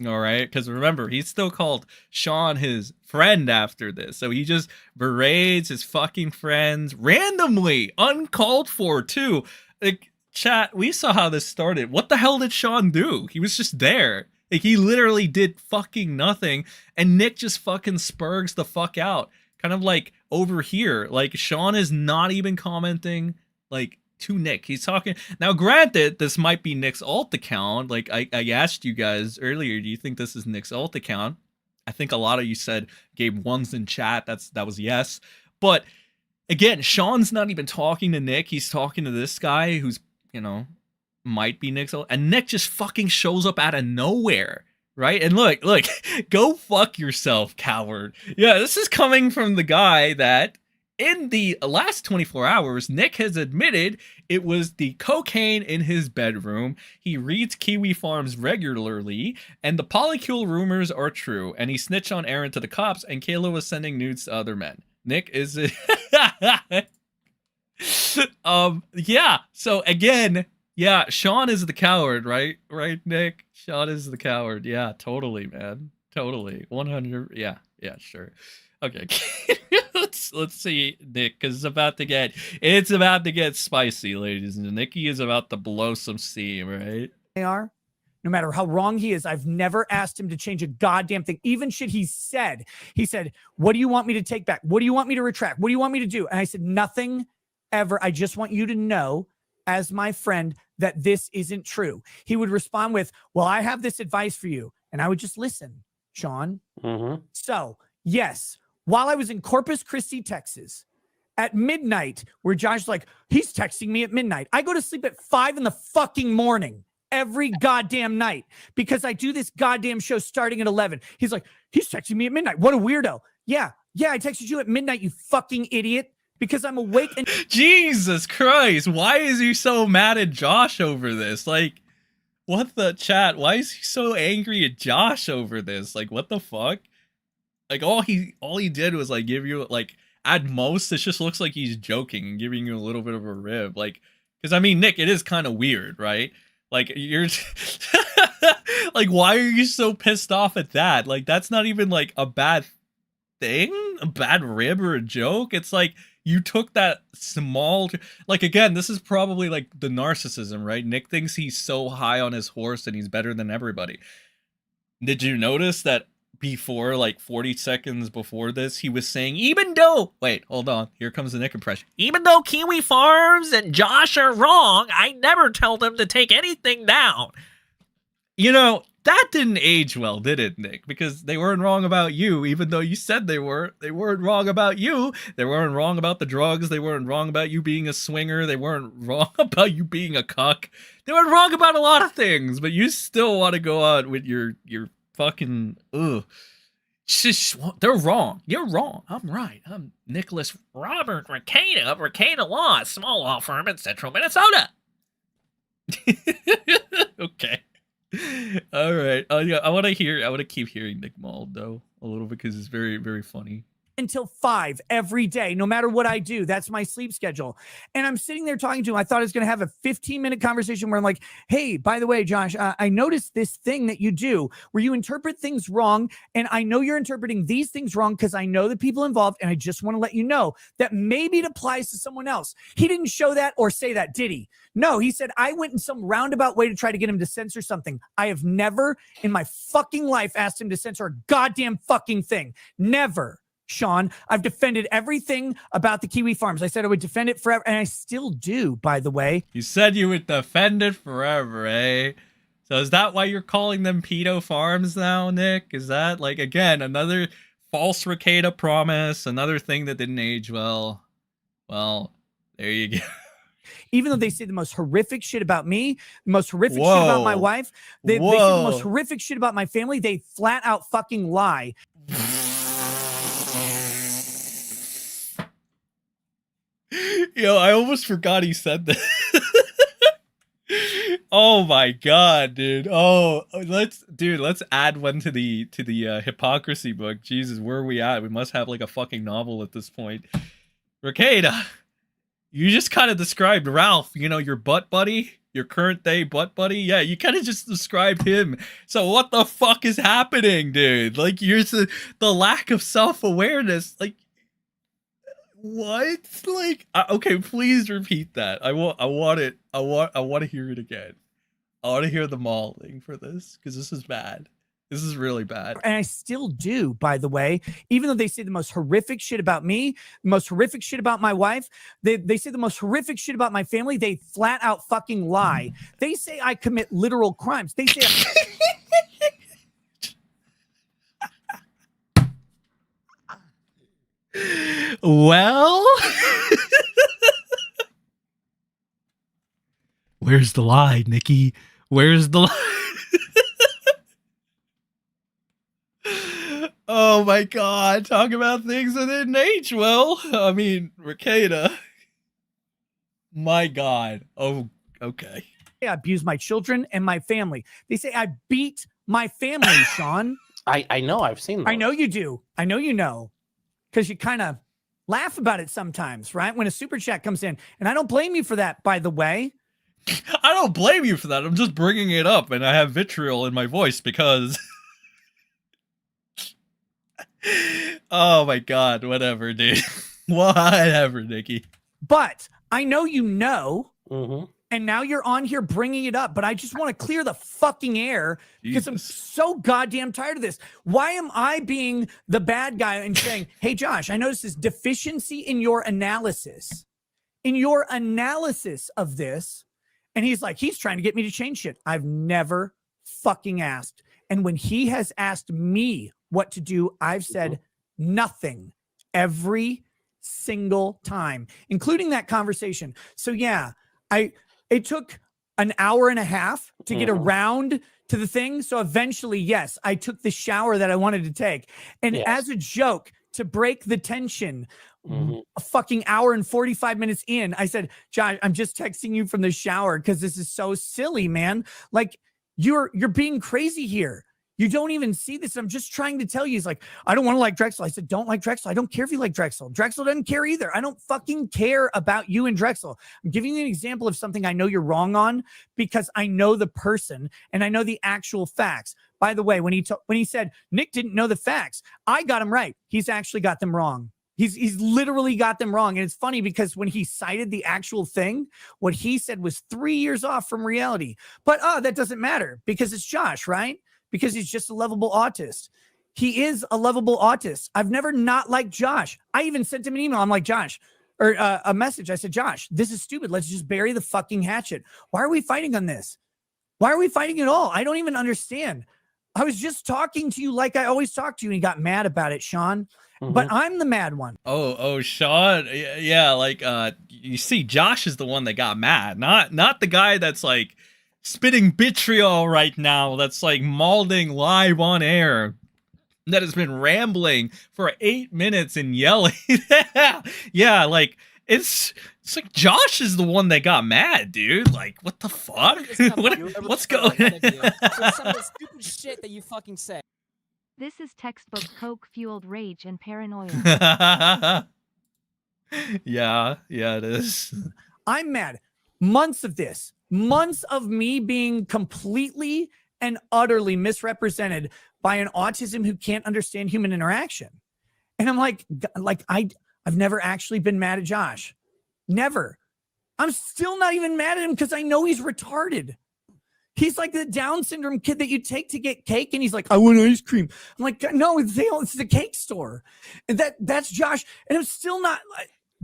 All right? Because remember, he's still called Sean his friend after this. So he just berates his fucking friends randomly, uncalled for, too. Like, chat, we saw how this started. What the hell did Sean do? He was just there. Like, he literally did fucking nothing. And Nick just fucking spurgs the fuck out. Kind of like over here. Like, Sean is not even commenting, like, to Nick. He's talking. Now, granted, this might be Nick's alt account. Like, I asked you guys earlier, do you think this is Nick's alt account? I think a lot of you said, gave ones in chat. That was yes. But, again, Sean's not even talking to Nick. He's talking to this guy who's, you know, might be Nick's alt. And Nick just fucking shows up out of nowhere. Right? And look, go fuck yourself, coward. Yeah, this is coming from the guy that in the last 24 hours, Nick has admitted it was the cocaine in his bedroom. He reads Kiwi Farms regularly, and the polycule rumors are true. And he snitched on Aaron to the cops, and Kayla was sending nudes to other men. Nick is... yeah, so again... Yeah, Sean is the coward, right? Right, Nick? Sean is the coward. Yeah, totally, man. Totally. 100. Yeah, sure. Okay. let's see, Nick, because it's about to get spicy, ladies. And Nicky is about to blow some steam, right? They are. No matter how wrong he is, I've never asked him to change a goddamn thing. Even shit he said. He said, what do you want me to take back? What do you want me to retract? What do you want me to do? And I said, nothing ever. I just want you to know, as my friend, that this isn't true. He would respond with, well, I have this advice for you. And I would just listen, Sean. So, yes, while I was in Corpus Christi, Texas, at midnight, where Josh's like, he's texting me at midnight. I go to sleep at 5 in the fucking morning every goddamn night because I do this goddamn show starting at 11. He's like, he's texting me at midnight. What a weirdo. Yeah, I texted you at midnight, you fucking idiot. Because I'm awake and... Jesus Christ, why is he so mad at Josh over this? Like, what the chat? Why is he so angry at Josh over this? Like, what the fuck? Like, all he did was, like, give you, like, at most, it just looks like he's joking and giving you a little bit of a rib. Like, because, I mean, Nick, it is kind of weird, right? Like, you're... like, why are you so pissed off at that? Like, that's not even, like, a bad thing? A bad rib or a joke? It's like... You took that small, like, again, this is probably like the narcissism, right? Nick thinks he's so high on his horse and he's better than everybody. Did you notice that before, like 40 seconds before this, he was saying, even though, wait, hold on, here comes the Nick impression. Even though Kiwi Farms and Josh are wrong, I never tell them to take anything down. You know, that didn't age well, did it, Nick? Because they weren't wrong about you, even though you said they were. They weren't wrong about you. They weren't wrong about the drugs. They weren't wrong about you being a swinger. They weren't wrong about you being a cuck. They weren't wrong about a lot of things, but you still want to go out with your fucking, ugh. They're wrong. You're wrong. I'm right. I'm Nicholas Robert Rekieta of Rekieta Law, a small law firm in central Minnesota. Okay. All right. Yeah, I want to keep hearing Nick Balldo a little bit because it's very, very funny. Until 5 every day, no matter what I do. That's my sleep schedule. And I'm sitting there talking to him. I thought I was going to have a 15-minute conversation where I'm like, hey, by the way, Josh, I noticed this thing that you do where you interpret things wrong. And I know you're interpreting these things wrong because I know the people involved. And I just want to let you know that maybe it applies to someone else. He didn't show that or say that, did he? No, he said, I went in some roundabout way to try to get him to censor something. I have never in my fucking life asked him to censor a goddamn fucking thing. Never. Sean, I've defended everything about the Kiwi Farms. I said I would defend it forever, and I still do, by the way. You said you would defend it forever, eh? So is that why you're calling them pedo farms now, Nick? Is that, like, again, another false Rekieta promise, another thing that didn't age well? Well, there you go. Even though they say the most horrific shit about me, the most horrific shit about my wife, they say the most horrific shit about my family, they flat out fucking lie. Yo, I almost forgot he said that. Oh my god, dude. Oh, let's add one to the hypocrisy book. Jesus, where are we at? We must have like a fucking novel at this point. Rekieta, you just kind of described Ralph, you know, your butt buddy, your current day butt buddy. Yeah, you kind of just described him. So what the fuck is happening, dude? Like, you're the lack of self-awareness. Like, what? Like, okay, please repeat that. I want to hear it again. I want to hear the mauling for this, because this is bad. This is really bad. And I still do, by the way, even though they say the most horrific shit about me, the most horrific shit about my wife, they say the most horrific shit about my family, they flat out fucking lie. They say I commit literal crimes. They say well, where's the lie, Nikki? Where's the lie? Oh my god, talk about things that didn't age well. I mean, Rekieta. My god. Oh, okay. I abuse my children and my family. They say I beat my family, Sean. I know, I've seen those. I know you do. I know you know. Because you kind of laugh about it sometimes, right? When a super chat comes in. And I don't blame you for that, by the way. I don't blame you for that. I'm just bringing it up, and I have vitriol in my voice because... Oh my god, whatever, dude. Whatever, Nikki. But I know you know, and now you're on here bringing it up, but I just want to clear the fucking air because I'm so goddamn tired of this. Why am I being the bad guy and saying, hey, Josh, I noticed this deficiency in your analysis. In your analysis of this. And he's like, he's trying to get me to change shit. I've never fucking asked. And when he has asked me what to do, I've said nothing every single time, including that conversation. So yeah, it took an hour and a half to get around to the thing. So eventually, yes, I took the shower that I wanted to take. And as a joke to break the tension, a fucking hour and 45 minutes in, I said, Josh, I'm just texting you from the shower because this is so silly, man. Like, you're being crazy here. You don't even see this. I'm just trying to tell you. He's like, I don't want to like Drexel. I said, don't like Drexel. I don't care if you like Drexel. Drexel doesn't care either. I don't fucking care about you and Drexel. I'm giving you an example of something I know you're wrong on because I know the person and I know the actual facts. By the way, when he said Nick didn't know the facts, I got him right. He's actually got them wrong. He's literally got them wrong. And it's funny because when he cited the actual thing, what he said was 3 years off from reality. But that doesn't matter because it's Josh, right? Because he's just a lovable autist. He is a lovable autist. I've never not liked Josh. I even sent him an email. I'm like, Josh, or a message. I said, Josh, this is stupid. Let's just bury the fucking hatchet. Why are we fighting on this? Why are we fighting at all? I don't even understand. I was just talking to you like I always talk to you, and he got mad about it, Sean. But I'm the mad one. Oh, Sean. Yeah, like you see, Josh is the one that got mad, not the guy that's like spitting vitriol right now, that's like mauling live on air, that has been rambling for 8 minutes and yelling. Yeah, like it's like Josh is the one that got mad, dude. Like, what the fuck? What's going on? Some of the stupid shit that you fucking say. This is textbook coke-fueled rage and paranoia. Yeah, it is. I'm mad. Months of this. Months of me being completely and utterly misrepresented by an autism who can't understand human interaction. And I'm like I've never actually been mad at Josh. Never. I'm still not even mad at him because I know he's retarded. He's like the Down syndrome kid that you take to get cake, and he's like, I want ice cream. I'm like, no, it's the cake store. And that's Josh. And I'm still not,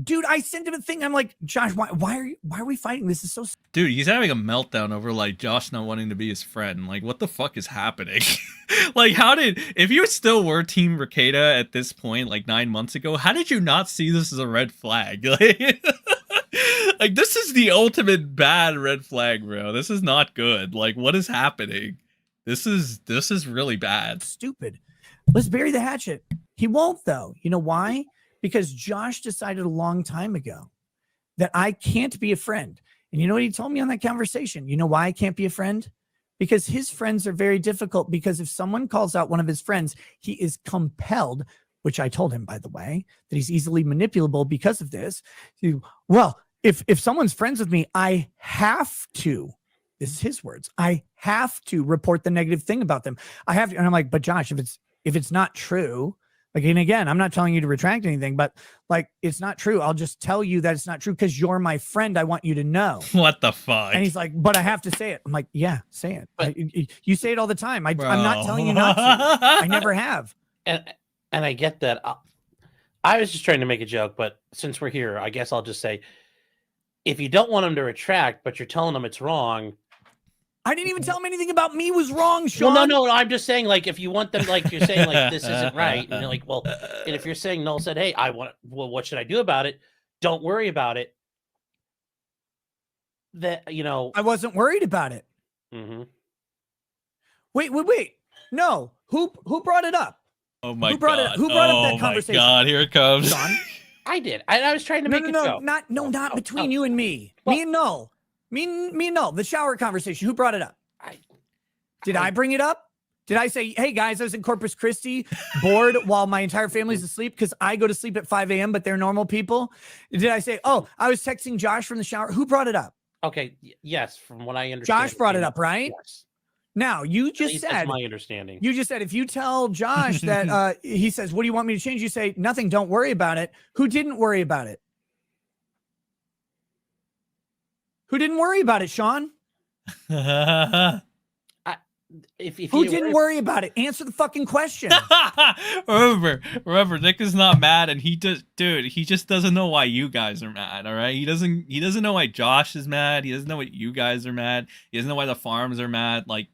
dude, I sent him a thing. I'm like, Josh, why are we fighting? This is so... Dude, he's having a meltdown over like Josh not wanting to be his friend. Like, what the fuck is happening? Like, if you still were Team Rekieta at this point, like 9 months ago, how did you not see this as a red flag? Like, Like, this is the ultimate bad red flag, bro. This is not good. Like, what is happening? This is really bad. Stupid. Let's bury the hatchet. He won't, though. You know why? Because Josh decided a long time ago that I can't be a friend. And you know what he told me on that conversation? You know why I can't be a friend? Because his friends are very difficult. Because if someone calls out one of his friends, he is compelled, which I told him, by the way, that he's easily manipulable because of this. Well, if someone's friends with me, I have to. This is his words. I have to report the negative thing about them. I have to. And I'm like, but Josh, if it's not true, like, and again, I'm not telling you to retract anything, but like, it's not true. I'll just tell you that it's not true because you're my friend. I want you to know. What the fuck? And he's like, but I have to say it. I'm like, yeah, say it. But, you say it all the time. I'm not telling you not to. I never have. And I get that. I was just trying to make a joke, but since we're here, I guess I'll just say, if you don't want him to retract, but you're telling him it's wrong. I didn't even tell him anything about me was wrong, Sean. Well, no. I'm just saying, like, if you want them, like, you're saying, like, this isn't right. And you're like, well, and if you're saying Null said, hey, what should I do about it? Don't worry about it. That, you know. I wasn't worried about it. Mm-hmm. Wait. No. Who brought it up? Oh my God. Who brought up that conversation? Oh my God, here it comes. Sean? I did. I was trying to make it go. Not between you and me. Well, me and Null. Me and Null. The shower conversation. Who brought it up? Did I bring it up? Did I say, hey guys, I was in Corpus Christi, bored while my entire family's asleep because I go to sleep at 5 a.m., but they're normal people? Did I say, oh, I was texting Josh from the shower? Who brought it up? Okay. Yes. From what I understand. Josh brought it up, right? Yes. Now, you just said, that's my understanding. You just said, if you tell Josh that he says, what do you want me to change? You say, nothing, don't worry about it. Who didn't worry about it? Who didn't worry about it, Sean? Who didn't worry about it? Answer the fucking question. remember, Nick is not mad, and he just doesn't know why you guys are mad. All right, he doesn't know why Josh is mad. He doesn't know why you guys are mad. He doesn't know why the farms are mad. Like,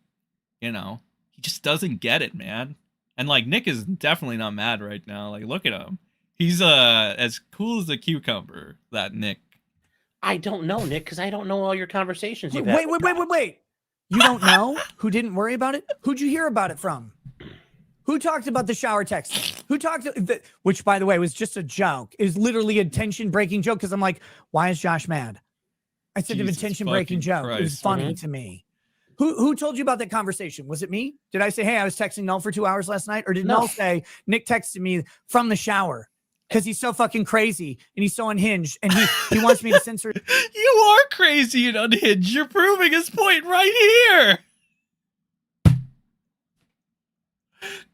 you know, he just doesn't get it, man. And like, Nick is definitely not mad right now. Like, look at him. He's as cool as a cucumber. That Nick. I don't know, Nick, because I don't know all your conversations. Wait. You don't know who didn't worry about it? Who'd you hear about it from? Who talked about the shower text? Who talked, which by the way, was just a joke. It was literally a tension breaking joke. Cause I'm like, why is Josh mad? I said a tension breaking joke. Christ. It was funny to me. Who told you about that conversation? Was it me? Did I say, hey, I was texting Null for 2 hours last night? Or did Null say, Nick texted me from the shower? Because he's so fucking crazy and he's so unhinged and he wants me to censor. You are crazy and unhinged. You're proving his point right here.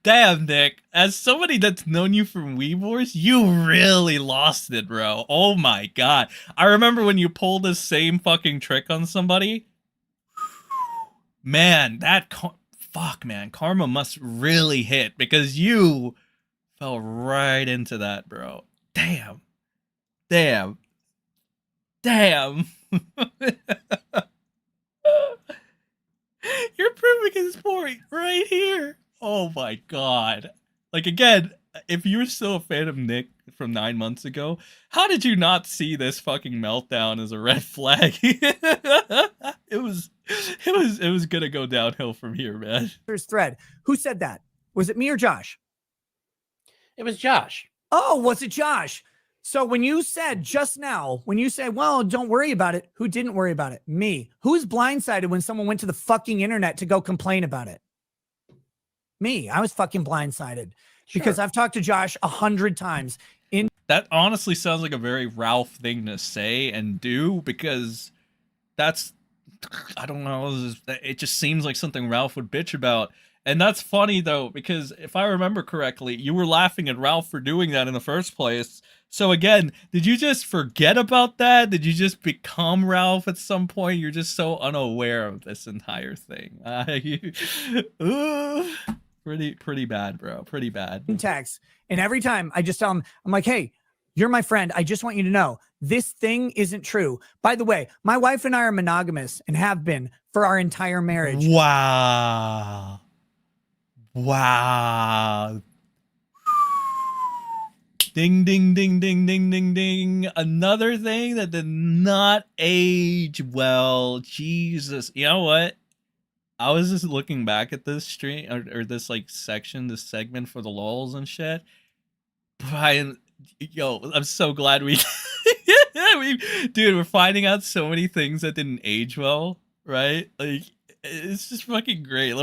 Damn, Nick. As somebody that's known you from Weeb Wars, you really lost it, bro. Oh my God. I remember when you pulled the same fucking trick on somebody. Man, karma must really hit because you fell right into that, bro. Damn. You're proving his point right here. Oh my God. Like, again, if you're still a fan of Nick from 9 months ago, how did you not see this fucking meltdown as a red flag? It was gonna go downhill from here, man. There's thread. Who said that? Was it me or Josh? It was Josh. Oh, was it Josh? So when you said just now, when you said, well, don't worry about it, who didn't worry about it? Me. Who's blindsided when someone went to the fucking internet to go complain about it? Me. I was fucking blindsided because I've talked to Josh 100 times. That honestly sounds like a very Ralph thing to say and do because that's, I don't know, it just seems like something Ralph would bitch about. And that's funny, though, because if I remember correctly, you were laughing at Ralph for doing that in the first place. So again, did you just forget about that? Did you just become Ralph at some point? You're just so unaware of this entire thing. Pretty bad, bro. Pretty bad. Text. And every time I just tell him, I'm like, hey, you're my friend. I just want you to know this thing isn't true. By the way, my wife and I are monogamous and have been for our entire marriage. Wow. Ding, ding, ding, ding, ding, ding, ding. Another thing that did not age well. Jesus. You know what? I was just looking back at this stream or this like section, this segment for the lulz and shit. Brian, yo, I'm so glad dude, we're finding out so many things that didn't age well, right? Like, it's just fucking great.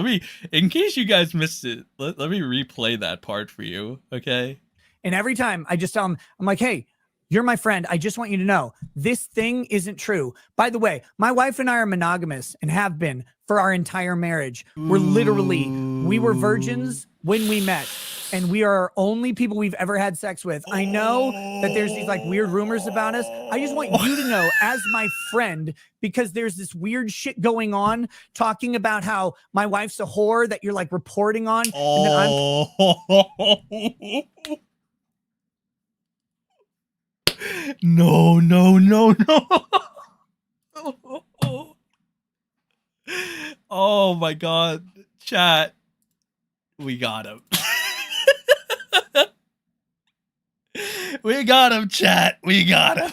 In case you guys missed it, let me replay that part for you, okay? And every time I just tell him, I'm like, hey, you're my friend. I just want you to know this thing isn't true. By the way, my wife and I are monogamous and have been for our entire marriage. We were virgins when we met, and we are only people we've ever had sex with. I know that there's these like weird rumors about us. I just want you to know as my friend, because there's this weird shit going on talking about how my wife's a whore that you're like reporting on. And then No. Oh my god. Chat. We got him. We got him, chat. We got him.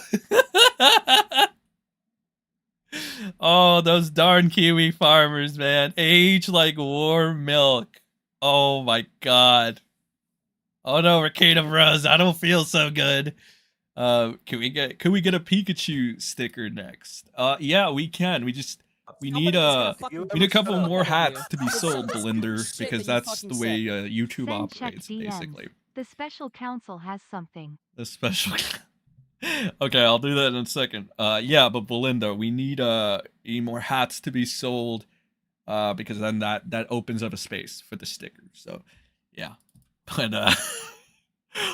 Oh, those darn kiwi farmers, man. Age like warm milk. Oh my god. Oh no, Rekieta Bros. I don't feel so good. Can we get a Pikachu sticker next? Yeah, we can. We need a couple more hats to be sold, Blinder, because that's the way YouTube Send check operates, DMs. basically. The special counsel has something. The special. Okay, I'll do that in a second. Yeah, but Belinda, we need more hats to be sold, because then that opens up a space for the stickers. So, yeah. But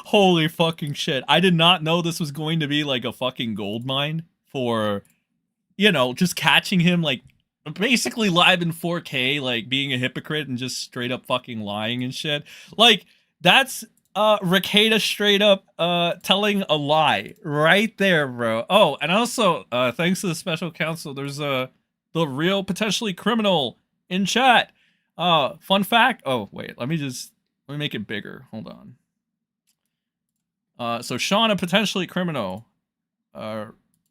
holy fucking shit! I did not know this was going to be like a fucking gold mine for, just catching him like basically live in 4K, like being a hypocrite and just straight up fucking lying and shit. Like that's Rekieta straight up telling a lie right there, bro. Oh, and also thanks to the special counsel, there's the real potentially criminal in chat. Fun fact. Oh wait, let me make it bigger. Hold on. So Sean, a potentially criminal,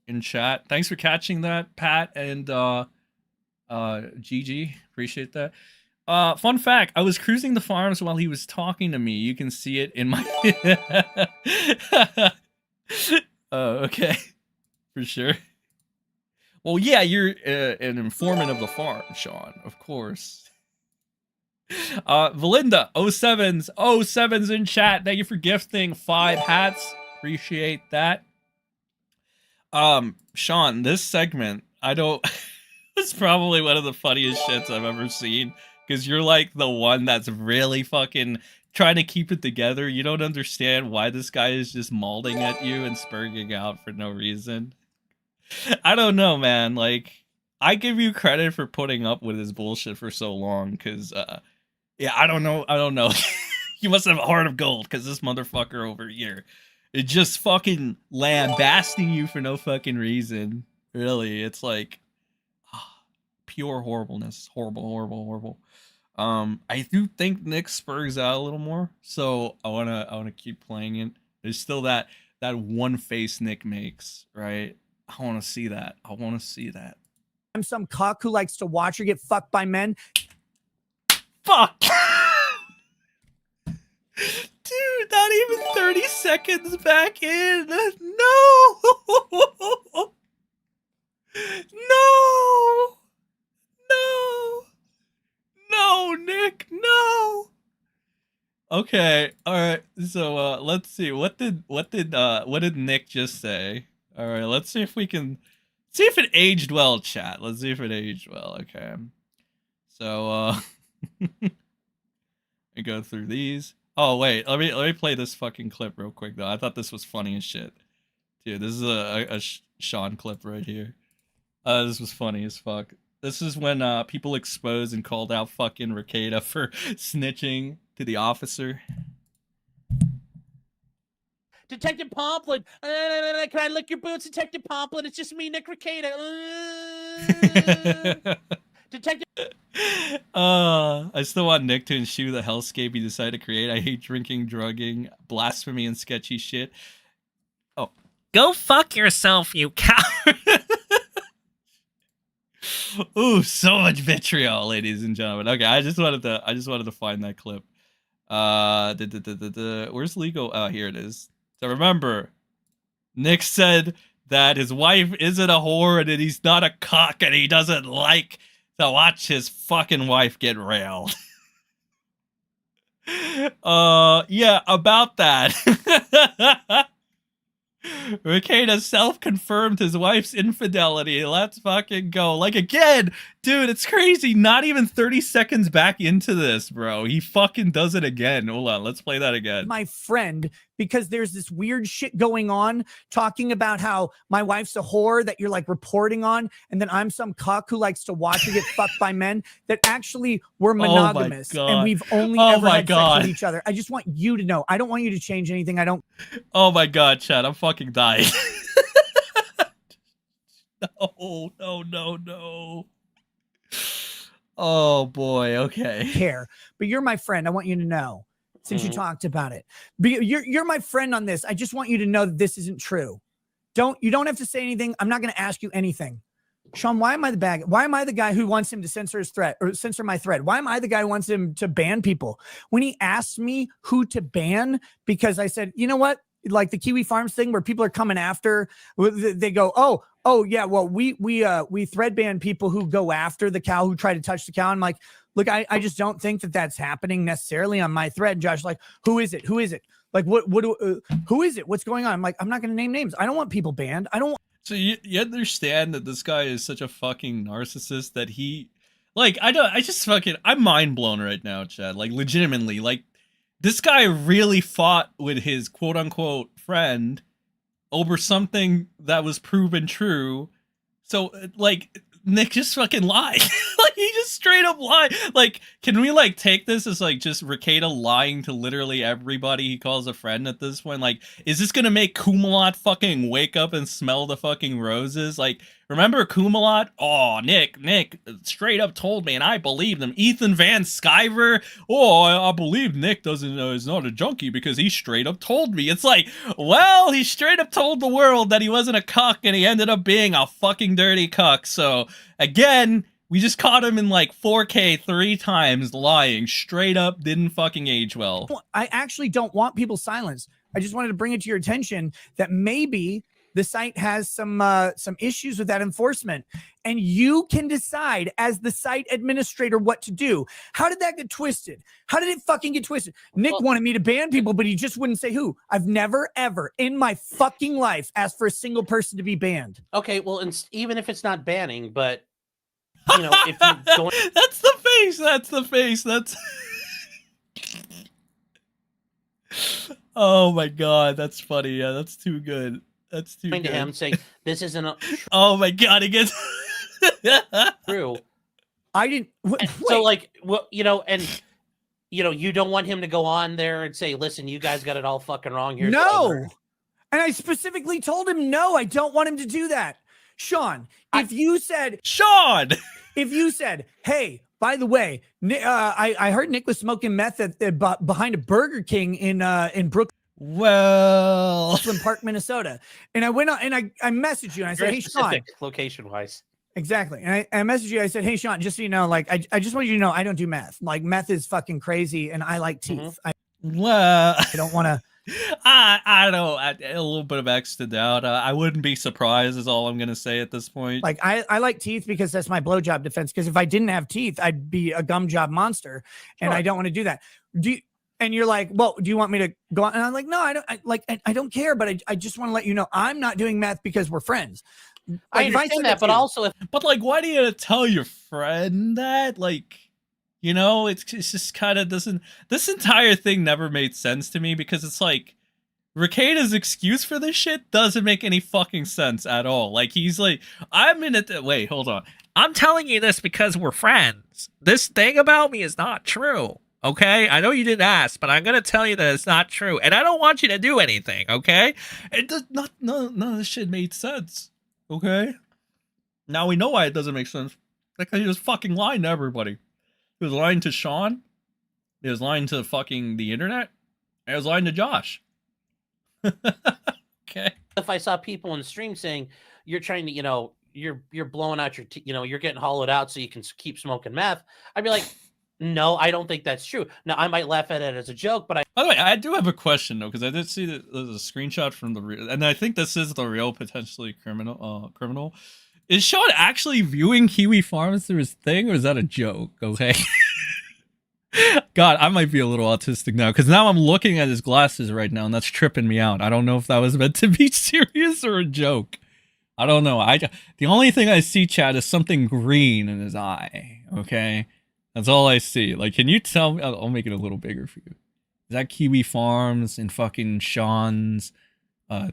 in chat. Thanks for catching that, Pat and GG. Appreciate that. Fun fact, I was cruising the farms while he was talking to me. You can see it in my okay. For sure. Well, yeah, you're an informant of the farm, Sean, of course. Valinda, 07's in chat. Thank you for gifting 5 hats. Appreciate that. Sean, this segment, it's probably one of the funniest shits I've ever seen, because you're like the one that's really fucking trying to keep it together. You don't understand why this guy is just mauling at you and spurging out for no reason. I don't know, man. Like, I give you credit for putting up with his bullshit for so long, because yeah, I don't know. You must have a heart of gold, because this motherfucker over here is just fucking lambasting you for no fucking reason. Really, it's like pure horribleness. Horrible. I do think Nick spurs out a little more, so I wanna keep playing it. There's still that one face Nick makes, right? I want to see that. I'm some cuck who likes to watch her get fucked by men. Fuck. Dude, not even 30 seconds back in. No. No, Nick, no. Okay, all right. So let's see. What did Nick just say? All right, let's see if we can see if it aged well, chat. Let's see if it aged well. Okay. So I go through these. Oh wait, let me play this fucking clip real quick though. I thought this was funny as shit. Dude, this is a Sean clip right here. This was funny as fuck. This is when people exposed and called out fucking Rekieta for snitching to the officer. Detective Pomplin, can I lick your boots, Detective Pomplin? It's just me, Nick Rekieta. Detective. I still want Nick to eschew the hellscape he decided to create. I hate drinking, drugging, blasphemy, and sketchy shit. Oh, Go fuck yourself, you coward. ooh, so much vitriol, ladies and gentlemen. Okay, I just wanted to find that clip. Where's legal? Oh, here it is. So remember, Nick said that his wife isn't a whore and that he's not a cock and he doesn't like to watch his fucking wife get railed. Yeah, about that. Rekieta self-confirmed his wife's infidelity. Let's fucking go. Like, again, dude, it's crazy. Not even 30 seconds back into this, bro. He fucking does it again. Hold on, let's play that again. My friend, because there's this weird shit going on talking about how my wife's a whore that you're like reporting on, and then I'm some cuck who likes to watch her get fucked by men, that actually we're monogamous and we've only ever had sex with each other. I just want you to know. I don't want you to change anything. I don't. Oh my God, Chad, I'm fucking dying. No. Oh boy, okay. Care, but you're my friend. I want you to know. Since you talked about it, but you're my friend on this. I just want you to know that this isn't true. You don't have to say anything. I'm not going to ask you anything. Sean, why am I the bag? Why am I the guy who wants him to censor his thread or censor my thread? Why am I the guy who wants him to ban people? When he asked me who to ban, because I said, you know what? Like the Kiwi Farms thing where people are coming after, they go, oh yeah, well, we thread ban people who go after the cow, who try to touch the cow. I'm like, look, I just don't think that that's happening necessarily on my thread. Josh, like, who is it? Who is it? Like, who is it? What's going on? I'm like, I'm not going to name names. I don't want people banned. I don't want. So you understand that this guy is such a fucking narcissist that he, like, I'm mind blown right now, Chad. Like, legitimately, like, this guy really fought with his quote unquote friend over something that was proven true. So, like, Nick just fucking lied. Like, he just straight up lied. Like, can we, like, take this as, like, just Rekieta lying to literally everybody he calls a friend at this point? Like, is this gonna make Kumalot fucking wake up and smell the fucking roses? Like, remember Kumalot? Oh, Nick straight up told me, and I believed him. Ethan Van Sciver? Oh, I believe Nick doesn't know is not a junkie because he straight up told me. It's like, well, he straight up told the world that he wasn't a cuck, and he ended up being a fucking dirty cuck. So, again, we just caught him in like 4K 3 times lying. Straight up didn't fucking age well. I actually don't want people silenced. I just wanted to bring it to your attention that maybe the site has some issues with that enforcement, and you can decide as the site administrator what to do. How did that get twisted? How did it fucking get twisted? Nick wanted me to ban people, but he just wouldn't say who. I've never, ever in my fucking life asked for a single person to be banned. Okay, well, even if it's not banning, but you know, if you don't... That's the face. That's oh my God, that's funny. Yeah, that's too good. That's too good. To him saying this isn't a... Oh my God, he gets true. I didn't. So, like, well, you know, and you know, you don't want him to go on there and say, "Listen, you guys got it all fucking wrong here." No, and I specifically told him, no, I don't want him to do that. Sean, if you said, hey, by the way, I heard Nick was smoking meth behind a Burger King in Brooklyn. Well, Park, Minnesota. And I went on and I messaged you and I said, hey, Sean. Location wise. Exactly. And I messaged you. I said, hey, Sean, just so you know, like, I just want you to know, I don't do meth. Like, meth is fucking crazy and I like teeth. I don't want to. I don't know. A little bit of extra doubt. I wouldn't be surprised is all I'm going to say at this point. Like, I like teeth because that's my blowjob defense. Because if I didn't have teeth, I'd be a gum job monster. And I don't want to do that. And you're like, well, do you want me to go on? And I'm like, no, I don't care. But I just want to let you know, I'm not doing meth because we're friends. Like, I understand that, but also but like, why do you tell your friend that? Like, you know, it's just kind of doesn't. This entire thing never made sense to me because it's like Rekieta's excuse for this shit doesn't make any fucking sense at all. Like, he's like, I'm in it. Wait, hold on. I'm telling you this because we're friends. This thing about me is not true. Okay? I know you didn't ask, but I'm going to tell you that it's not true. And I don't want you to do anything, okay? It does not, none of this shit made sense. Okay? Now we know why it doesn't make sense. Because he was fucking lying to everybody. He was lying to Sean. He was lying to fucking the internet. And he was lying to Josh. Okay. If I saw people in the stream saying you're trying to, you're blowing out your, you're getting hollowed out so you can keep smoking meth, I'd be like, no, I don't think that's true. Now I might laugh at it as a joke, but By the way, I do have a question though, because I did see that there's a screenshot from the real, and I think this is the real potentially criminal. Is Sean actually viewing Kiwi Farms through his thing, or is that a joke? Okay. God, I might be a little autistic now, because now I'm looking at his glasses right now, and that's tripping me out. I don't know if that was meant to be serious or a joke. I don't know. The only thing I see, Chad, is something green in his eye. Okay, that's all I see. Like, can you tell me? I'll make it a little bigger for you. Is that Kiwi Farms and fucking Sean's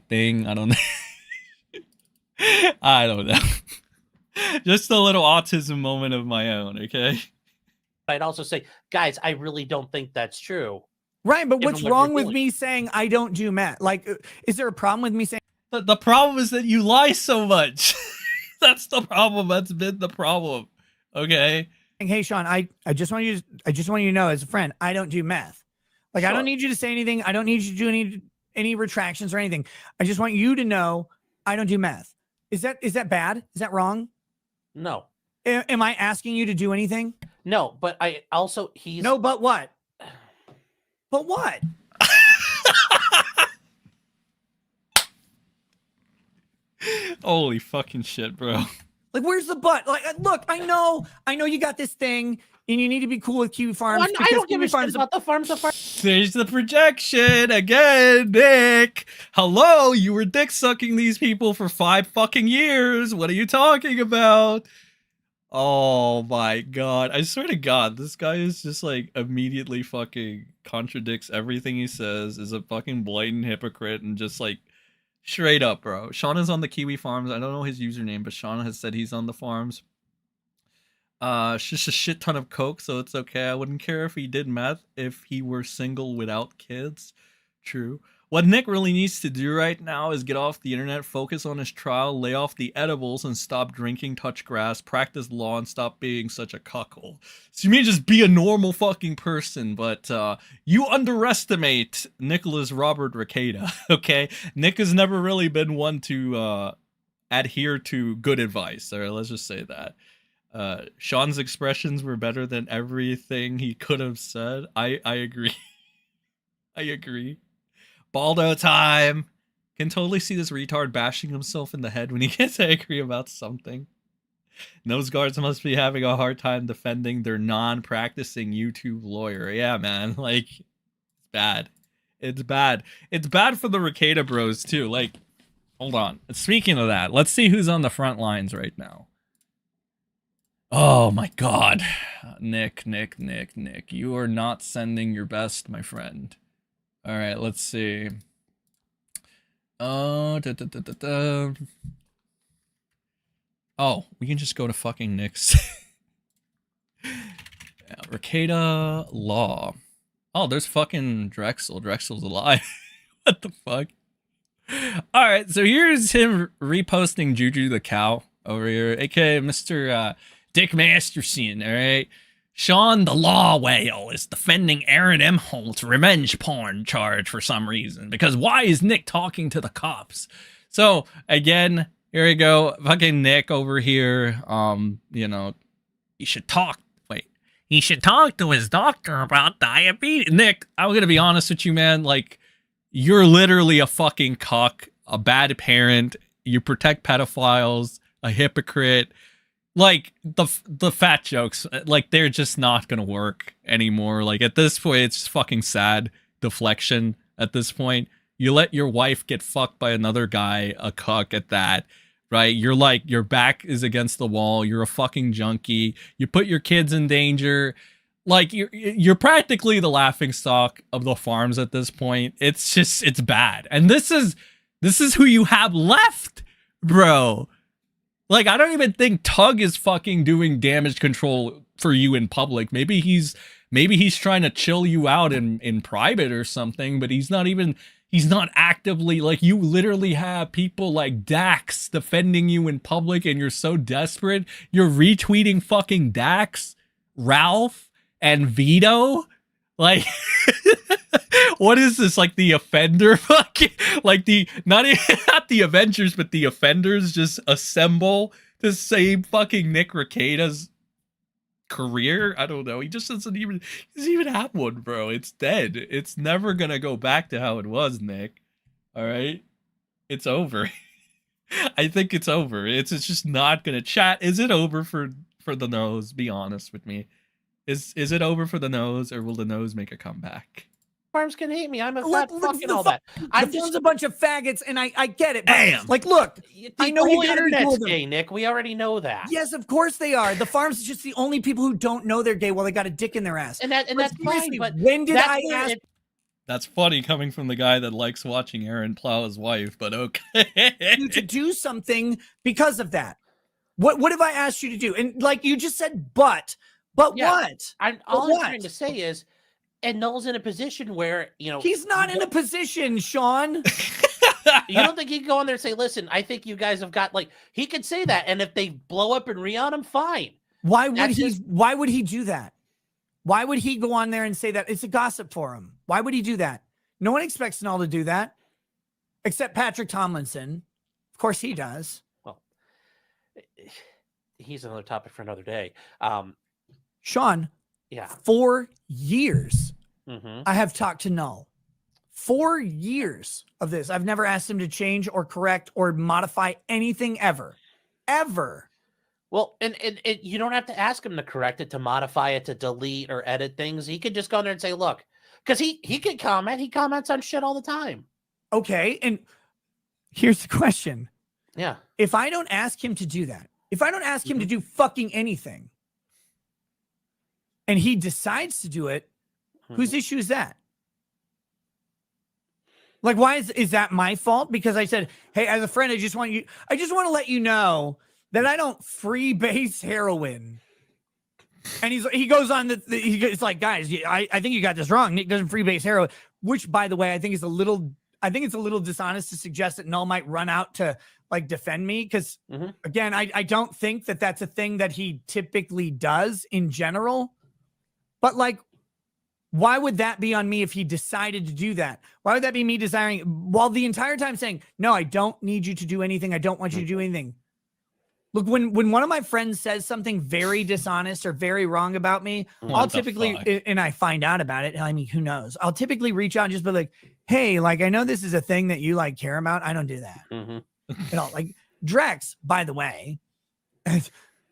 thing? I don't know. I don't know. Just a little autism moment of my own. Okay. I'd also say, guys, I really don't think that's true. Right, but what's wrong with me saying I don't do meth? Like, is there a problem with me saying? The problem is that you lie so much. That's the problem. That's been the problem. Okay. Hey, Sean, I just want you to know, as a friend, I don't do meth. Like, I don't need you to say anything. I don't need you to do any retractions or anything. I just want you to know I don't do meth. Is that bad? Is that wrong? No. Am I asking you to do anything? No, but I also No, but what? But what? Holy fucking shit, bro. Like, where's the but? Like, look, I know you got this thing, and you need to be cool with Kiwi Farms. I don't give a shit about the farms. There's the projection again, Nick. Hello, you were dick sucking these people for 5 fucking years. What are you talking about? Oh my god. I swear to god, this guy is just like immediately fucking contradicts everything he says, is a fucking blatant hypocrite, and just like straight up, bro. Sean is on the Kiwi Farms. I don't know his username, but Sean has said he's on the farms. It's just a shit ton of coke, so it's okay. I wouldn't care if he did meth if he were single without kids. True. What Nick really needs to do right now is get off the internet, focus on his trial, lay off the edibles, and stop drinking, touch grass, practice law, and stop being such a cuckold. So you may just be a normal fucking person, but you underestimate Nicholas Robert Rekieta, okay? Nick has never really been one to adhere to good advice, alright? Let's just say that. Sean's expressions were better than everything he could have said. I agree. I agree. Balldo time. Can totally see this retard bashing himself in the head when he gets angry about something. Nose guards must be having a hard time defending their non-practicing YouTube lawyer. Yeah, man. Like, it's bad. It's bad. It's bad for the Rekieta bros, too. Like, hold on. Speaking of that, let's see who's on the front lines right now. Oh, my God. Nick. You are not sending your best, my friend. All right, let's see. Oh, we can just go to fucking Nick's. Rekieta Law. Oh, there's fucking Drexel. Drexel's alive. What the fuck? All right, so here's him reposting Juju the cow over here, aka Mr. Dick MrSEN. All right. Sean the Law Whale is defending Aaron Imholte's revenge porn charge for some reason. Because why is Nick talking to the cops? So, again, here we go. Fucking Nick over here. You know, he should talk. Wait. He should talk to his doctor about diabetes. Nick, I'm gonna be honest with you, man. Like, you're literally a fucking cuck, a bad parent. You protect pedophiles, a hypocrite. Like, the fat jokes, like, they're just not gonna work anymore. Like, at this point, it's just fucking sad deflection at this point. You let your wife get fucked by another guy, a cuck at that, right? You're like, your back is against the wall. You're a fucking junkie. You put your kids in danger. Like, you're practically the laughingstock of the farms at this point. It's just, it's bad. And this is who you have left, bro. Like, I don't even think Tug is fucking doing damage control for you in public. Maybe he's trying to chill you out in private or something, but he's not actively, like, you literally have people like Dax defending you in public, and you're so desperate. You're retweeting fucking Dax, Ralph, and veto? Like, what is this? Like the offender fucking, like the, not the Avengers, but the offenders just assemble to save fucking Nick Rekieta's career? I don't know. He just doesn't even have one, bro. It's dead. It's never gonna go back to how it was, Nick. All right? It's over. I think it's over. It's just not gonna chat. Is it over for the nose? Be honest with me. Is it over for the nose, or will the nose make a comeback? Farms can hate me. I'm a fat fucking all that. I'm just a bunch of faggots, and I get it. But Damn. like, look, I know you gotta be internet's cool with them. gay, Nick. We already know that. Yes, of course they are. The farms is just the only people who don't know they're gay while they got a dick in their ass. And that's fine. Seriously, But when did that's I where ask? That's funny coming from the guy that likes watching Aaron plow his wife, but okay. You to do something because of that? What have I asked you to do? And like you just said, but Yeah. what? All I'm trying to say is, and Null's in a position where, He's not in a position, Sean. You don't think he could go on there and say, listen, I think you guys have got, like, he could say that, and if they blow up and re-on him, fine. Why would he do that? Why would he go on there and say that? It's a gossip for him. Why would he do that? No one expects Null to do that, except Patrick Tomlinson. Of course he does. Well, he's another topic for another day. Sean, Yeah. 4 years Mm-hmm. I have talked to Null. 4 years of this. I've never asked him to change or correct or modify anything ever. Ever. Well, and you don't have to ask him to correct it, to modify it, to delete or edit things. He could just go in there and say, look, because he could comment. He comments on shit all the time. Okay. And here's the question. Yeah. If I don't ask him to do that, if I don't ask him to do fucking anything, and he decides to do it, whose issue is that? Like, why is that my fault? Because I said, hey, as a friend, I just want to let you know that I don't freebase heroin. And he goes on it's like, guys, I think you got this wrong. Nick doesn't freebase heroin, which, by the way, I think it's a little dishonest to suggest that Null might run out to like defend me. Cause again, I don't think that that's a thing that he typically does in general, but like, why would that be on me if he decided to do that? Why would that be me desiring, while the entire time saying, no, I don't need you to do anything. I don't want you to do anything. Look, when one of my friends says something very dishonest or very wrong about me, I'll typically, and I find out about it. I mean, who knows? I'll typically reach out and just be like, hey, like, I know this is a thing that you like care about. I don't do that. You know, like Drex, by the way,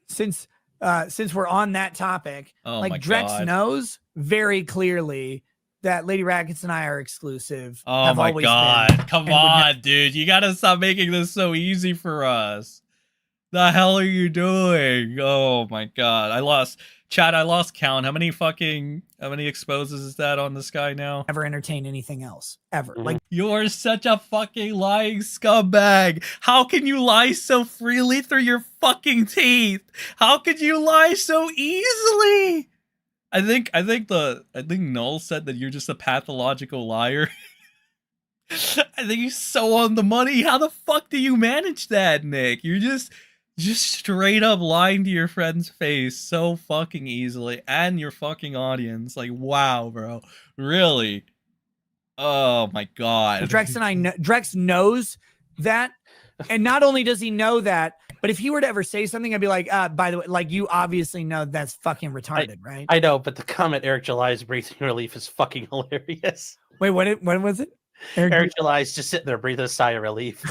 since we're on that topic, like Drex knows very clearly that Lady Rackets and I are exclusive. Oh my God. Come on, dude. You got to stop making this so easy for us. The hell are you doing? Oh my God. I lost count. How many exposes is that on this guy now? Never entertain anything else ever. Like, you're such a fucking lying scumbag. How can you lie so freely through your fucking teeth? How could you lie so easily? I think Null said that you're just a pathological liar. I think he's so on the money. How the fuck do you manage that, Nick? You're just straight up lying to your friend's face so fucking easily, and your fucking audience. Like, wow, bro. Really? Oh my God. Drex and I know, Drex knows that. And not only does he know that, but if he were to ever say something, I'd be like, by the way, like, you obviously know that's fucking retarded, right? I know, but the comment Eric July's breathing relief is fucking hilarious. Wait, what was it? Eric July's just sitting there breathing a sigh of relief.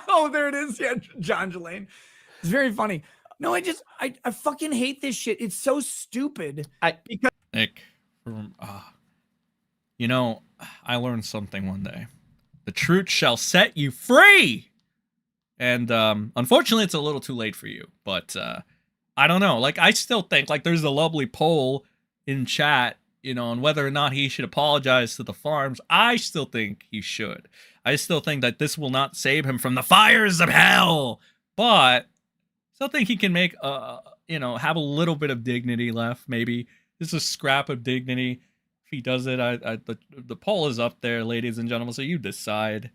Oh, there it is. Yeah, John Jelaine. It's very funny. No, I fucking hate this shit. It's so stupid. Nick, you know, I learned something one day. The truth shall set you free. And unfortunately, it's a little too late for you. But I don't know. Like, I still think, like, there's a lovely poll in chat, you know, on whether or not he should apologize to the farms. I still think he should. I still think that this will not save him from the fires of hell. But I still think he can make, you know, have a little bit of dignity left. Maybe just a scrap of dignity. If he does it, the poll is up there, ladies and gentlemen. So you decide.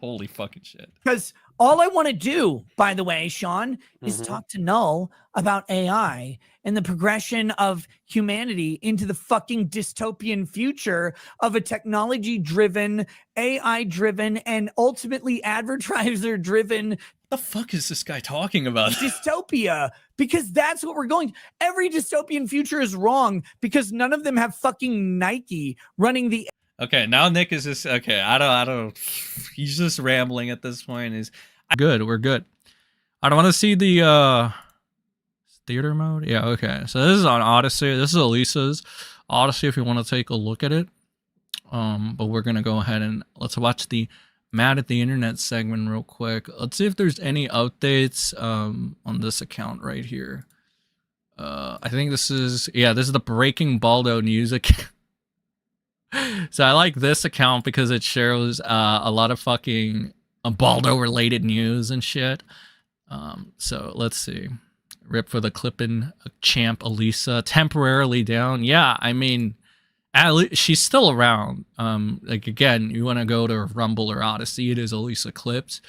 Holy fucking shit. Because All I want to do, by the way, Sean, is Mhm. talk to Null about AI and the progression of humanity into the fucking dystopian future of a technology-driven, AI-driven, and ultimately advertiser-driven The fuck is this guy talking about? dystopia, because that's what we're going. Every dystopian future is wrong because none of them have fucking Nike running the. Okay, now Nick is just okay. I don't. He's just rambling at this point. Is good. We're good. I don't want to see the theater mode. Yeah. Okay. So this is on Odyssey. This is Elissa's Odyssey. If you want to take a look at it. But we're gonna go ahead and let's watch the Mad at the Internet segment real quick. Let's see if there's any updates on this account right here. I think this is the Breaking Balldo news account. So I like this account because it shows a lot of fucking Balldo related news and shit. So let's see. Rip for the Clippin' champ Elissa, temporarily down. Yeah, I mean, at least she's still around. Like again, you want to go to Rumble or Odyssey, it is Elissa Clips.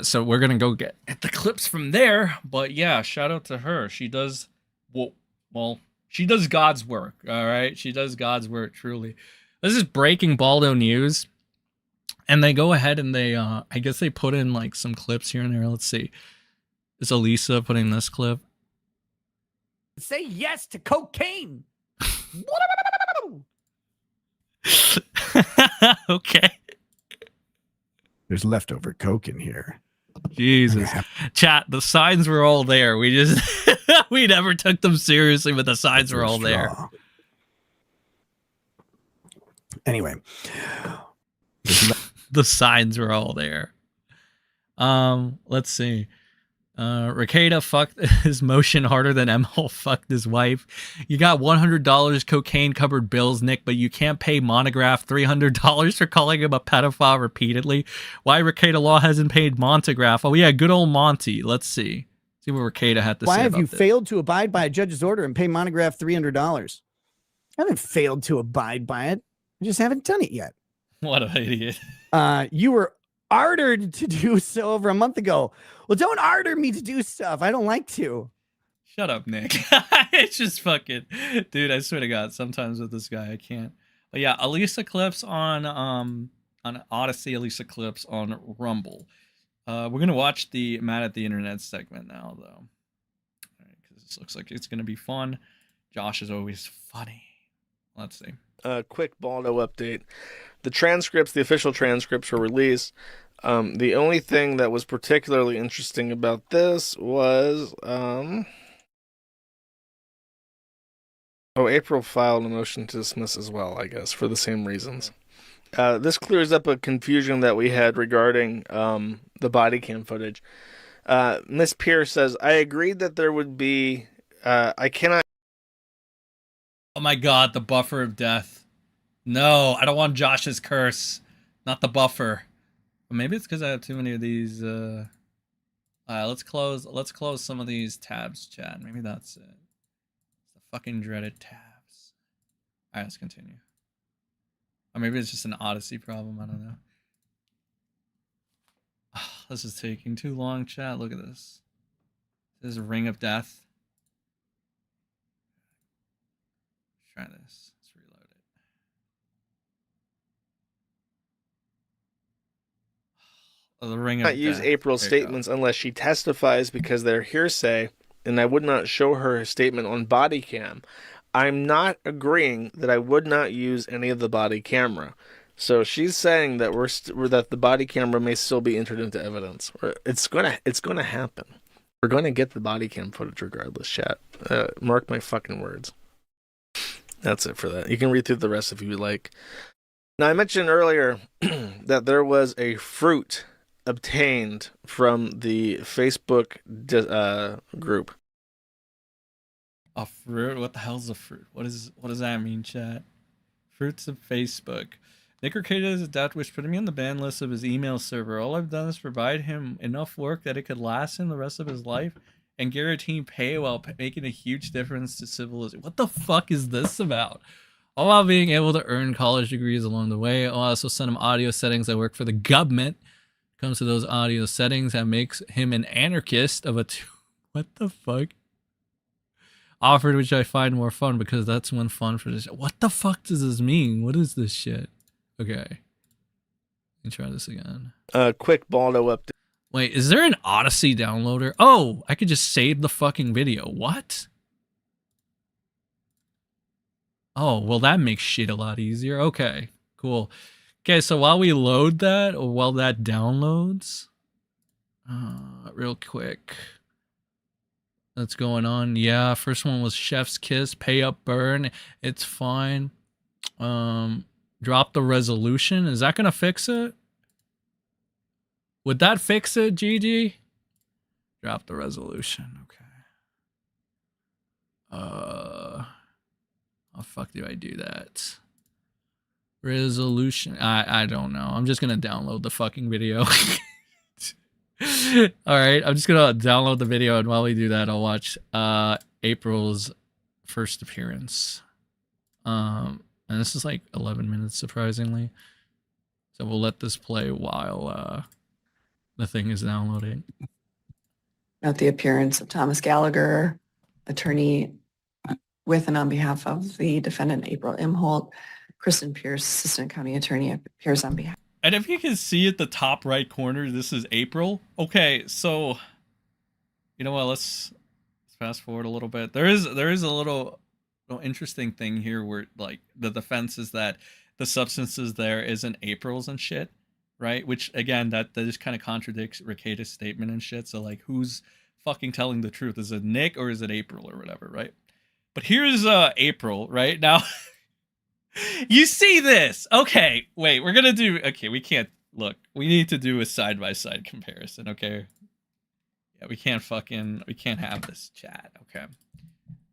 So we're gonna go get the clips from there. But yeah, shout out to her. She does well, she does God's work. All right, she does God's work truly. This is Breaking Balldo news, and they go ahead and they I guess they put in like some clips here and there. Let's see. Is Elissa putting this clip? Say yes to cocaine. Okay. There's leftover coke in here. Jesus. Chat, the signs were all there. We just we never took them seriously, but the signs were all there. Anyway. The signs were all there. Let's see. Rekieta fucked his motion harder than MHole fucked his wife. You got $100 cocaine covered bills, Nick, but you can't pay Monograph $300 for calling him a pedophile repeatedly. Why Rekieta Law hasn't paid Montegraph? Oh yeah, good old Monty. Let's see. See what Rekieta had to say. Why have about you this. failed to abide by a judge's order and pay Monograph $300? I haven't failed to abide by it. I just haven't done it yet. What an idiot. You were ordered to do so over a month ago. Well, don't order me to do stuff. I don't like to. Shut up, Nick. It's just fucking, dude. I swear to God, sometimes with this guy, I can't. But yeah, Elissa Clips on Odyssey, Elissa Clips on Rumble. We're gonna watch the Mad at the Internet segment now, though, because this looks like it's gonna be fun. Josh is always funny. Let's see. Quick Balldo update. The transcripts, the official transcripts were released. The only thing that was particularly interesting about this was, April filed a motion to dismiss as well, I guess, for the same reasons. This clears up a confusion that we had regarding the body cam footage. Miss Pierce says, I agreed that there would be, I cannot. Oh my God, the buffer of death. No, I don't want Josh's curse, not the buffer. Maybe it's because I have too many of these. Let's close some of these tabs, chat. Maybe that's it. It's the fucking dreaded tabs. All right, let's continue. Or maybe it's just an Odyssey problem. I don't know. Oh, this is taking too long, chat. Look at this. This is a ring of death. Let's try this. Let's reload it. Oh, the ring of Not use death. April's There you go. statements unless she testifies because they're hearsay, and I would not show her statement on body cam. I'm not agreeing that I would not use any of the body camera. So she's saying that that the body camera may still be entered into evidence. It's gonna happen. We're gonna get the body cam footage regardless, chat. Mark my fucking words. That's it for that. You can read through the rest if you would like. Now I mentioned earlier that there was a fruit obtained from the Facebook group. A fruit? What the hell's a fruit? What does that mean, chat? Fruits of Facebook. Nick Rekieta is a death wish putting me on the ban list of his email server. All I've done is provide him enough work that it could last him the rest of his life and guarantee pay while making a huge difference to civilization. What the fuck is this about? All while being able to earn college degrees along the way. I'll also send him audio settings that work for the government. Comes to those audio settings that makes him an anarchist of a what the fuck? Offered, which I find more fun because that's when fun for this. What the fuck does this mean? What is this shit? Okay. Let me try this again. Quick Balldo update. Wait, is there an Odyssey downloader? Oh, I could just save the fucking video. What? Oh, well, that makes shit a lot easier. Okay, cool. Okay, so while we load that, or while that downloads, real quick, what's going on? Yeah, first one was Chef's Kiss, Pay Up Burn. It's fine. Drop the resolution. Is that gonna fix it? Would that fix it, GG? Drop the resolution. Okay. How fuck do I do that? Resolution. I don't know. I'm just gonna download the fucking video. Alright, I'm just gonna download the video, and while we do that, I'll watch April's first appearance. And this is like 11 minutes, surprisingly. So we'll let this play while the thing is downloading. Note the appearance of Thomas Gallagher, attorney with and on behalf of the defendant, April Imholte. Kristen Pierce, assistant county attorney, appears on behalf. And if you can see at the top right corner, this is April. Okay, so you know what? Let's fast forward a little bit. There is a little interesting thing here where like the defense is that the substances there isn't April's and shit, right? Which again, that just kind of contradicts Rekieta's statement and shit. So like, who's fucking telling the truth? Is it Nick or is it April or whatever, right? But here's April right now. You see this? Okay, wait, we're gonna do. Okay, we can't look. We need to do a side-by-side comparison. Okay. Yeah, we can't have this chat. Okay.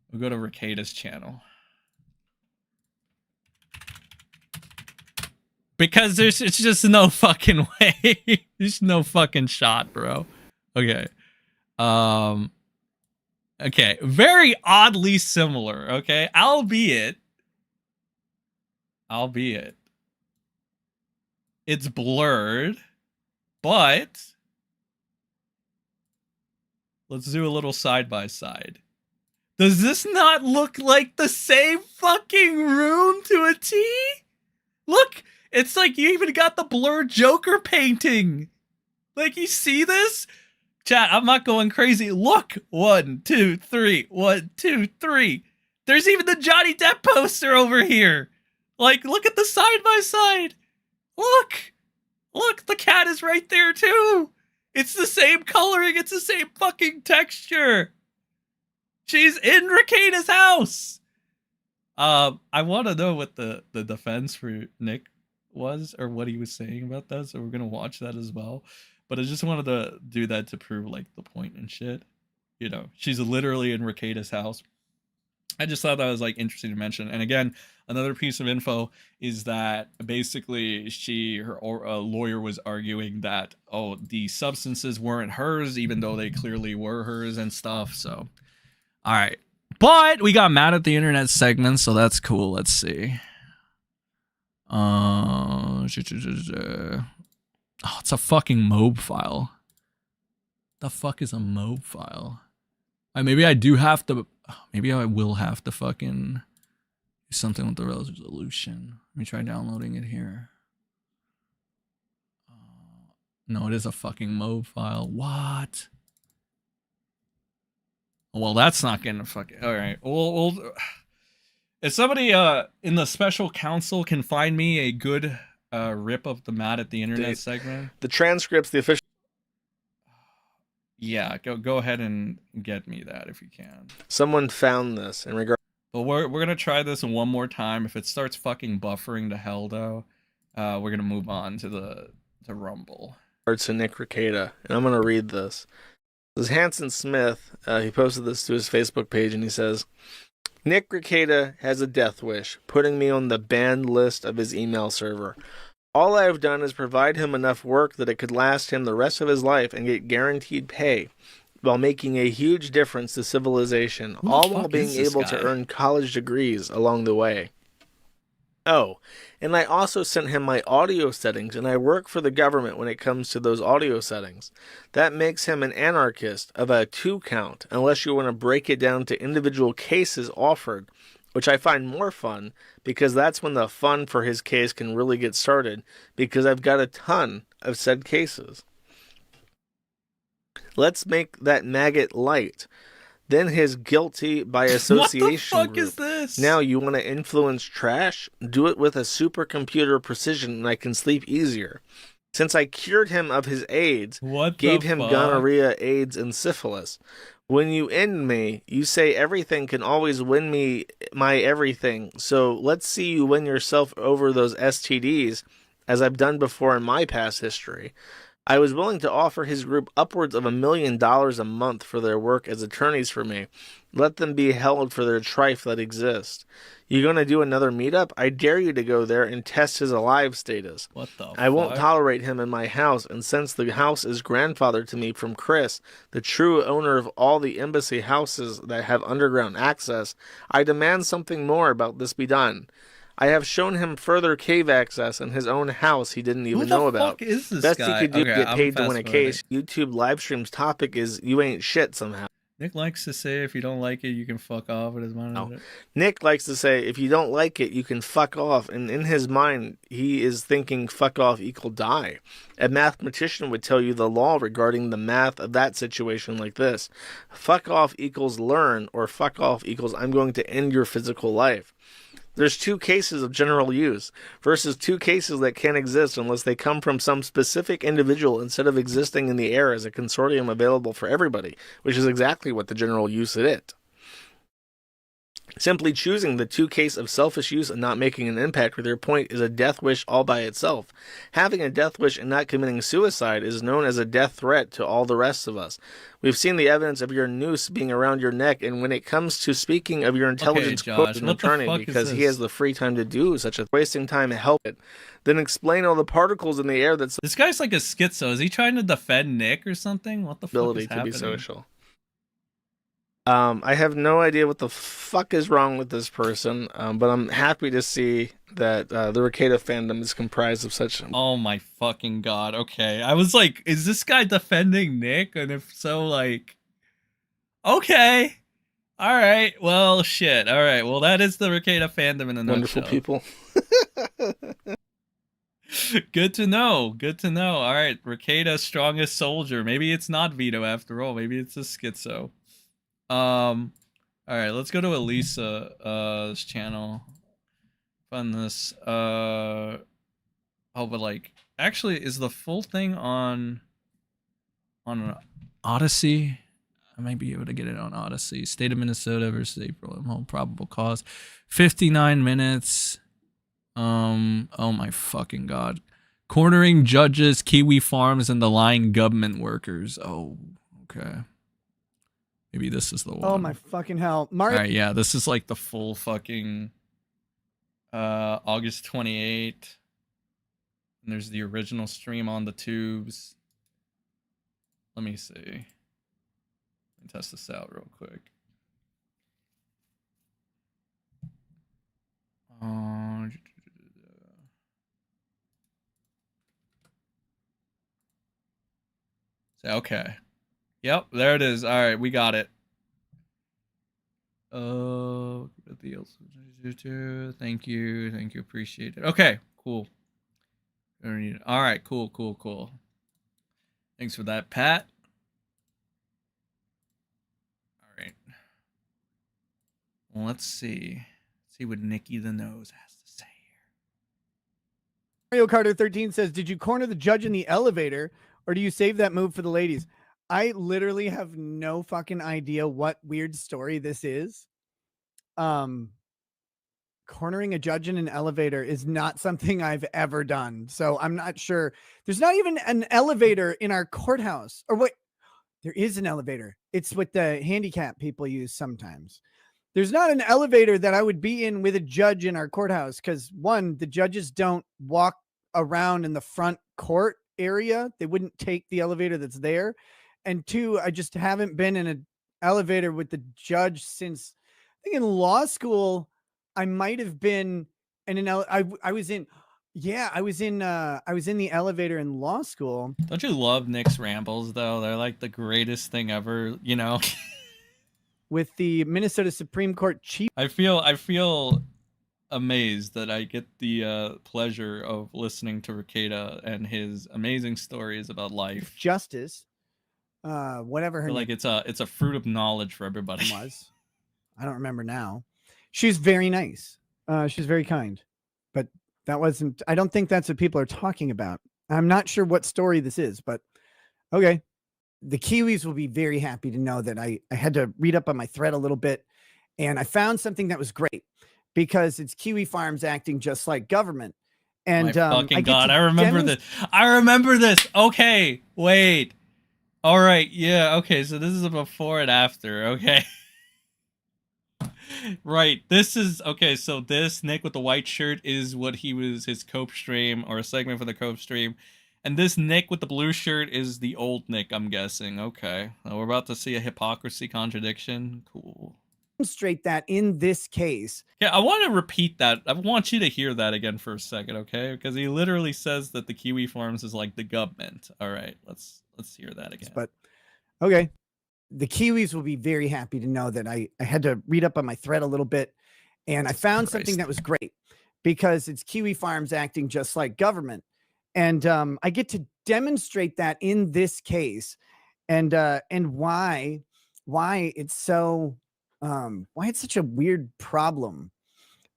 We'll go to Rekieta's channel. Because it's just no fucking way. There's no fucking shot, bro. Okay. Okay, very oddly similar, okay? Albeit it's blurred, but let's do a little side by side. Does this not look like the same fucking room to a T? Look, it's like you even got the blurred Joker painting. Like, you see this? Chat, I'm not going crazy. Look, 1, 2, 3, 1, 2, 3. There's even the Johnny Depp poster over here. Like, look at the side by side. Look, the cat is right there too. It's the same coloring. It's the same fucking texture. She's in Rekieta's house. I want to know what the defense for Nick was, or what he was saying about that. So we're gonna watch that as well. But I just wanted to do that to prove like the point and shit. You know, she's literally in Rekieta's house. I just thought that was like interesting to mention. And again, another piece of info is that basically her lawyer was arguing that, oh, the substances weren't hers, even though they clearly were hers and stuff. So, all right. But we got mad at the internet segment, so that's cool. Let's see. Oh, it's a fucking MOB file. The fuck is a MOB file? Maybe I do have to. Maybe I will have to fucking do something with the resolution. Let me try downloading it here. No, it is a fucking MOB file. What? Well, that's not gonna fucking. All right. Well, if somebody in the special counsel can find me a good rip of the Mad at the Internet segment, the transcripts, the official. Yeah, go ahead and get me that if you can. Someone found this in regard. But we're gonna try this one more time. If it starts fucking buffering to hell, though, we're gonna move on to Rumble. To Nick Rekieta, and I'm gonna read this. This is Hanson Smith. He posted this to his Facebook page, and he says, "Nick Rekieta has a death wish, putting me on the banned list of his email server. All I have done is provide him enough work that it could last him the rest of his life and get guaranteed pay, while making a huge difference to civilization, all while being able to earn college degrees along the way." Oh, and I also sent him my audio settings, and I work for the government when it comes to those audio settings. That makes him an anarchist of a 2 count, unless you want to break it down to individual cases offered, which I find more fun, because that's when the fun for his case can really get started, because I've got a ton of said cases. Let's make that maggot light. Then his guilty by association What the fuck group. is this? Now you want to influence trash? Do it with a supercomputer precision and I can sleep easier. Since I cured him of his AIDS, gave him gonorrhea, AIDS, and syphilis. When you end me, you say everything can always win me my everything. So let's see you win yourself over those STDs, as I've done before in my past history. I was willing to offer his group upwards of $1 million a month for their work as attorneys for me. Let them be held for their trife that exists. You going to do another meetup? I dare you to go there and test his alive status. What the I won't tolerate him in my house, and since the house is grandfathered to me from Chris, the true owner of all the embassy houses that have underground access, I demand something more about this be done. I have shown him further cave access in his own house he didn't even know about. Who the fuck is this Best guy? he could do Okay, to get I'm paid to win a fast-forwarding. case. YouTube live stream's topic is you ain't shit somehow. Nick likes to say if you don't like it, you can fuck off with his mind. No. Nick likes to say if you don't like it, you can fuck off. And in his mind, he is thinking fuck off equal die. A mathematician would tell you the law regarding the math of that situation like this. Fuck off equals learn, or fuck off equals I'm going to end your physical life. There's 2 cases of general use versus 2 cases that can't exist unless they come from some specific individual instead of existing in the air as a consortium available for everybody, which is exactly what the general use is. Simply choosing the 2 case of selfish use and not making an impact with your point is a death wish all by itself. Having a death wish and not committing suicide is known as a death threat to all the rest of us. We've seen the evidence of your noose being around your neck, and when it comes to speaking of your intelligence quote Josh, an what the attorney fuck is because he this? has the free time to do such a wasting time and help it, then explain all the particles in the air that's This guy's like a schizo. Is he trying to defend Nick or something? What the fuck ability is to happening? be social. I have no idea what the fuck is wrong with this person, but I'm happy to see that the Rekieta fandom is comprised of such... Oh my fucking god, okay. I was like, is this guy defending Nick? And if so, like... Okay. Alright, well, shit. Alright, well, that is the Rekieta fandom in a wonderful nutshell. people. Good to know. Good to know. Alright, Rekieta, strongest soldier. Maybe it's not Vito after all. Maybe it's a schizo. Alright, let's go to Elissa's channel. Fun this. Oh, but like, actually, is the full thing on Odyssey? I might be able to get it on Odyssey. State of Minnesota versus April imholte, probable cause. 59 minutes. Oh my fucking god. Cornering judges, kiwi farms, and the lying government workers. Oh, okay. Maybe this is the one. Oh my fucking hell. Alright, yeah, this is like the full fucking August 28th. And there's the original stream on the tubes. Let me see. Let me test this out real quick. Okay. Yep, there it is. All right, we got it. Thank you, appreciate it. Okay, cool. All right, cool. Thanks for that, Pat. All right. Well, let's see. See what Nicky the Nose has to say here. Mario Carter 13 says, did you corner the judge in the elevator, or do you save that move for the ladies? I literally have no fucking idea what weird story this is. Cornering a judge in an elevator is not something I've ever done. So I'm not sure. There's not even an elevator in our courthouse. Or wait, there is an elevator. It's what the handicap people use sometimes. There's not an elevator that I would be in with a judge in our courthouse because, one, the judges don't walk around in the front court area. They wouldn't take the elevator that's there. And 2, I just haven't been in an elevator with the judge since, I think in law school, I might have been And I was in the elevator in law school. Don't you love Nick's rambles though? They're like the greatest thing ever, you know. With the Minnesota Supreme Court chief. I feel amazed that I get the pleasure of listening to Rekieta and his amazing stories about life. Justice, whatever her name. Like it's a fruit of knowledge for everybody. Was. I don't remember now. She's very nice. She's very kind, but that wasn't. I don't think that's what people are talking about. I'm not sure what story this is, but okay. The Kiwis will be very happy to know that I had to read up on my thread a little bit, and I found something that was great because it's Kiwi Farms acting just like government. And my fucking God, I remember this. I remember this. Okay, wait. All right, yeah, okay. So this is a before and after. Okay. Right, this is okay. So this Nick with the white shirt is what he was, his Cope stream or a segment for the Cope stream. And this Nick with the blue shirt is the old Nick, I'm guessing. Okay. Well, we're about to see a hypocrisy contradiction. Cool. Demonstrate that in this case. Yeah, I want to repeat that. I want you to hear that again for a second, okay? Because he literally says that the Kiwi Farms is like the government. All right, let's hear that again. But okay. The Kiwis will be very happy to know that I had to read up on my thread a little bit, and I found something that was great because it's Kiwi Farms acting just like government. And I get to demonstrate that in this case, and why it's so why it's such a weird problem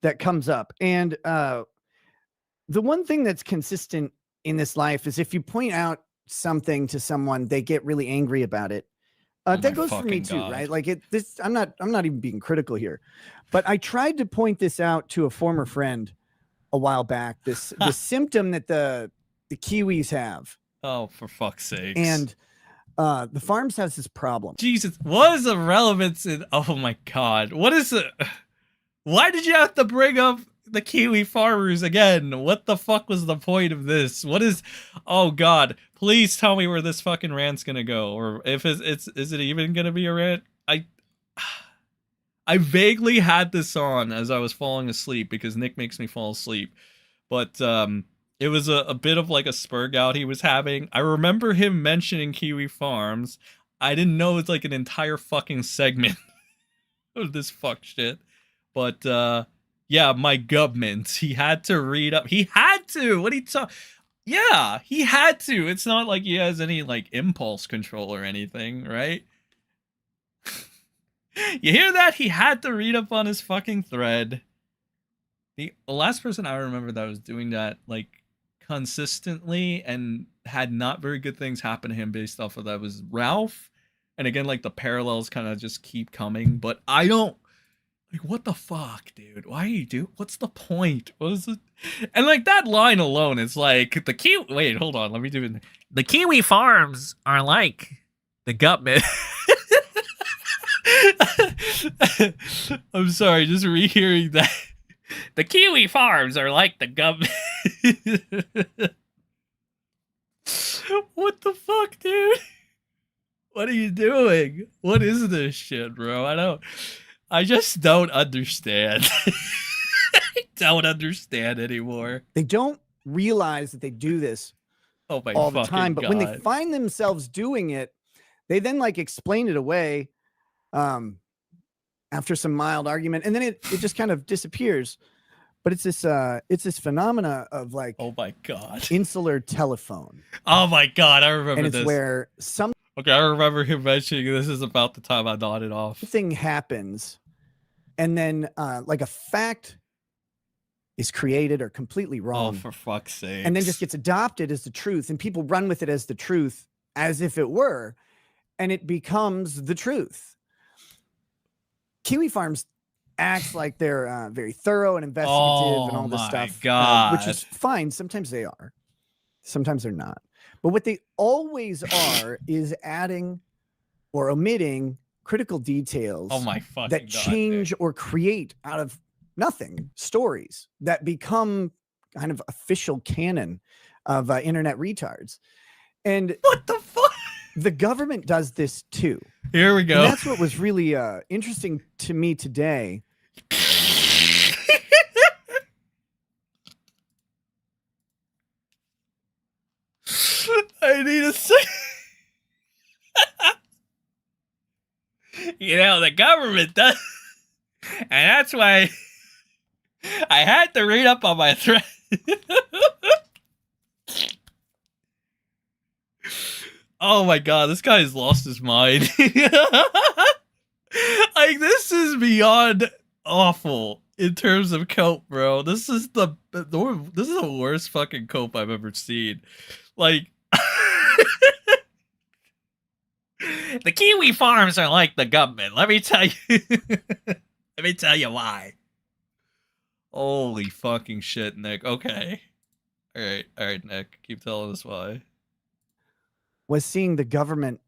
that comes up. And the one thing that's consistent in this life is if you point out something to someone, they get really angry about it. That goes for me too, right? Like I'm not even being critical here, but I tried to point this out to a former friend a while back. This symptom that the Kiwis have. Oh, for fuck's sake. And the farms has this problem. Jesus, what is the relevance in, oh my God. What is it? Why did you have to bring up the Kiwi farmers again? What the fuck was the point of this? What is, oh God, please tell me where this fucking rant's gonna go. Or if is it even gonna be a rant? I vaguely had this on as I was falling asleep because Nick makes me fall asleep. But, it was a bit of like a spur gout he was having. I remember him mentioning Kiwi Farms. I didn't know it's like an entire fucking segment of this fuck shit. But yeah, my government. He had to read up. He had to. What he talk? Yeah, he had to. It's not like he has any like impulse control or anything, right? You hear that? He had to read up on his fucking thread. The last person I remember that was doing that like consistently and had not very good things happen to him based off of that was Ralph. And again, like the parallels kind of just keep coming, but I don't like, what the fuck, dude? Why you do? What's the point? What is it? And like that line alone is like the Kiwi. Wait, hold on. Let me do it. The Kiwi Farms are like the government. I'm sorry, just rehearing that. The Kiwi Farms are like the government. What the fuck, dude? What are you doing? What is this shit, bro? I just don't understand. I don't understand anymore. They don't realize that they do this all the time, but when they find themselves doing it, they then like explain it away after some mild argument, and then it just kind of disappears. But it's this phenomena of like, oh my God, insular telephone. Oh my God, I remember and it's this. Where some okay, I remember him mentioning this is about the time I nodded off. Thing happens, and then like a fact is created or completely wrong. Oh, for fuck's sake! And then just gets adopted as the truth, and people run with it as the truth, as if it were, and it becomes the truth. Kiwi Farms acts like they're very thorough and investigative and all this stuff, which is fine. Sometimes they are, sometimes they're not. But what they always are is adding or omitting critical details that change or create out of nothing stories that become kind of official canon of internet retards. And what the fuck? The government does this too. Here we go. And that's what was really interesting to me today. I need to say. You know, the government does. And that's why I had to read up on my threat. Oh my god, this guy's lost his mind. Like, this is beyond awful in terms of cope, bro. This is the worst fucking cope I've ever seen. Like, The kiwi farms are like the government. Let me tell you. Let me tell you why. holy fucking shit, Nick. Okay. All right, Nick. Keep telling us why. Was seeing the government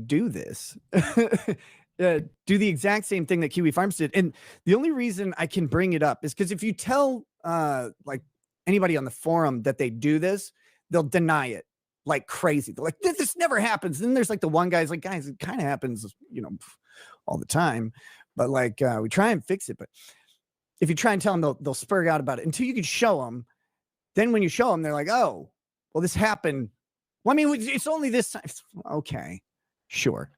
do this. Do the exact same thing that Kiwi Farms did. And the only reason I can bring it up is because if you tell like anybody on the forum that they do this, they'll deny it like crazy. They're like, this never happens. And then there's like the one guy's like, guys, it kind of happens, you know, all the time. But like we try and fix it. But if you try and tell them, they'll spur out about it until you can show them. Then when you show them, they're like, oh, well, this happened. Well, I mean, it's only this time. Okay, sure.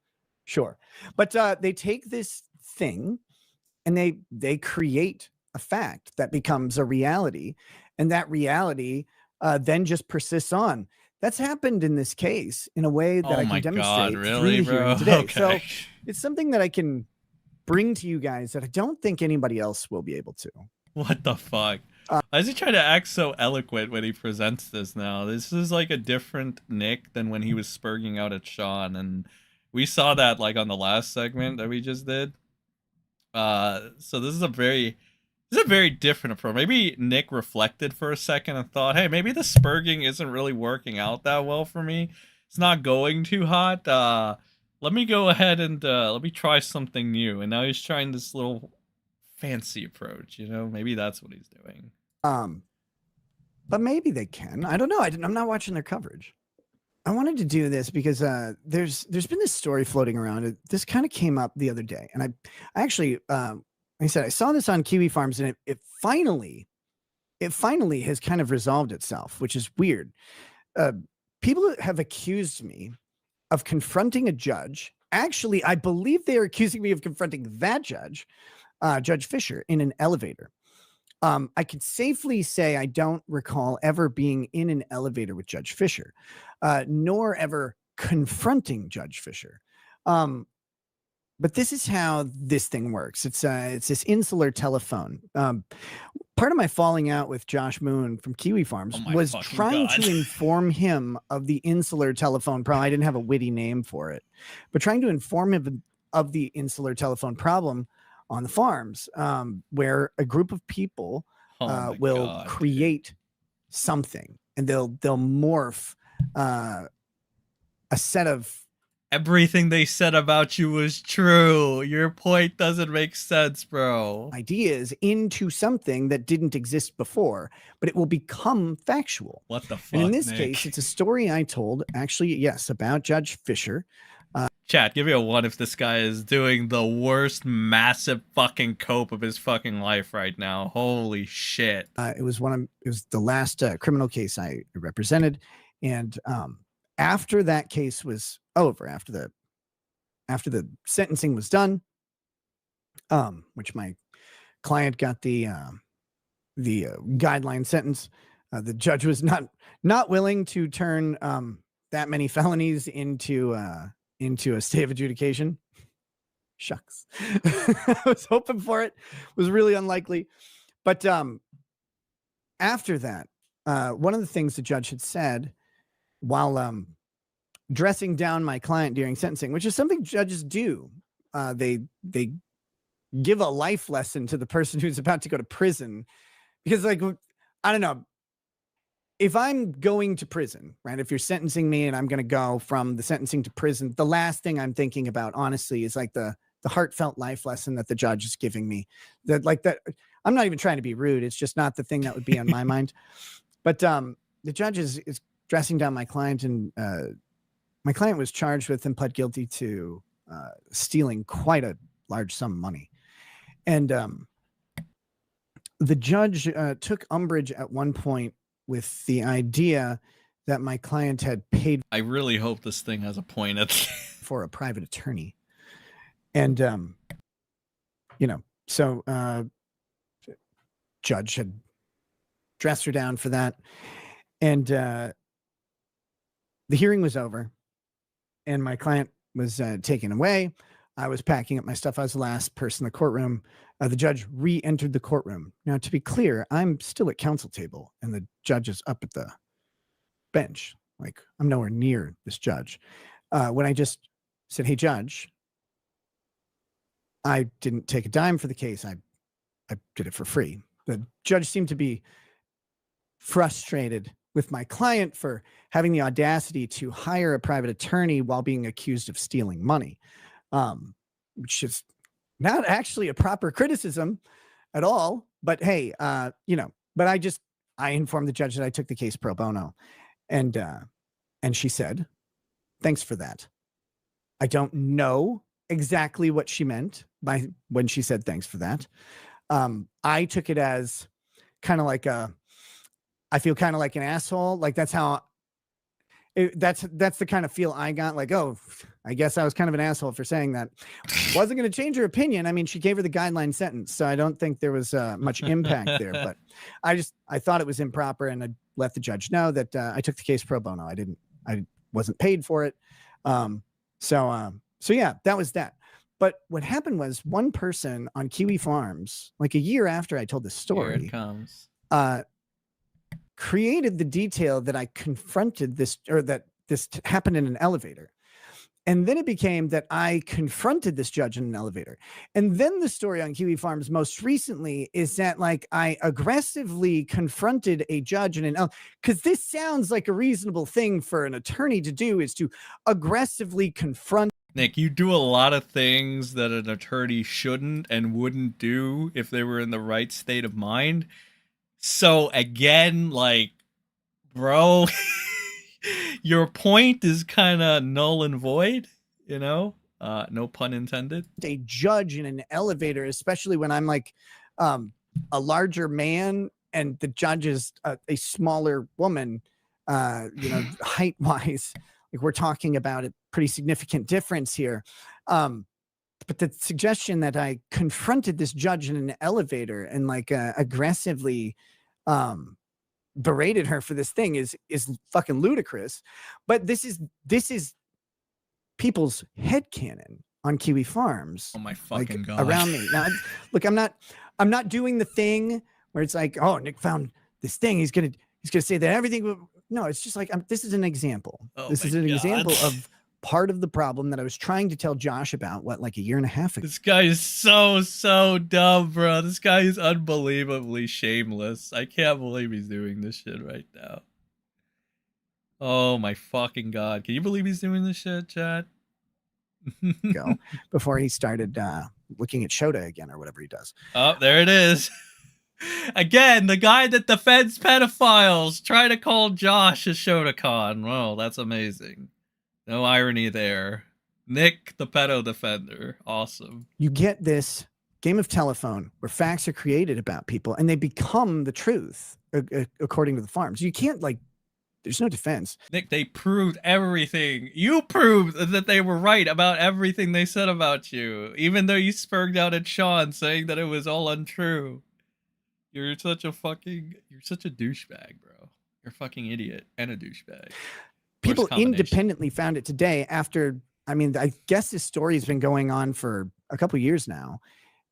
But they take this thing and they create a fact that becomes a reality. And that reality then just persists on. That's happened in this case in a way that I can demonstrate really, through the bro? hearing today. Okay. So it's something that I can bring to you guys that I don't think anybody else will be able to. What the fuck? Why is he trying to act so eloquent when he presents this now? This is like a different Nick than when he was spurging out at Sean, and we saw that like on the last segment that we just did. So this is a very different approach. Maybe Nick reflected for a second and thought, hey, maybe the spurging isn't really working out that well for me. It's not going too hot. Let me go ahead and let me try something new. And now he's trying this little fancy approach, you know? Maybe that's what he's doing. But maybe they can. I don't know. I'm not watching their coverage. I wanted to do this because there's been this story floating around. This kind of came up the other day, and I actually, like I said, I saw this on Kiwi Farms, and it finally has kind of resolved itself, which is weird. People have accused me of confronting a judge. Actually, I believe they are accusing me of confronting that judge, Judge Fisher, in an elevator. I could safely say I don't recall ever being in an elevator with Judge Fisher, nor ever confronting Judge Fisher. But this is how this thing works. It's this insular telephone. Part of my falling out with Josh Moon from Kiwi Farms was trying to inform him of the insular telephone problem. I didn't have a witty name for it, but trying to inform him of the insular telephone problem on the farms, where a group of people will create something, and they'll morph a set of. Everything they said about you was true. Your point doesn't make sense, bro. Ideas into something that didn't exist before, but it will become factual. What the fuck? And in this Nick? case, it's a story I told, actually, yes, about Judge Fisher. Chat, give me a 1 if this guy is doing the worst massive fucking cope of his fucking life right now. Holy shit. It was the last criminal case I represented. And after that case was over, after the sentencing was done, which my client got the guideline sentence, the judge was not willing to turn that many felonies into a stay of adjudication. Shucks. I was hoping for it. Was really unlikely. But after that, one of the things the judge had said while dressing down my client during sentencing, which is something judges do, they give a life lesson to the person who's about to go to prison, because, like, I don't know, if I'm going to prison, right? If you're sentencing me and I'm going to go from the sentencing to prison, the last thing I'm thinking about, honestly, is like the heartfelt life lesson that the judge is giving me. That I'm not even trying to be rude. It's just not the thing that would be on my mind. But the judge is dressing down my client, and my client was charged with and pled guilty to stealing quite a large sum of money. And the judge took umbrage at one point with the idea that my client had paid I really hope this thing has a point at the for a private attorney. And, you know, so judge had dressed her down for that. And the hearing was over and my client was taken away. I was packing up my stuff. I was the last person in the courtroom. The judge re-entered the courtroom. Now, to be clear, I'm still at counsel table and the judge is up at the bench. Like, I'm nowhere near this judge. When I just said, hey, judge, I didn't take a dime for the case. I did it for free. The judge seemed to be frustrated with my client for having the audacity to hire a private attorney while being accused of stealing money, which is not actually a proper criticism at all. But hey, you know, but I informed the judge that I took the case pro bono, and she said, thanks for that. I don't know exactly what she meant by when she said thanks for that. I took it as kind of like I feel kind of like an asshole. Like that's how that's the kind of feel I got. Like, oh, I guess I was kind of an asshole for saying that. Wasn't going to change her opinion. I mean, she gave her the guideline sentence, so I don't think there was much impact there. But I thought it was improper, and I let the judge know that I took the case pro bono. I wasn't paid for it. So yeah, that was that. But what happened was one person on Kiwi Farms, like a year after I told this story, Here it comes. Created the detail that I confronted this, or that this happened in an elevator. And then it became that I confronted this judge in an elevator. And then the story on Kiwi Farms most recently is that like I aggressively confronted a judge in an because this sounds like a reasonable thing for an attorney to do, is to aggressively confront. Nick, you do a lot of things that an attorney shouldn't and wouldn't do if they were in the right state of mind. So again, like, bro, your point is kind of null and void, you know? No pun intended. A judge in an elevator, especially when I'm like a larger man and the judge is a smaller woman, you know, height wise. Like we're talking about a pretty significant difference here. But the suggestion that I confronted this judge in an elevator and like aggressively berated her for this thing is fucking ludicrous. But this is people's headcanon on Kiwi Farms. Oh my fucking God. Around me. Now, look, I'm not doing the thing where it's like, oh, Nick found this thing. He's gonna say that everything. No, it's just like this is an example. Oh this is an example of part of the problem that I was trying to tell Josh about, like a year and a half ago. This guy is so dumb, bro. This guy is unbelievably shameless. I can't believe he's doing this shit right now. Oh my fucking God. Can you believe he's doing this shit, chat? Go before he started looking at Shota again or whatever he does. Oh, there it is. Again, the guy that defends pedophiles try to call Josh a Shotacon. Well, that's amazing. No irony there. Nick, the pedo defender. Awesome. You get this game of telephone where facts are created about people and they become the truth according to the farms. You can't like, there's no defense. Nick, they proved everything. You proved that they were right about everything they said about you, even though you spurred out at Sean saying that it was all untrue. You're such a douchebag, bro. You're a fucking idiot and a douchebag. People independently found it today after, I mean, I guess this story has been going on for a couple of years now.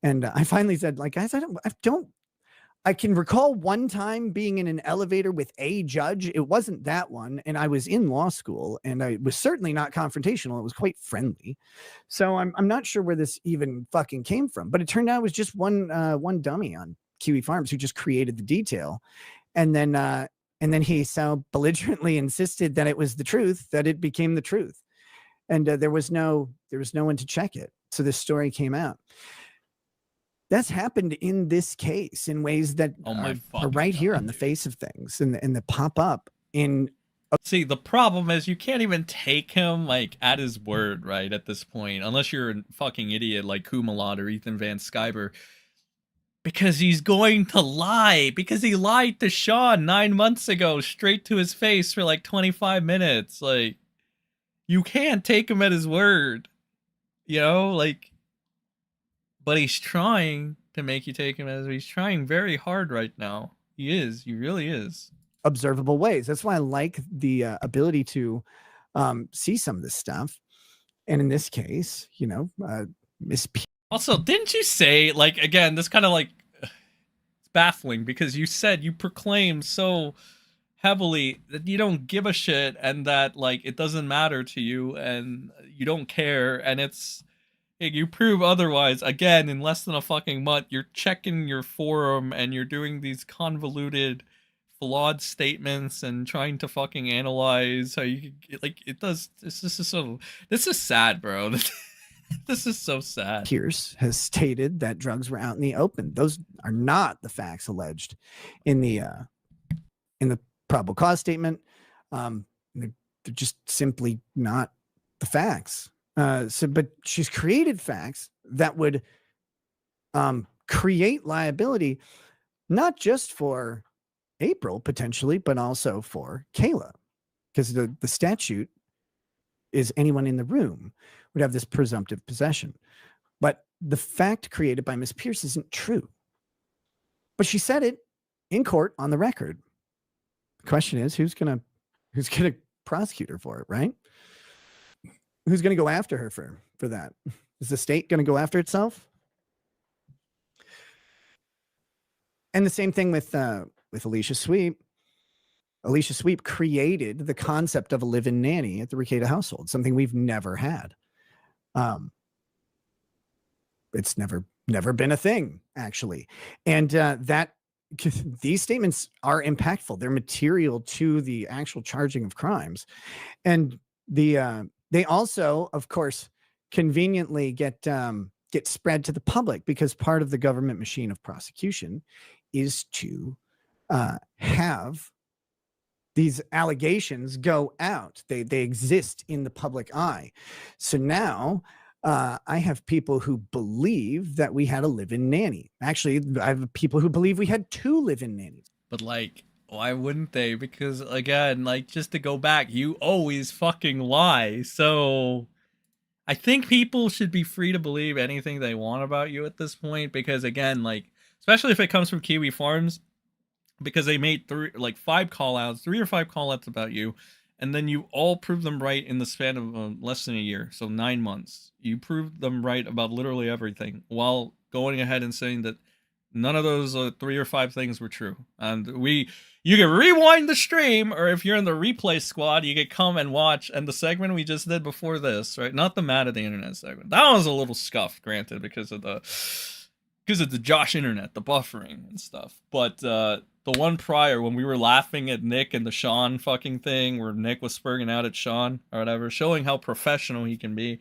And I finally said, like, guys, I can recall one time being in an elevator with a judge. It wasn't that one. And I was in law school and I was certainly not confrontational. It was quite friendly. So I'm not sure where this even fucking came from, but it turned out it was just one dummy on Kiwi Farms who just created the detail. And then he so belligerently insisted that it was the truth, that it became the truth. And there was no one to check it. So this story came out. That's happened in this case in ways that are right here on the face of things and that pop up in. See, the problem is you can't even take him like at his word, right? At this point, unless you're a fucking idiot like Kumalot or Ethan Van Sciver. Because he's going to lie. Because he lied to Sean 9 months ago, straight to his face for like 25 minutes. Like, you can't take him at his word. You know, like, but he's trying to make you take him as he's trying very hard right now. He is. He really is. Observable ways. That's why I like the ability to see some of this stuff. And in this case, you know, Miss P. Also, didn't you say, like, again, this kind of like, it's baffling because you said you proclaimed so heavily that you don't give a shit and that, like, it doesn't matter to you and you don't care. And it's, you prove otherwise. Again, in less than a fucking month, you're checking your forum and you're doing these convoluted, flawed statements and trying to fucking analyze how you, like, it does. This is so, this is sad, bro. This is so sad. Pierce has stated that drugs were out in the open. Those are not the facts alleged in the probable cause statement. They're just simply not the facts. But she's created facts that would create liability, not just for April potentially, but also for Kayla, because the statute is anyone in the room would have this presumptive possession. But the fact created by Miss Pierce isn't true. But she said it in court on the record. The question is, who's gonna prosecute her for it, right? Who's gonna go after her for that? Is the state gonna go after itself? And the same thing with Alicia Sweep. Alicia Sweep created the concept of a live-in nanny at the Rekieta household, something we've never had. It's never been a thing, actually. And these statements are impactful. They're material to the actual charging of crimes. And they also, of course, conveniently get spread to the public because part of the government machine of prosecution is to have these allegations go out. They exist in the public eye. So now I have people who believe that we had a live-in nanny. Actually, I have people who believe we had 2 live-in nannies. But like, why wouldn't they? Because again, like, just to go back, you always fucking lie. So I think people should be free to believe anything they want about you at this point. Because again, like, especially if it comes from Kiwi Farms, because they made 3 or 5 call-outs about you, and then you all proved them right in the span of less than a year, so 9 months. You proved them right about literally everything, while going ahead and saying that none of those 3 or 5 things were true. And you can rewind the stream, or if you're in the replay squad, you can come and watch. And the segment we just did before this, right? Not the Mad at the Internet segment. That was a little scuffed, granted, because of the Josh Internet, the buffering and stuff. But the one prior, when we were laughing at Nick and the Sean fucking thing, where Nick was spurging out at Sean or whatever, showing how professional he can be,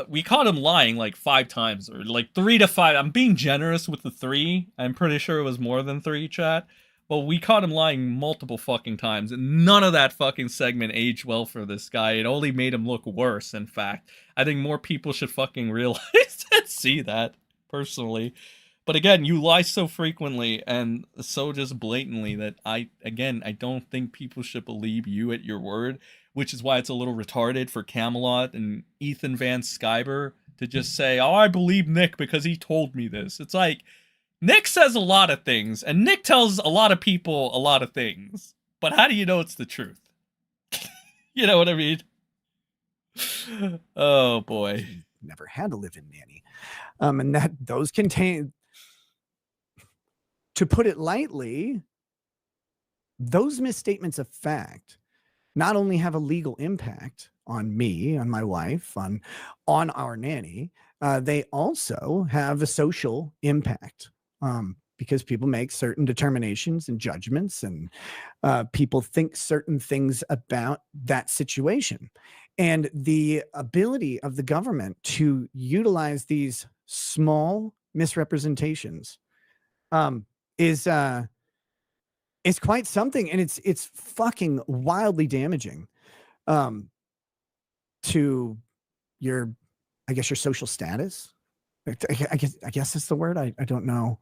we caught him lying 5 times, or 3 to 5. I'm being generous with the 3. I'm pretty sure it was more than 3, chat. But we caught him lying multiple fucking times, and none of that fucking segment aged well for this guy. It only made him look worse, in fact. I think more people should fucking realize and see that, personally. But again, you lie so frequently and so just blatantly that I don't think people should believe you at your word, which is why it's a little retarded for Camelot and Ethan Van Sciver to just say, oh, I believe Nick because he told me this. It's like, Nick says a lot of things, and Nick tells a lot of people a lot of things. But how do you know it's the truth? You know what I mean? Oh, boy. Never had a live-in nanny. And that those contain... To put it lightly, those misstatements of fact not only have a legal impact on me, on my wife, on our nanny, they also have a social impact because people make certain determinations and judgments, and people think certain things about that situation. And the ability of the government to utilize these small misrepresentations is quite something, and it's fucking wildly damaging to your, I guess, your social status. I guess that's the word. I don't know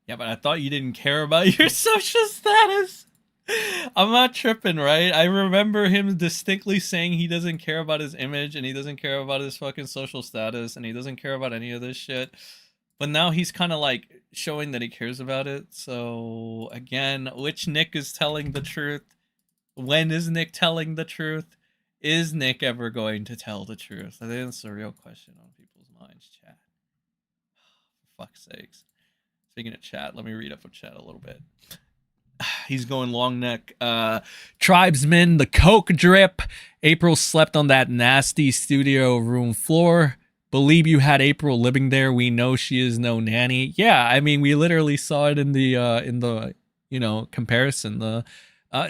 Yeah, but I thought you didn't care about your social status. I'm not tripping, right? I remember him distinctly saying he doesn't care about his image and he doesn't care about his fucking social status and he doesn't care about any of this shit. But now he's kind of like showing that he cares about it. So again, which Nick is telling the truth? When is Nick telling the truth? Is Nick ever going to tell the truth? I think that's a real question on people's minds, chat. For fuck's sakes. Speaking of chat, let me read up on chat a little bit. He's going long neck. Tribesman, the coke drip. April slept on that nasty studio room floor. Believe you had April living there. We know she is no nanny. Yeah, I mean, we literally saw it in the comparison.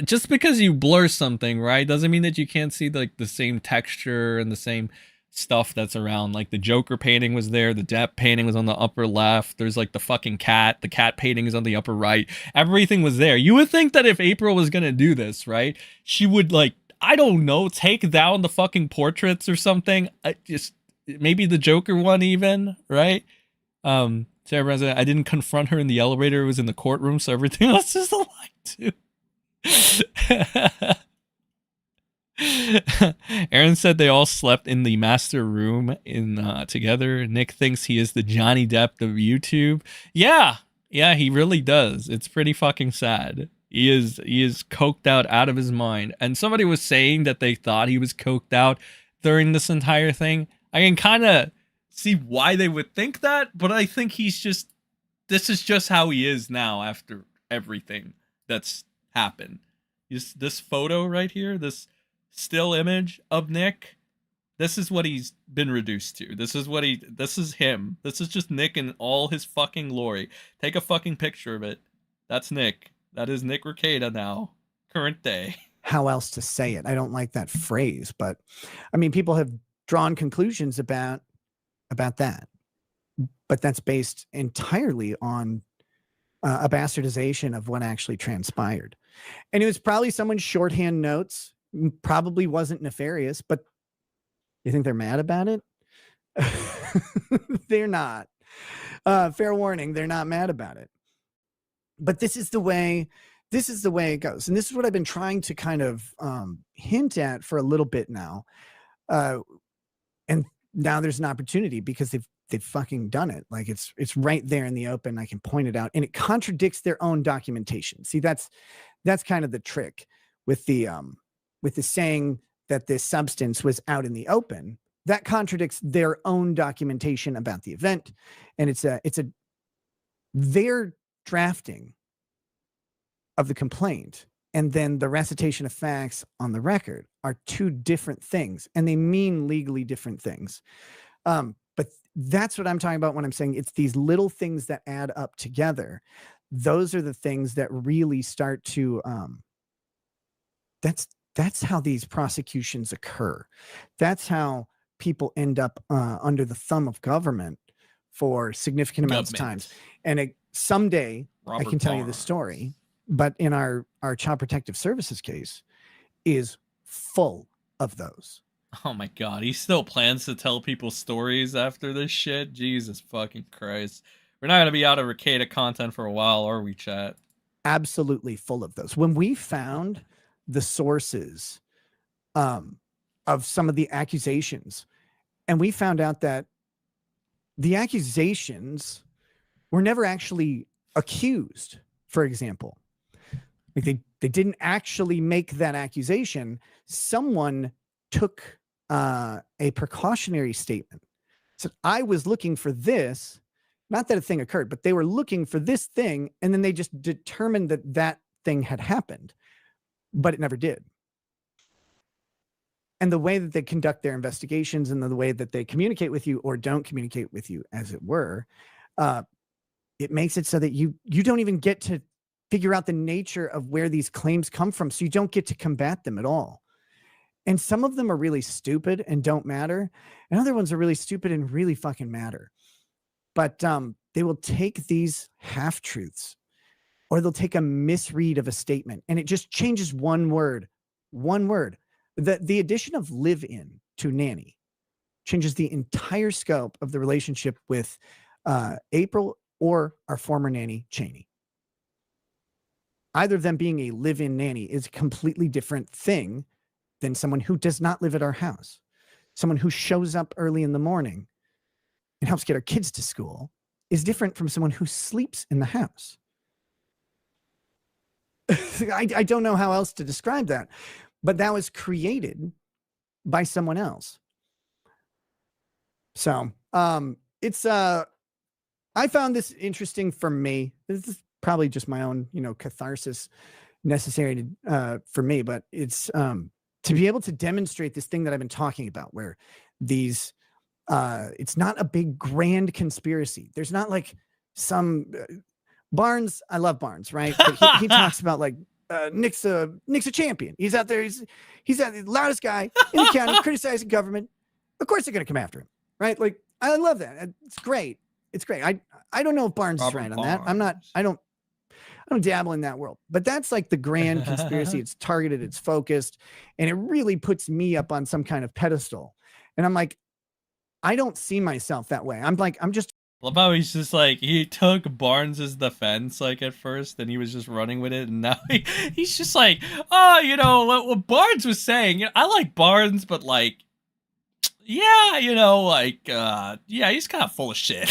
Just because you blur something, right, doesn't mean that you can't see like the same texture and the same stuff that's around. Like the Joker painting was there, the Depp painting was on the upper left, there's like the fucking cat, the cat painting is on the upper right, everything was there. You would think that if April was gonna do this, right, she would, like, I don't know, take down the fucking portraits or something. Just maybe the Joker one even, right? Sarah Brand, I didn't confront her in the elevator, it was in the courtroom, so everything else is a lie too. Aaron said they all slept in the master room together. Nick thinks he is the Johnny Depp of YouTube. Yeah, he really does. It's pretty fucking sad. He is coked out of his mind. And somebody was saying that they thought he was coked out during this entire thing. I can kind of see why they would think that, but I think this is just how he is now after everything that's happened. This photo right here, this still image of Nick, this is what he's been reduced to. This is him. This is just Nick in all his fucking glory. Take a fucking picture of it. That's Nick. That is Nick Rekieta now. Current day. How else to say it? I don't like that phrase, but I mean, people have drawn conclusions about that. But that's based entirely on a bastardization of what actually transpired. And it was probably someone's shorthand notes. Probably wasn't nefarious, but you think they're mad about it? They're not. Fair warning, they're not mad about it. But this is the way it goes. And this is what I've been trying to kind of hint at for a little bit now. And now there's an opportunity because they've fucking done it. Like it's right there in the open. I can point it out, and it contradicts their own documentation. See, that's kind of the trick with the saying that this substance was out in the open. That contradicts their own documentation about the event, and it's their drafting of the complaint and then the recitation of facts on the record are two different things, and they mean legally different things. But that's what I'm talking about when I'm saying it's these little things that add up together. Those are the things that really start to, that's how these prosecutions occur. That's how people end up under the thumb of government for significant amounts of times. And someday I can tell you the story, but in our Child Protective Services case is full of those. Oh my God, he still plans to tell people stories after this shit? Jesus fucking Christ. We're not going to be out of Rekieta content for a while, are we, chat? Absolutely full of those. When we found the sources of some of the accusations, and we found out that the accusations were never actually accused, for example. Like they didn't actually make that accusation. Someone took a precautionary statement. Said, I was looking for this, not that a thing occurred, but they were looking for this thing, and then they just determined that that thing had happened, but it never did. And the way that they conduct their investigations and the way that they communicate with you or don't communicate with you, as it were, it makes it so that you don't even get to figure out the nature of where these claims come from. So you don't get to combat them at all. And some of them are really stupid and don't matter. And other ones are really stupid and really fucking matter. But they will take these half-truths, or they'll take a misread of a statement, and it just changes one word. One word. The addition of live-in to nanny changes the entire scope of the relationship with April or our former nanny, Cheney. Either of them being a live-in nanny is a completely different thing than someone who does not live at our house. Someone who shows up early in the morning and helps get our kids to school is different from someone who sleeps in the house. I don't know how else to describe that, but that was created by someone else. So it's I found this interesting for me. This is probably just my own, catharsis necessary to, for me, but it's to be able to demonstrate this thing that I've been talking about, where these it's not a big grand conspiracy. There's not like some Barnes. I love Barnes, right? But he talks about like Nick's a champion. He's out there. He's the loudest guy in the county criticizing government. Of course they're going to come after him, right? Like I love that. It's great. It's great. I don't know if Barnes is right on that. I don't dabble in that world, but that's like the grand conspiracy. It's targeted, it's focused, and it really puts me up on some kind of pedestal. And I'm like, I don't see myself that way. I'm just. Love how he's just like, he took Barnes's defense like at first and he was just running with it, and now he's just like, oh, what Barnes was saying, I like Barnes, but like, yeah, yeah, he's kind of full of shit.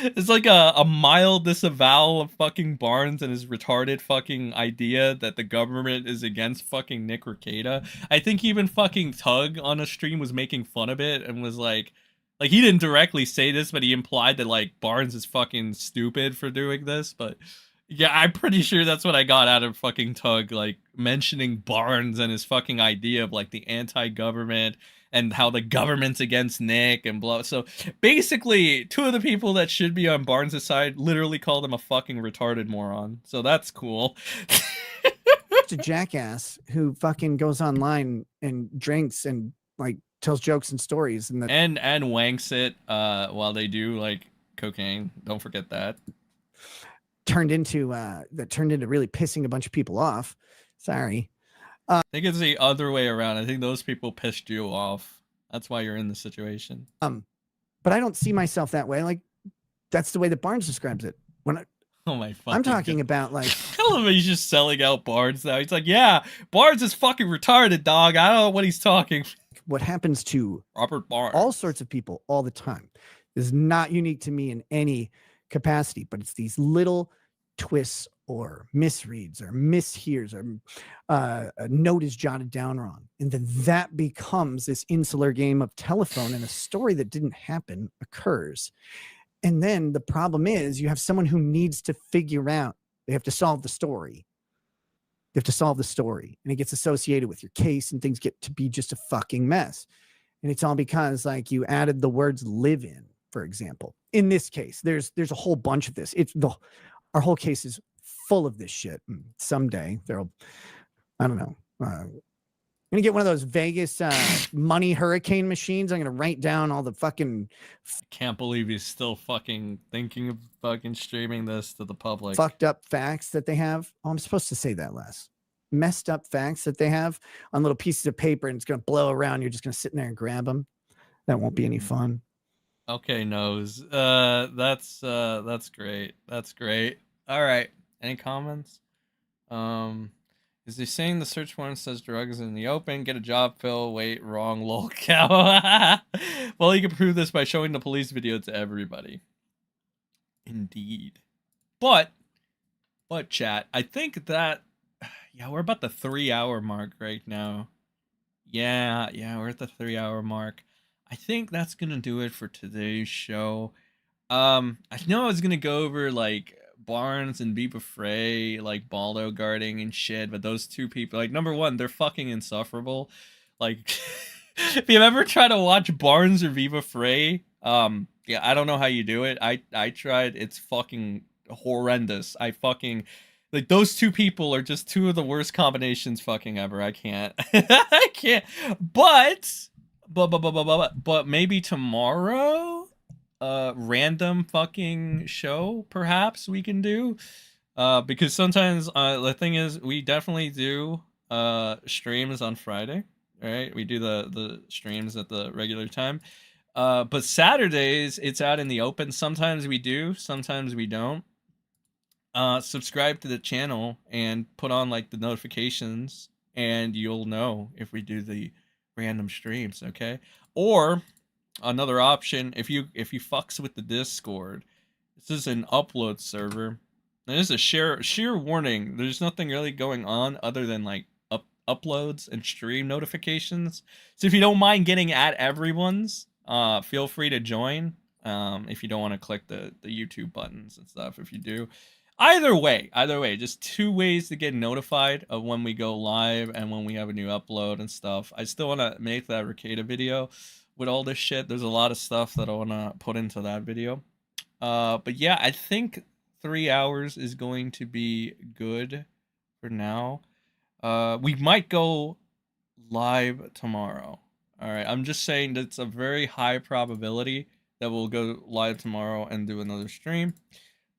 It's like a mild disavowal of fucking Barnes and his retarded fucking idea that the government is against fucking Nick Rekieta. I think even fucking Tug on a stream was making fun of it and was like he didn't directly say this, but he implied that like Barnes is fucking stupid for doing this. But yeah, I'm pretty sure that's what I got out of fucking Tug, like mentioning Barnes and his fucking idea of like the anti-government and how the government's against Nick and blah. So basically, two of the people that should be on Barnes' side literally called him a fucking retarded moron. So that's cool. It's a jackass who fucking goes online and drinks and like tells jokes and stories and wanks it while they do like cocaine. Don't forget that. Turned into really pissing a bunch of people off. Sorry. I think it's the other way around. I think those people pissed you off. That's why you're in the situation. But I don't see myself that way. Like that's the way that Barnes describes it. Oh my fucking I'm talking about like I love him. He's just selling out Barnes now. He's like, yeah, Barnes is fucking retarded, dog. I don't know what he's talking. What happens to Robert Barnes, all sorts of people all the time. This is not unique to me in any capacity, but it's these little twists or misreads or mishears or a note is jotted down wrong. And then that becomes this insular game of telephone, and a story that didn't happen occurs. And then the problem is you have someone who needs to figure out, they have to solve the story. They have to solve the story, and it gets associated with your case, and things get to be just a fucking mess. And it's all because like you added the words live in, for example. In this case, there's a whole bunch of this. Our whole case is full of this shit. Someday I don't know. I'm gonna get one of those Vegas money hurricane machines. I'm gonna write down all the fucking. Can't believe he's still fucking thinking of fucking streaming this to the public. Fucked up facts that they have. Oh, I'm supposed to say that last. Messed up facts that they have on little pieces of paper, and it's gonna blow around. You're just gonna sit in there and grab them. That won't be any fun. Okay, Nose. That's great. That's great. All right. Any comments? Is he saying the search warrant says drugs in the open? Get a job, Phil. Wait, wrong, lol, cow. Well, you can prove this by showing the police video to everybody. Indeed. But chat, I think that, yeah, we're about the 3-hour mark right now. Yeah, we're at the 3-hour mark. I think that's gonna do it for today's show. I know I was gonna go over like Barnes and Viva Frei, like Balldo guarding and shit, but those two people, like, number one, they're fucking insufferable. Like, if you've ever tried to watch Barnes or Viva Frei, yeah, I don't know how you do it. I tried. It's fucking horrendous. Like, those two people are just two of the worst combinations fucking ever. I can't. I can't. But maybe tomorrow, random fucking show perhaps we can do, because sometimes the thing is we definitely do streams on Friday, right? We do the streams at the regular time. But Saturdays, it's out in the open. Sometimes we do, sometimes we don't. Subscribe to the channel and put on like the notifications, and you'll know if we do the random streams, okay? Or another option, if you fucks with the Discord, this is an upload server. And this is a sheer warning. There's nothing really going on other than like uploads and stream notifications. So if you don't mind getting at everyone's, feel free to join. If you don't want to click the YouTube buttons and stuff, if you do. Either way, just 2 ways to get notified of when we go live and when we have a new upload and stuff. I still want to make that Rekieta video with all this shit. There's a lot of stuff that I want to put into that video. But yeah, I think 3 hours is going to be good for now. We might go live tomorrow. All right, I'm just saying that's a very high probability that we'll go live tomorrow and do another stream.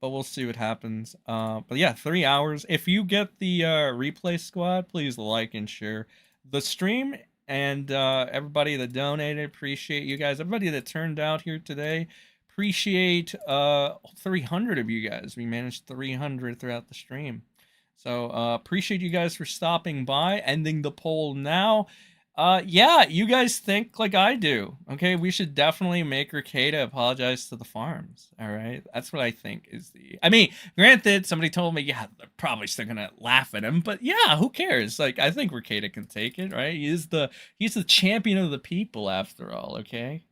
But we'll see what happens. But yeah, 3 hours. If you get the replay squad, please like and share the stream. And everybody that donated, appreciate you guys. Everybody that turned out here today, appreciate 300 of you guys. We managed 300 throughout the stream. So appreciate you guys for stopping by. Ending the poll now. Yeah, you guys think like I do. Okay, we should definitely make Rekieta apologize to the farms. All right, that's what I think is the. I mean, granted, somebody told me, yeah, they're probably still gonna laugh at him, but yeah, who cares? Like, I think Rekieta can take it, right? He's the champion of the people, after all. Okay.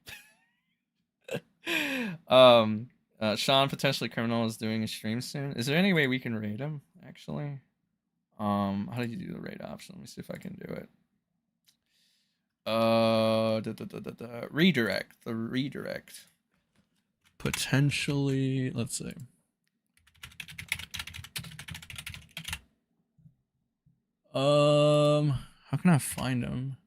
Sean, potentially criminal, is doing a stream soon. Is there any way we can raid him? Actually, how did you do the raid option? Let me see if I can do it. Redirect. The redirect. Potentially, let's see. How can I find him?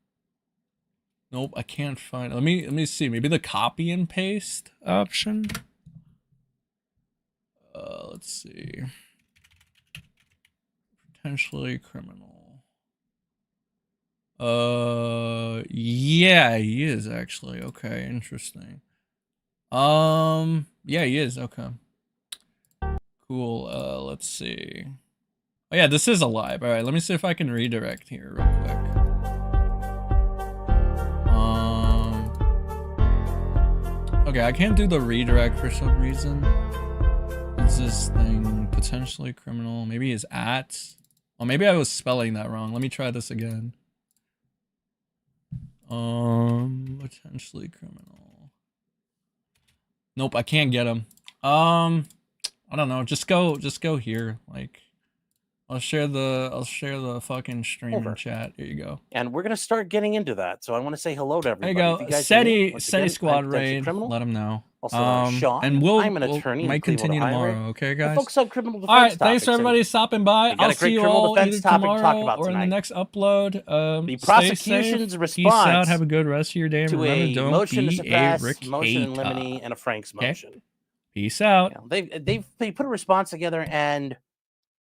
Nope, I can't find. Let me see. Maybe the copy and paste option. Let's see. Potentially criminal. Yeah, he is actually. Okay, interesting. Yeah, he is. Okay. Cool. Let's see. Oh yeah, this is alive. All right, let me see if I can redirect here real quick. Okay, I can't do the redirect for some reason. What's this thing? Potentially criminal. Maybe his at. Oh, maybe I was spelling that wrong. Let me try this again. Potentially criminal. Nope, I can't get him. I don't know. Just go here. Like, I'll share the fucking stream chat. Here you go. And we're gonna start getting into that. So I want to say hello to everybody. There you go. SETI squad raid. Let him know. Also, Sean, and I'm an attorney. Might continue tomorrow. Okay, guys. Folks on criminal defense. All right, thanks for everybody stopping by. I'll see you all either tomorrow or in the next upload. The prosecution's response. Peace out. Have a good rest of your day. To remember, a don't motion be to suppress, a motion in Rekieta. limine, and a Frank's motion. Peace out. They put a response together, and